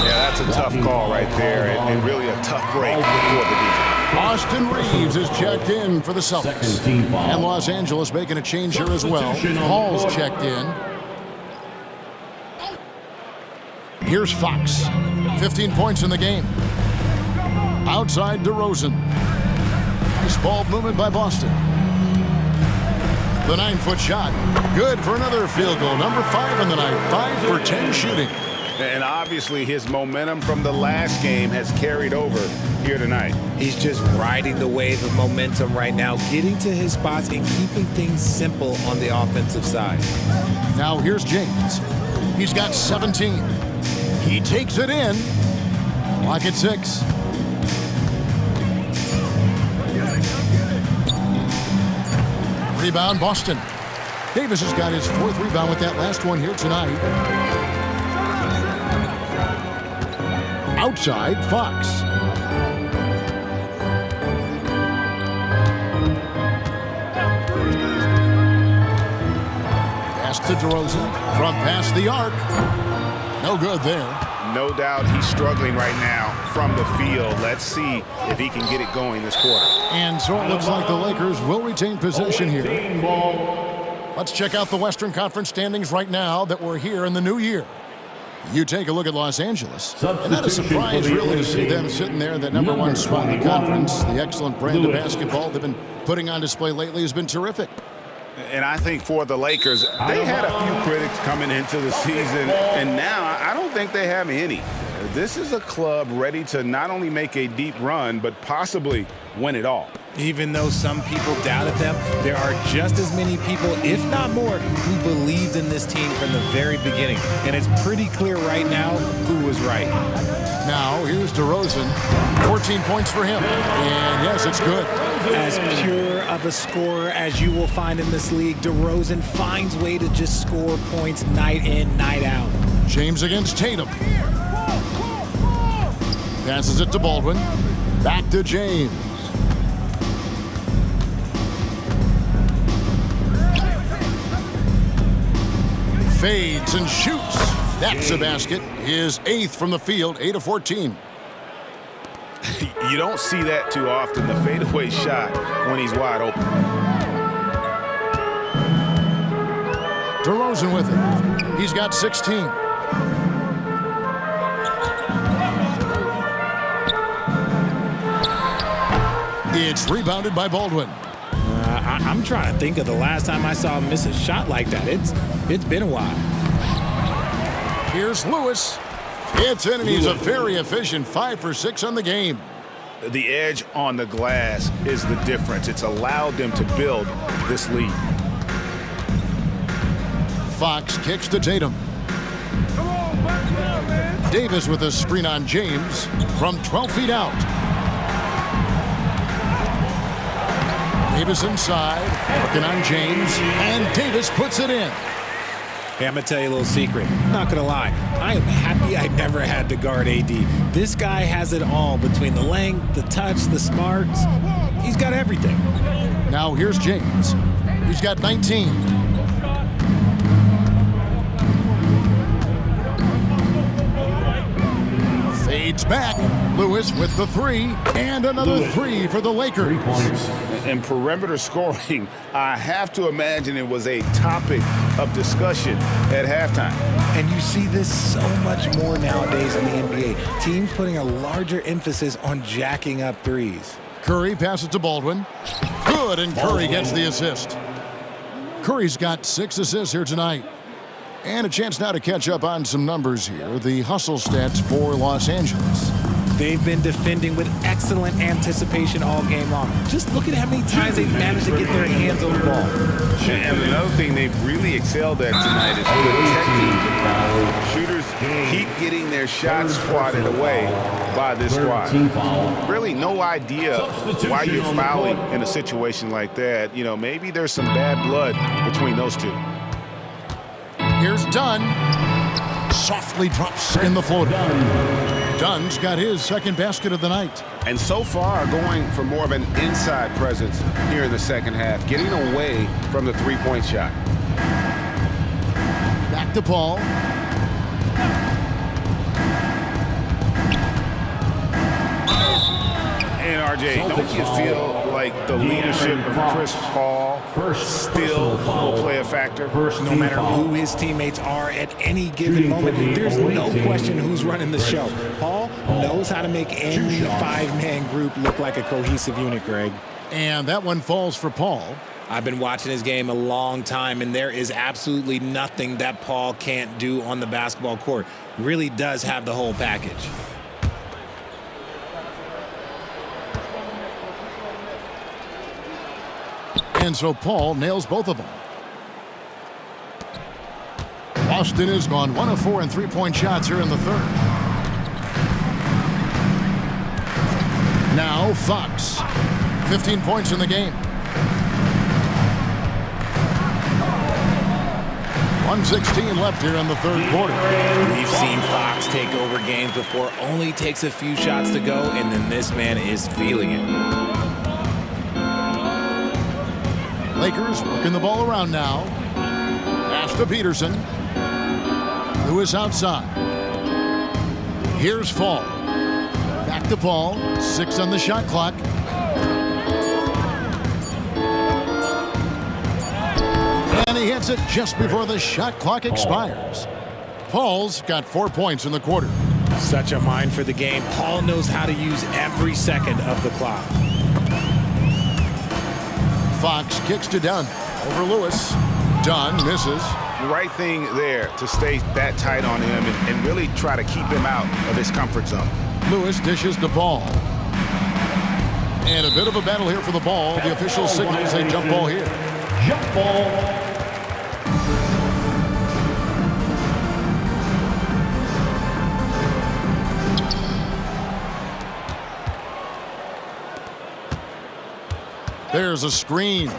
[SPEAKER 12] Yeah, that's a tough call right there, and really a tough break for the defense.
[SPEAKER 11] Austin Reeves is checked in for the Celtics. And Los Angeles making a change here as well. Hall's checked in. Here's Fox. 15 points in the game. Outside DeRozan. Nice ball movement by Boston. The 9-foot shot. Good for another field goal. Number 5 in the night. 5 for 10 shooting.
[SPEAKER 12] And obviously his momentum from the last game has carried over here tonight.
[SPEAKER 6] He's just riding the wave of momentum right now, getting to his spots and keeping things simple on the offensive side.
[SPEAKER 11] Now here's James. He's got 17. He takes it in. Clock at 6. Rebound, Boston. Davis has got his 4th rebound with that last one here tonight. Outside, Fox. Pass to DeRozan from past the arc. No good there.
[SPEAKER 12] No doubt he's struggling right now from the field. Let's see if he can get it going this quarter.
[SPEAKER 11] And so it looks like the Lakers will retain possession here. Let's check out the Western Conference standings right now that we're here in the new year. You take a look at Los Angeles, and not a surprise really to see them sitting there, that number 1 spot in the conference. The excellent brand of basketball they've been putting on display lately has been terrific.
[SPEAKER 12] And I think for the Lakers, they had a few critics coming into the season, and now I don't think they have any. This is a club ready to not only make a deep run, but possibly win it all.
[SPEAKER 6] Even though some people doubted them, there are just as many people, if not more, who believed in this team from the very beginning. And it's pretty clear right now who was right.
[SPEAKER 11] Now, here's DeRozan. 14 points for him. And yes, it's good.
[SPEAKER 6] As pure of a scorer as you will find in this league, DeRozan finds way to just score points night in, night out.
[SPEAKER 11] James against Tatum. Passes it to Baldwin. Back to James. Fades and shoots. That's a basket. His 8th from the field, 8 of 14.
[SPEAKER 12] You don't see that too often, the fadeaway shot when he's wide open.
[SPEAKER 11] DeRozan with it. He's got 16. It's rebounded by Baldwin.
[SPEAKER 6] I'm trying to think of the last time I saw him miss a shot like that. It's been a while.
[SPEAKER 11] Here's Lewis. It's in, and he's a very efficient 5 for 6 on the game.
[SPEAKER 12] The edge on the glass is the difference. It's allowed them to build this lead.
[SPEAKER 11] Fox kicks to Tatum. Davis with a screen on James from 12 feet out. Davis inside, working on James, and Davis puts it in.
[SPEAKER 6] Hey, I'm going to tell you a little secret. I'm not going to lie. I am happy I never had to guard AD. This guy has it all between the length, the touch, the smarts. He's got everything.
[SPEAKER 11] Now here's James. He's got 19. Fades back. Lewis with the three, and another three for the Lakers.
[SPEAKER 12] And perimeter scoring, I have to imagine it was a topic of discussion at halftime.
[SPEAKER 6] And you see this so much more nowadays in the NBA. Teams putting a larger emphasis on jacking up threes.
[SPEAKER 11] Curry passes to Baldwin. Good, and Curry gets the assist. Curry's got 6 assists here tonight. And a chance now to catch up on some numbers here. The hustle stats for Los Angeles.
[SPEAKER 6] They've been defending with excellent anticipation all game long. Just look at how many times they've managed to get their hands on the ball.
[SPEAKER 12] And another thing they've really excelled at tonight is protecting. Shooters keep getting their shots swatted away by this squad. Really no idea why you're fouling in a situation like that. You know, maybe there's some bad blood between those two.
[SPEAKER 11] Here's Dunn. Softly drops in the floater. Dunn's got his second basket of the night.
[SPEAKER 12] And so far, going for more of an inside presence here in the second half, getting away from the three-point shot.
[SPEAKER 11] Back to Paul.
[SPEAKER 12] And RJ, don't you feel like the leadership of Chris Paul still will play a factor?
[SPEAKER 6] No matter who his teammates are at any given moment, there's no question who's running the show. Paul knows how to make any five-man group look like a cohesive unit, Greg.
[SPEAKER 11] And that one falls for Paul.
[SPEAKER 6] I've been watching his game a long time, and there is absolutely nothing that Paul can't do on the basketball court. Really does have the whole package.
[SPEAKER 11] And so Paul nails both of them. Boston has gone 1 of 4 in three-point shots here in the third. Now Fox. 15 points in the game. 1:16 left here in the third quarter.
[SPEAKER 6] We've seen Fox take over games before. Only takes a few shots to go, and then this man is feeling it.
[SPEAKER 11] Lakers working the ball around now. Pass to Peterson. Lewis outside. Here's Fall. Back to Paul. 6 on the shot clock. And he hits it just before the shot clock expires. Paul's got 4 points in the quarter.
[SPEAKER 6] Such a mind for the game. Paul knows how to use every second of the clock.
[SPEAKER 11] Fox kicks to Dunn. Over Lewis. Dunn misses.
[SPEAKER 12] The right thing there to stay that tight on him and really try to keep him out of his comfort zone.
[SPEAKER 11] Lewis dishes the ball. And a bit of a battle here for the ball. The official signals a jump ball here.
[SPEAKER 1] Jump ball.
[SPEAKER 11] There's a screen.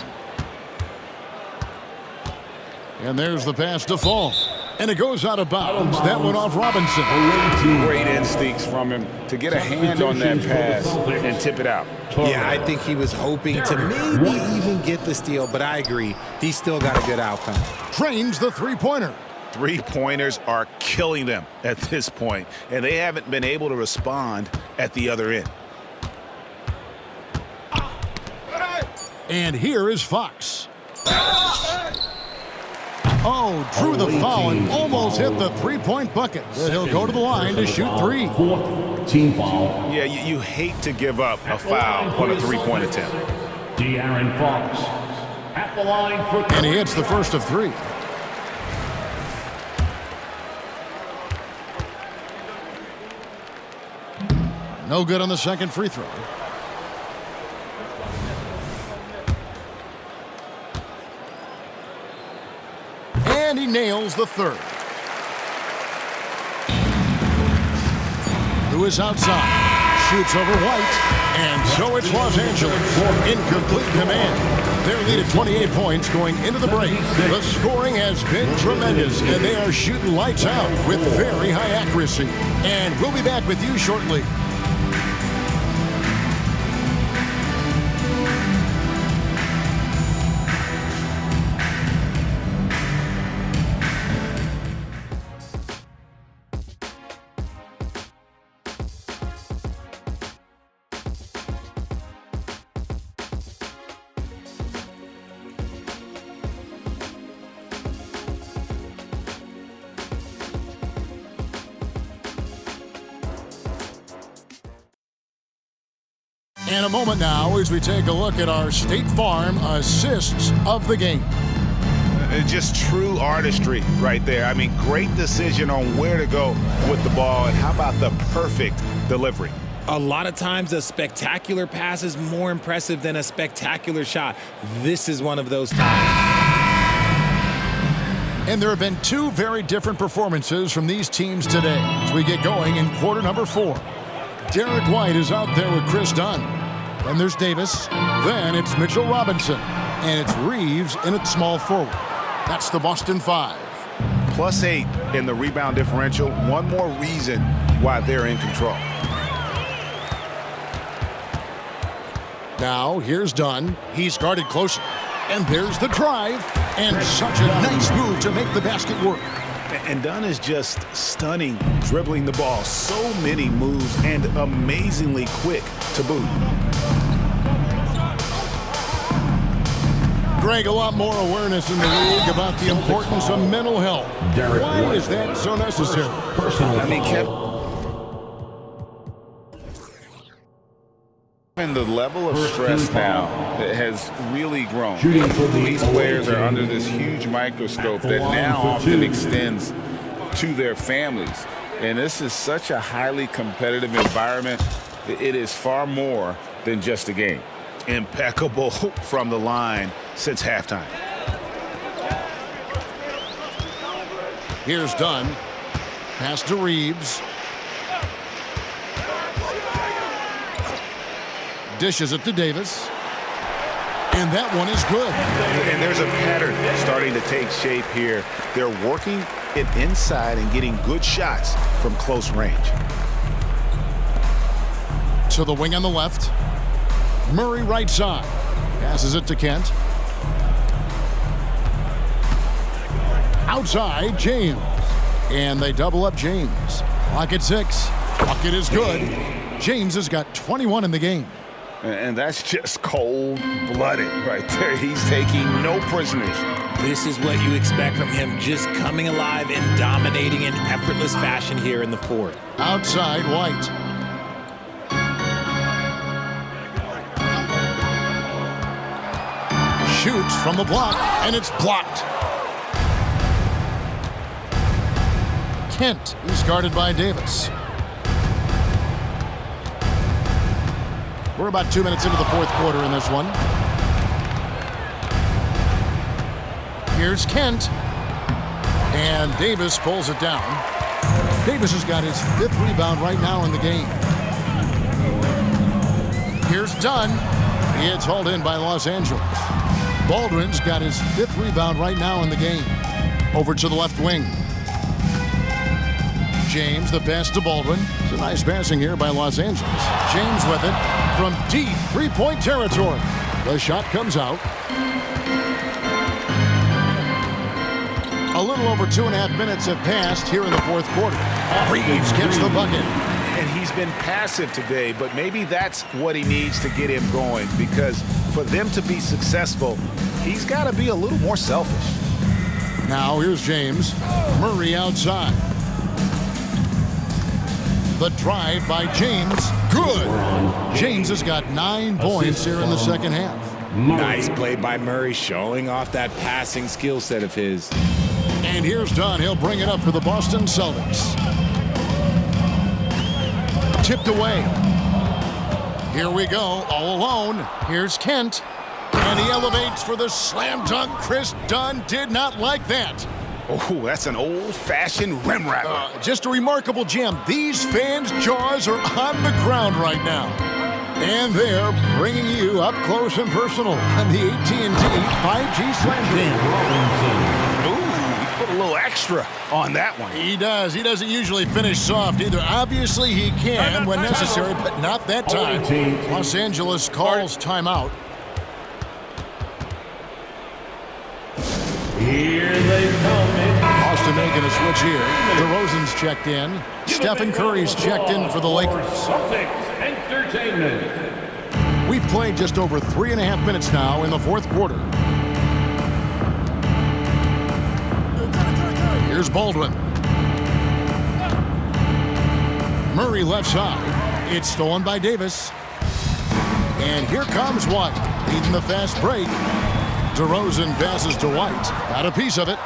[SPEAKER 11] And there's the pass to Fall. And it goes out of bounds. That one off Robinson.
[SPEAKER 12] Great instincts from him to get a hand on that pass and tip it out.
[SPEAKER 6] Yeah, I think he was hoping to maybe even get the steal, but I agree. He's still got a good outcome.
[SPEAKER 11] Trains the three-pointer.
[SPEAKER 12] Three-pointers are killing them at this point, and they haven't been able to respond at the other end.
[SPEAKER 11] And here is Fox. Oh, drew the foul and almost hit the three-point bucket. But he'll go to the line to shoot 3.
[SPEAKER 1] Team foul.
[SPEAKER 12] Yeah, you hate to give up a foul on a three-point attempt.
[SPEAKER 1] De'Aaron Fox at the line for...
[SPEAKER 11] And he hits the first of 3. No good on the second free throw. And he nails the third. Lewis outside. Shoots over White. And so it's Los Angeles in complete command. Their lead at 28 points going into the break. The scoring has been tremendous, and they are shooting lights out with very high accuracy. And we'll be back with you shortly. And a moment now as we take a look at our State Farm assists of the game.
[SPEAKER 12] Just true artistry right there. I mean, great decision on where to go with the ball, and how about the perfect delivery?
[SPEAKER 6] A lot of times a spectacular pass is more impressive than a spectacular shot. This is one of those times.
[SPEAKER 11] And there have been two very different performances from these teams today as we get going in quarter number 4. Derek White is out there with Chris Dunn. Then there's Davis. Then it's Mitchell Robinson. And it's Reeves in at small forward. That's the Boston 5.
[SPEAKER 12] +8 in the rebound differential. One more reason why they're in control.
[SPEAKER 11] Now, here's Dunn. He's guarded closer. And there's the drive. And such a nice move to make the basket work.
[SPEAKER 12] And Dunn is just stunning, dribbling the ball. So many moves and amazingly quick to boot.
[SPEAKER 11] Greg, a lot more awareness in the league about the importance of mental health. Why is that so necessary?
[SPEAKER 12] I mean, and the level of stress now has really grown. These players are under this huge microscope that now often extends to their families. And this is such a highly competitive environment. It is far more than just a game. Impeccable from the line since halftime.
[SPEAKER 11] Here's Dunn. Pass to Reeves. Dishes it to Davis. And that one is good.
[SPEAKER 12] And there's a pattern starting to take shape here. They're working it inside and getting good shots from close range.
[SPEAKER 11] To the wing on the left. Murray right side. Passes it to Kent. Outside, James. And they double up James. Clock at 6. Bucket is good. James has got 21 in the game.
[SPEAKER 12] And that's just cold-blooded right there. He's taking no prisoners.
[SPEAKER 6] This is what you expect from him, just coming alive and dominating in effortless fashion here in the fourth.
[SPEAKER 11] Outside, White. Shoots from the block, and it's blocked. Kent is guarded by Davis. We're about 2 minutes into the fourth quarter in this one. Here's Kent. And Davis pulls it down. Davis has got his 5th rebound right now in the game. Here's Dunn. It's hauled in by Los Angeles. Baldwin's got his 5th rebound right now in the game. Over to the left wing. James, the pass to Baldwin. It's a nice passing here by Los Angeles. James with it from deep three-point territory. The shot comes out. A little over 2.5 minutes have passed here in the fourth quarter. Reeves gets the bucket.
[SPEAKER 12] And he's been passive today, but maybe that's what he needs to get him going, because for them to be successful, he's got to be a little more selfish.
[SPEAKER 11] Now here's James. Murray outside. The drive by James. Good. James has got 9 points here in the second half.
[SPEAKER 6] Nice play by Murray, showing off that passing skill set of his.
[SPEAKER 11] And here's Dunn. He'll bring it up for the Boston Celtics. Tipped away. Here we go, all alone. Here's Kent. And he elevates for the slam dunk. Chris Dunn did not like that.
[SPEAKER 12] Oh, that's an old-fashioned rim wrapper.
[SPEAKER 11] Just a remarkable gem. These fans' jaws are on the ground right now. And they're bringing you up close and personal on the AT&T 5G Slam Dunk.
[SPEAKER 12] Ooh, he put a little extra on that one.
[SPEAKER 11] He does. He doesn't usually finish soft either. Obviously, he can when necessary, but not that time. Los Angeles calls timeout.
[SPEAKER 1] Here they come.
[SPEAKER 11] Boston making a switch here. DeRozan's checked in. Stephen Curry's checked in for the Lakers.
[SPEAKER 1] Celtics Entertainment.
[SPEAKER 11] We've played just over 3.5 minutes now in the fourth quarter. Here's Baldwin. Murray left side. It's stolen by Davis. And here comes White, leading the fast break. DeRozan passes to White. Got a piece of it.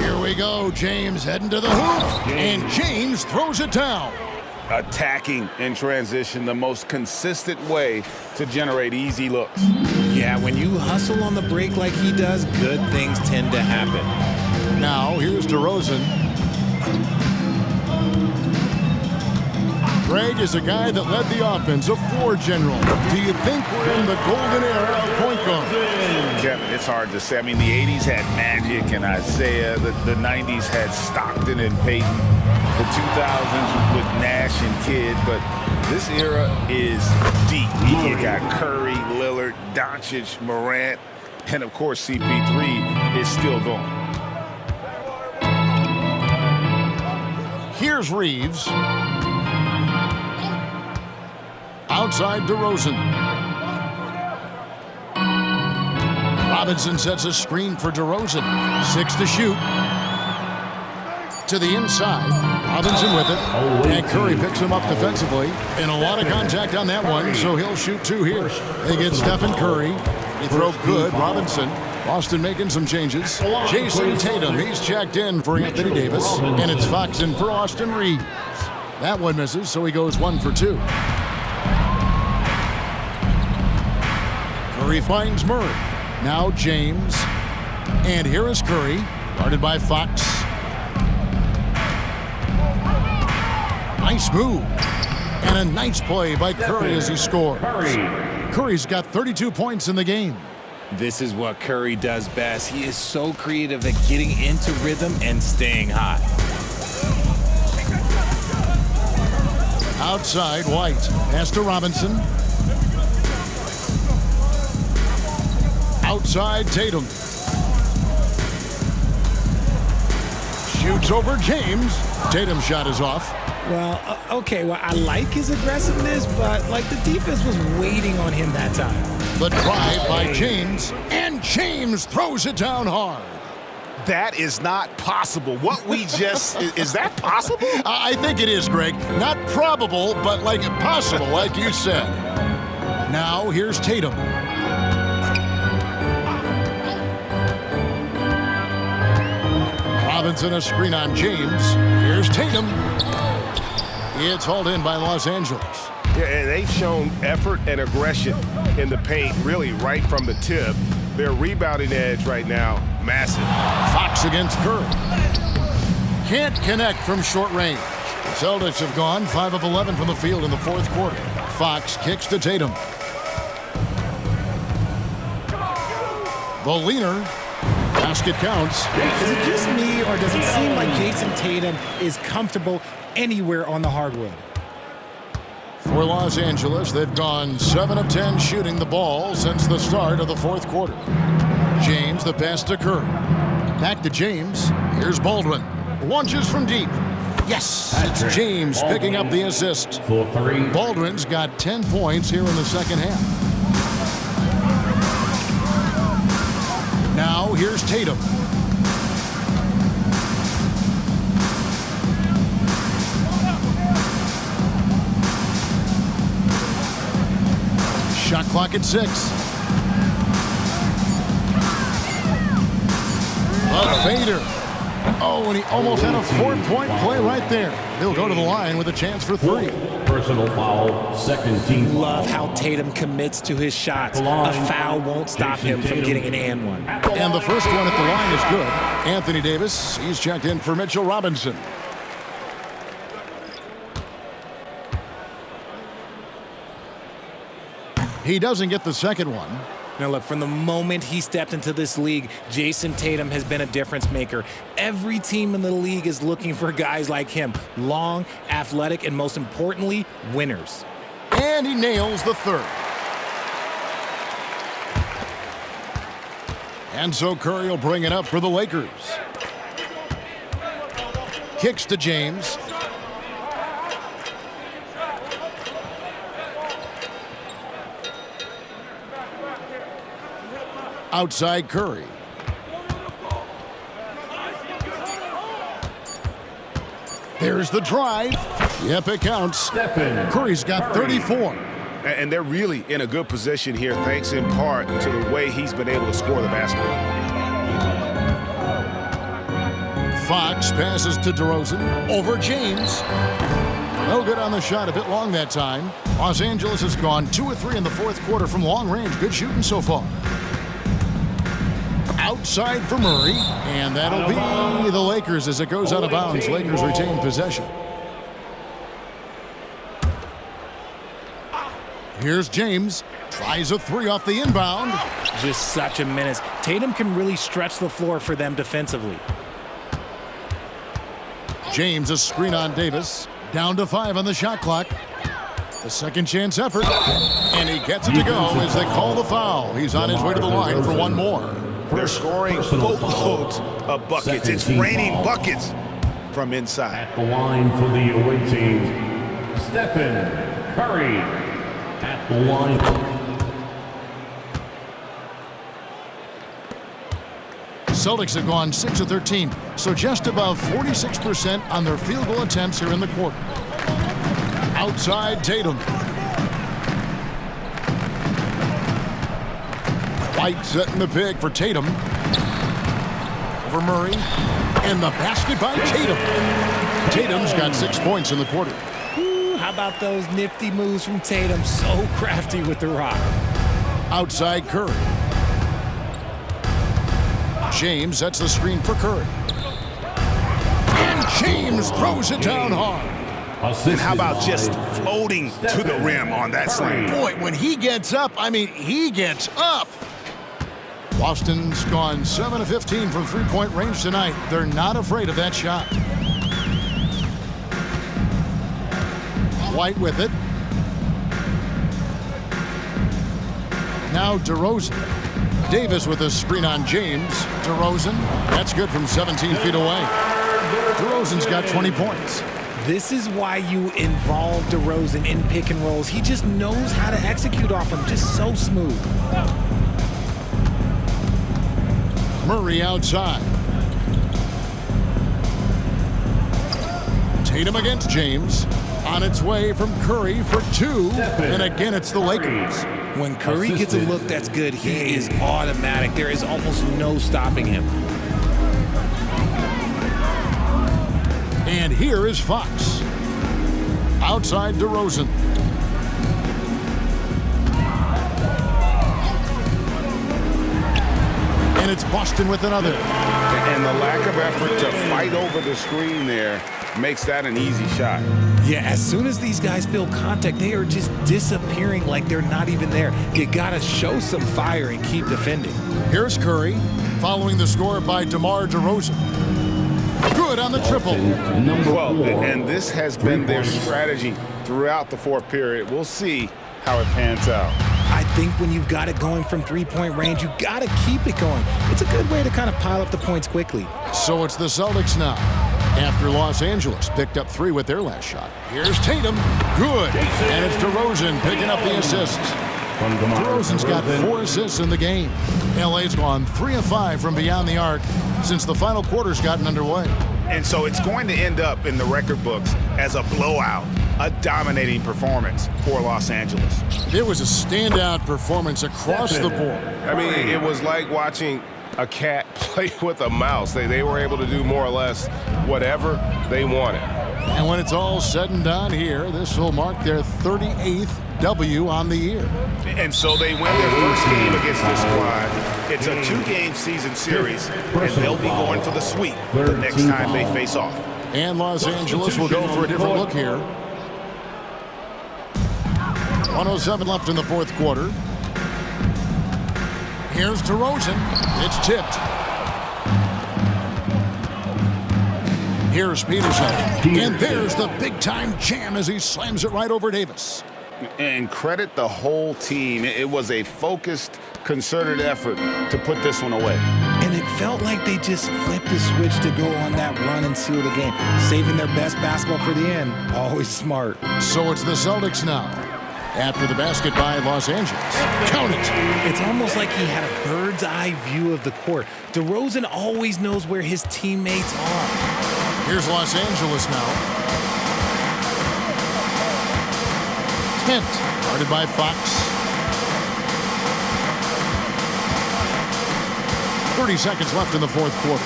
[SPEAKER 11] Here we go. James heading to the hoop. And James throws it down.
[SPEAKER 12] Attacking in transition, the most consistent way to generate easy looks.
[SPEAKER 6] Yeah, when you hustle on the break like he does, good things tend to happen.
[SPEAKER 11] Now, here's DeRozan. Greg is a guy that led the offense, a floor general. Do you think we're in the golden era of point guard?
[SPEAKER 12] Kevin, it's hard to say. I mean, the 80s had Magic and Isaiah. The 90s had Stockton and Peyton. The 2000s with Nash and Kidd. But this era is deep. You got Curry, Lillard, Doncic, Morant, and, of course, CP3 is still going.
[SPEAKER 11] Here's Reeves. Outside DeRozan. Robinson sets a screen for DeRozan. 6 to shoot. To the inside. Robinson with it. And Curry picks him up defensively. And a lot of contact on that one, so he'll shoot 2 here. They get Stephen Curry. He throw good. Robinson. Boston making some changes. Jason Tatum, he's checked in for Anthony Davis. And it's Fox in for Austin Reeves. That one misses, so he goes 1 for 2. Curry finds Murray. Now James. And here is Curry, guarded by Fox. Nice move. And a nice play by Curry as he scores. Curry's got 32 points in the game.
[SPEAKER 6] This is what Curry does best. He is so creative at getting into rhythm and staying hot.
[SPEAKER 11] Outside, White. Pass to Robinson. Outside, Tatum. Shoots over James. Tatum's shot is off.
[SPEAKER 6] Well, okay, well, I like his aggressiveness, but, the defense was waiting on him that time.
[SPEAKER 11] The drive by James, and James throws it down hard.
[SPEAKER 15] That is not possible. What we just... is that possible?
[SPEAKER 11] I think it is, Greg. Not probable, but possible, like you said. Now, here's Tatum. Robinson a screen on James. Here's Tatum. It's hauled in by Los Angeles.
[SPEAKER 15] Yeah, and they've shown effort and aggression in the paint, really right from the tip. Their rebounding edge right now, massive.
[SPEAKER 11] Fox against Curry. Can't connect from short range. The Celtics have gone 5 of 11 from the field in the fourth quarter. Fox kicks to Tatum. The leaner. Basket counts.
[SPEAKER 6] Is it just me, or does it seem like Jason Tatum is comfortable anywhere on the hardwood?
[SPEAKER 11] For Los Angeles, they've gone 7 of 10 shooting the ball since the start of the fourth quarter. James, the pass to Curry. Back to James. Here's Baldwin. Launches from deep. Yes, it's James picking up the assist. Baldwin's got 10 points here in the second half. Now, here's Tatum. Shot clock at 6. A fader. Oh, and he almost had a 4-point play right there. He'll go to the line with a chance for 3.
[SPEAKER 1] Personal foul, second team.
[SPEAKER 6] Love how Tatum commits to his shots. A foul won't stop him from getting an and one.
[SPEAKER 11] And the first one at the line is good. Anthony Davis, he's checked in for Mitchell Robinson. He doesn't get the second one.
[SPEAKER 6] Now look, from the moment he stepped into this league, Jason Tatum has been a difference maker. Every team in the league is looking for guys like him. Long, athletic, and most importantly, winners.
[SPEAKER 11] And he nails the third. And so Curry will bring it up for the Lakers. Kicks to James. Outside Curry. There's the drive. Yep, it counts. Curry's got 34.
[SPEAKER 3] And they're really in a good position here, thanks in part to the way he's been able to score the basketball.
[SPEAKER 11] Fox passes to DeRozan over James. No good on the shot, a bit long that time. Los Angeles has gone 2 of 3 in the fourth quarter from long range. Good shooting so far. Outside for Murray, and that'll be the Lakers as it goes out of bounds. Lakers retain possession. Here's James. Tries a 3 off the inbound.
[SPEAKER 6] Just such a menace. Tatum can really stretch the floor for them defensively.
[SPEAKER 11] James, a screen on Davis. Down to 5 on the shot clock. A second chance effort. And he gets it to go as they call the foul. He's on his way to the line for one more.
[SPEAKER 3] They're scoring boatloads of buckets. It's raining buckets from inside.
[SPEAKER 1] At the line for the away team, Stephen Curry. At the line.
[SPEAKER 11] Celtics have gone 6 of 13, so just above 46% on their field goal attempts here in the quarter. Outside Tatum. White setting the pick for Tatum. Over Murray. And the basket by Tatum. Tatum's got 6 points in the quarter.
[SPEAKER 6] Ooh, how about those nifty moves from Tatum? So crafty with the rock.
[SPEAKER 11] Outside Curry. James sets the screen for Curry. And James throws it down hard.
[SPEAKER 3] And how about just floating to the rim on that slam?
[SPEAKER 11] Boy, when he gets up, I mean, he gets up. Boston's gone 7 of 15 from three-point range tonight. They're not afraid of that shot. White with it. Now DeRozan. Davis with a screen on James. DeRozan, that's good from 17 feet away. DeRozan's got 20 points.
[SPEAKER 6] This is why you involve DeRozan in pick and rolls. He just knows how to execute off them, just so smooth.
[SPEAKER 11] Murray outside. Tatum against James. On its way from Curry for 2. And again, it's the Lakers.
[SPEAKER 6] When Curry gets a look that's good, he is automatic. There is almost no stopping him.
[SPEAKER 11] And here is Fox. Outside DeRozan. And it's Boston with another.
[SPEAKER 3] And the lack of effort to fight over the screen there makes that an easy shot.
[SPEAKER 6] Yeah, as soon as these guys feel contact, they are just disappearing like they're not even there. You gotta show some fire and keep defending.
[SPEAKER 11] Here's Curry, following the score by DeMar DeRozan. Good on the triple.
[SPEAKER 3] Well, and this has been their strategy throughout the fourth period. We'll see how it pans out.
[SPEAKER 6] I think when you've got it going from three-point range, you gotta keep it going. It's a good way to kind of pile up the points quickly.
[SPEAKER 11] So it's the Celtics now. After Los Angeles picked up 3 with their last shot. Here's Tatum. Good. And it's DeRozan picking up the assists. DeRozan's got 4 assists in the game. LA's gone 3 of 5 from beyond the arc since the final quarter's gotten underway.
[SPEAKER 3] And so it's going to end up in the record books as a blowout, a dominating performance for Los Angeles.
[SPEAKER 11] It was a standout performance across the board.
[SPEAKER 15] I mean, it was like watching a cat play with a mouse. They were able to do more or less whatever they wanted.
[SPEAKER 11] And when it's all said and done here, this will mark their 38th W on the year.
[SPEAKER 3] And so they win their first game against this squad. It's a 2-game season series, and they'll be going for the sweep the next time they face off.
[SPEAKER 11] And Los Angeles will go for a different look here. 1:07 left in the fourth quarter. Here's DeRozan. It's tipped. Here's Peterson. And there's the big-time jam as he slams it right over Davis.
[SPEAKER 3] And credit the whole team. It was a focused, concerted effort to put this one away.
[SPEAKER 6] And it felt like they just flipped the switch to go on that run and seal the game. Saving their best basketball for the end. Always smart.
[SPEAKER 11] So it's the Celtics now. After the basket by Los Angeles. Count it.
[SPEAKER 6] It's almost like he had a bird's eye view of the court. DeRozan always knows where his teammates are.
[SPEAKER 11] Here's Los Angeles now. Kent, guarded by Fox. 30 seconds left in the fourth quarter.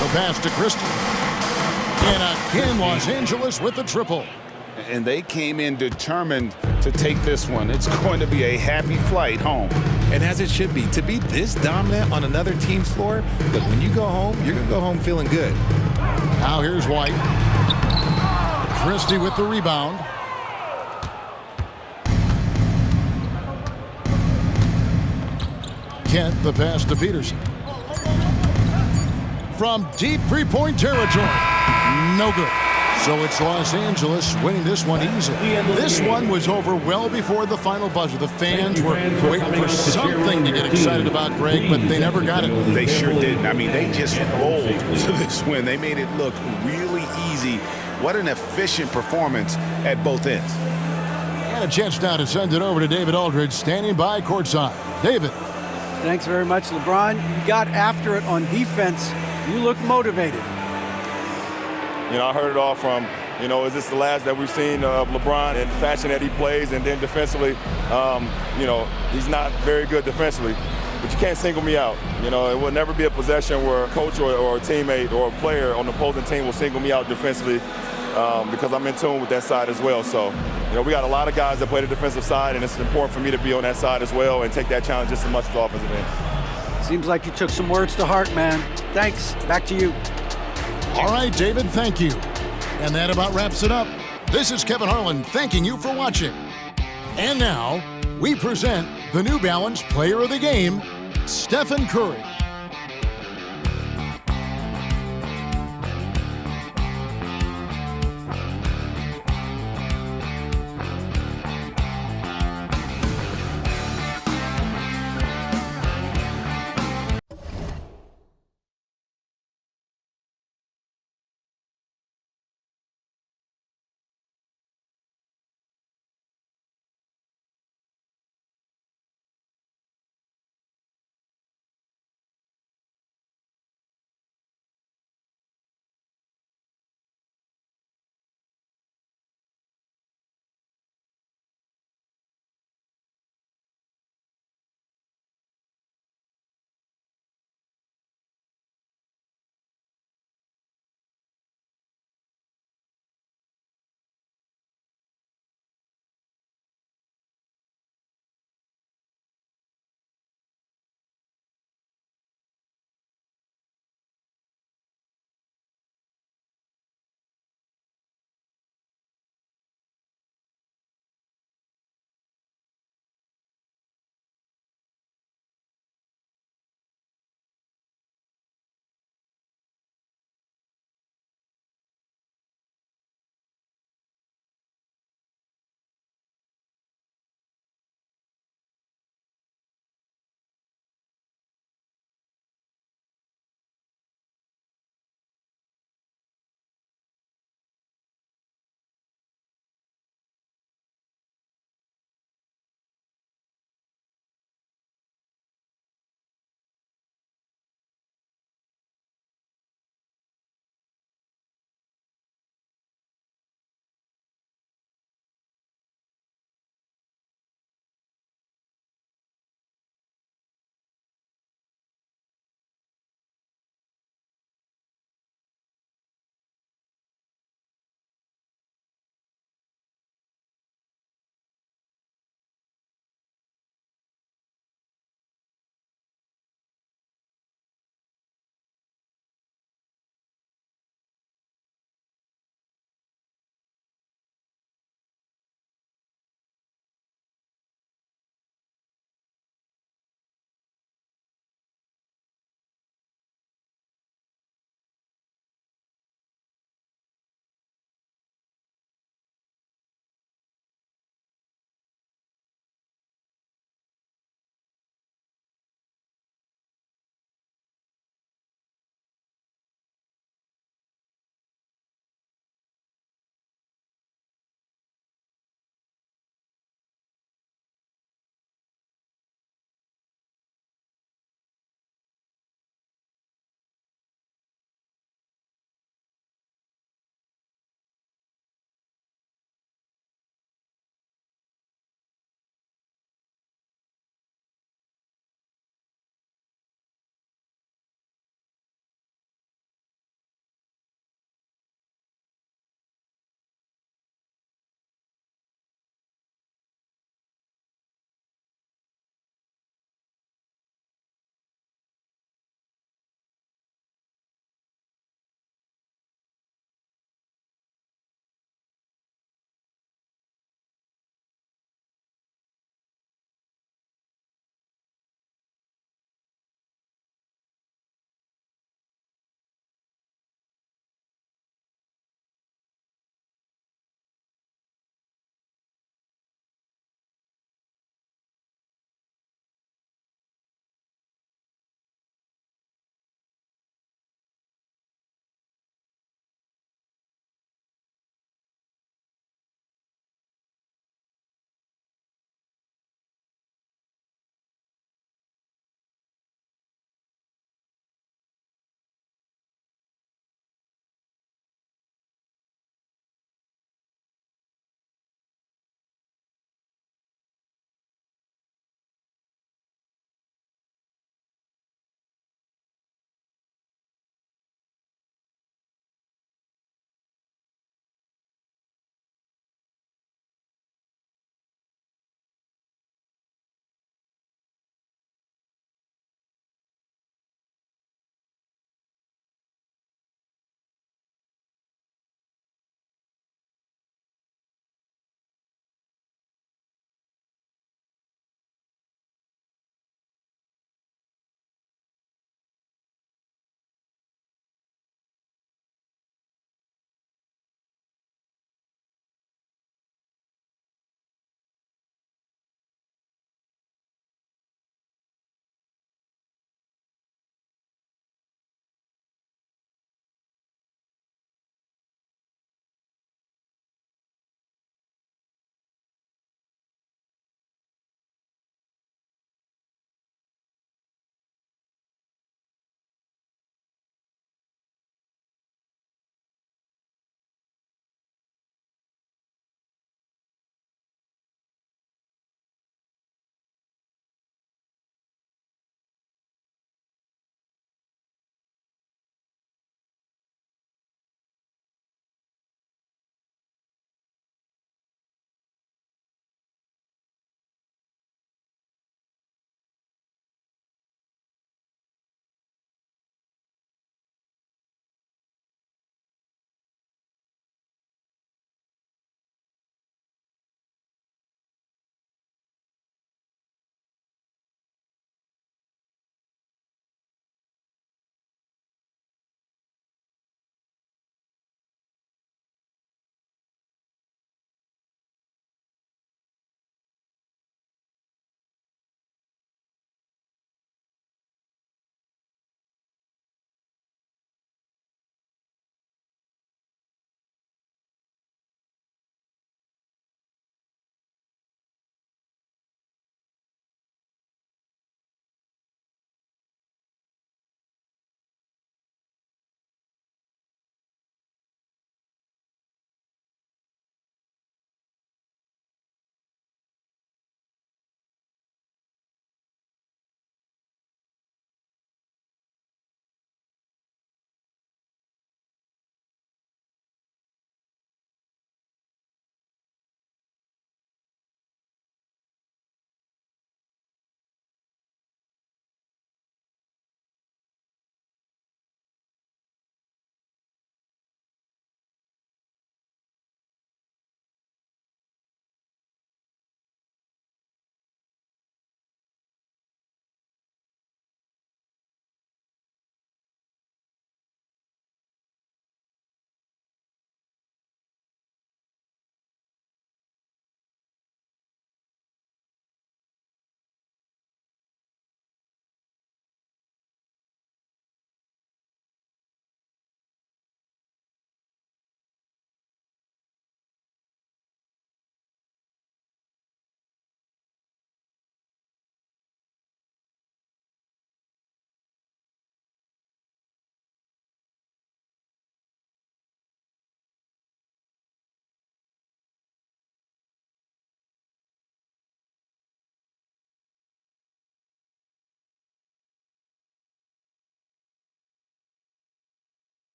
[SPEAKER 11] The pass to Christie. And again, Los Angeles with the triple.
[SPEAKER 12] And they came in determined to take this one. It's going to be a happy flight home.
[SPEAKER 6] And as it should be, to be this dominant on another team's floor, but when you go home, you're going to go home feeling good.
[SPEAKER 11] Now here's White. Christie with the rebound. Kent, the pass to Peterson. From deep three-point territory. No good. So it's Los Angeles winning this one easily. This one was over well before the final buzzer. The fans were waiting for something to get excited about, Greg, but they never got it.
[SPEAKER 12] They sure didn't. I mean, they just rolled to this win. They made it look really easy. What an efficient performance at both ends.
[SPEAKER 11] And a chance now to send it over to David Aldridge, standing by courtside. David.
[SPEAKER 14] Thanks very much, LeBron. You got after it on defense. You look motivated.
[SPEAKER 10] You know, I heard it all from, you know, is this the last that we've seen of LeBron and the fashion that he plays? And then defensively, you know, he's not very good defensively, but you can't single me out. You know, it will never be a possession where a coach or a teammate or a player on the opposing team will single me out defensively because I'm in tune with that side as well. So, you know, we got a lot of guys that play the defensive side, and it's important for me to be on that side as well and take that challenge just as much as the offensive end.
[SPEAKER 14] Seems like you took some words to heart, man. Thanks. Back to you.
[SPEAKER 11] All right, David, thank you. And that about wraps it up. This is Kevin Harlan thanking you for watching. And now, we present the New Balance Player of the Game, Stephen Curry.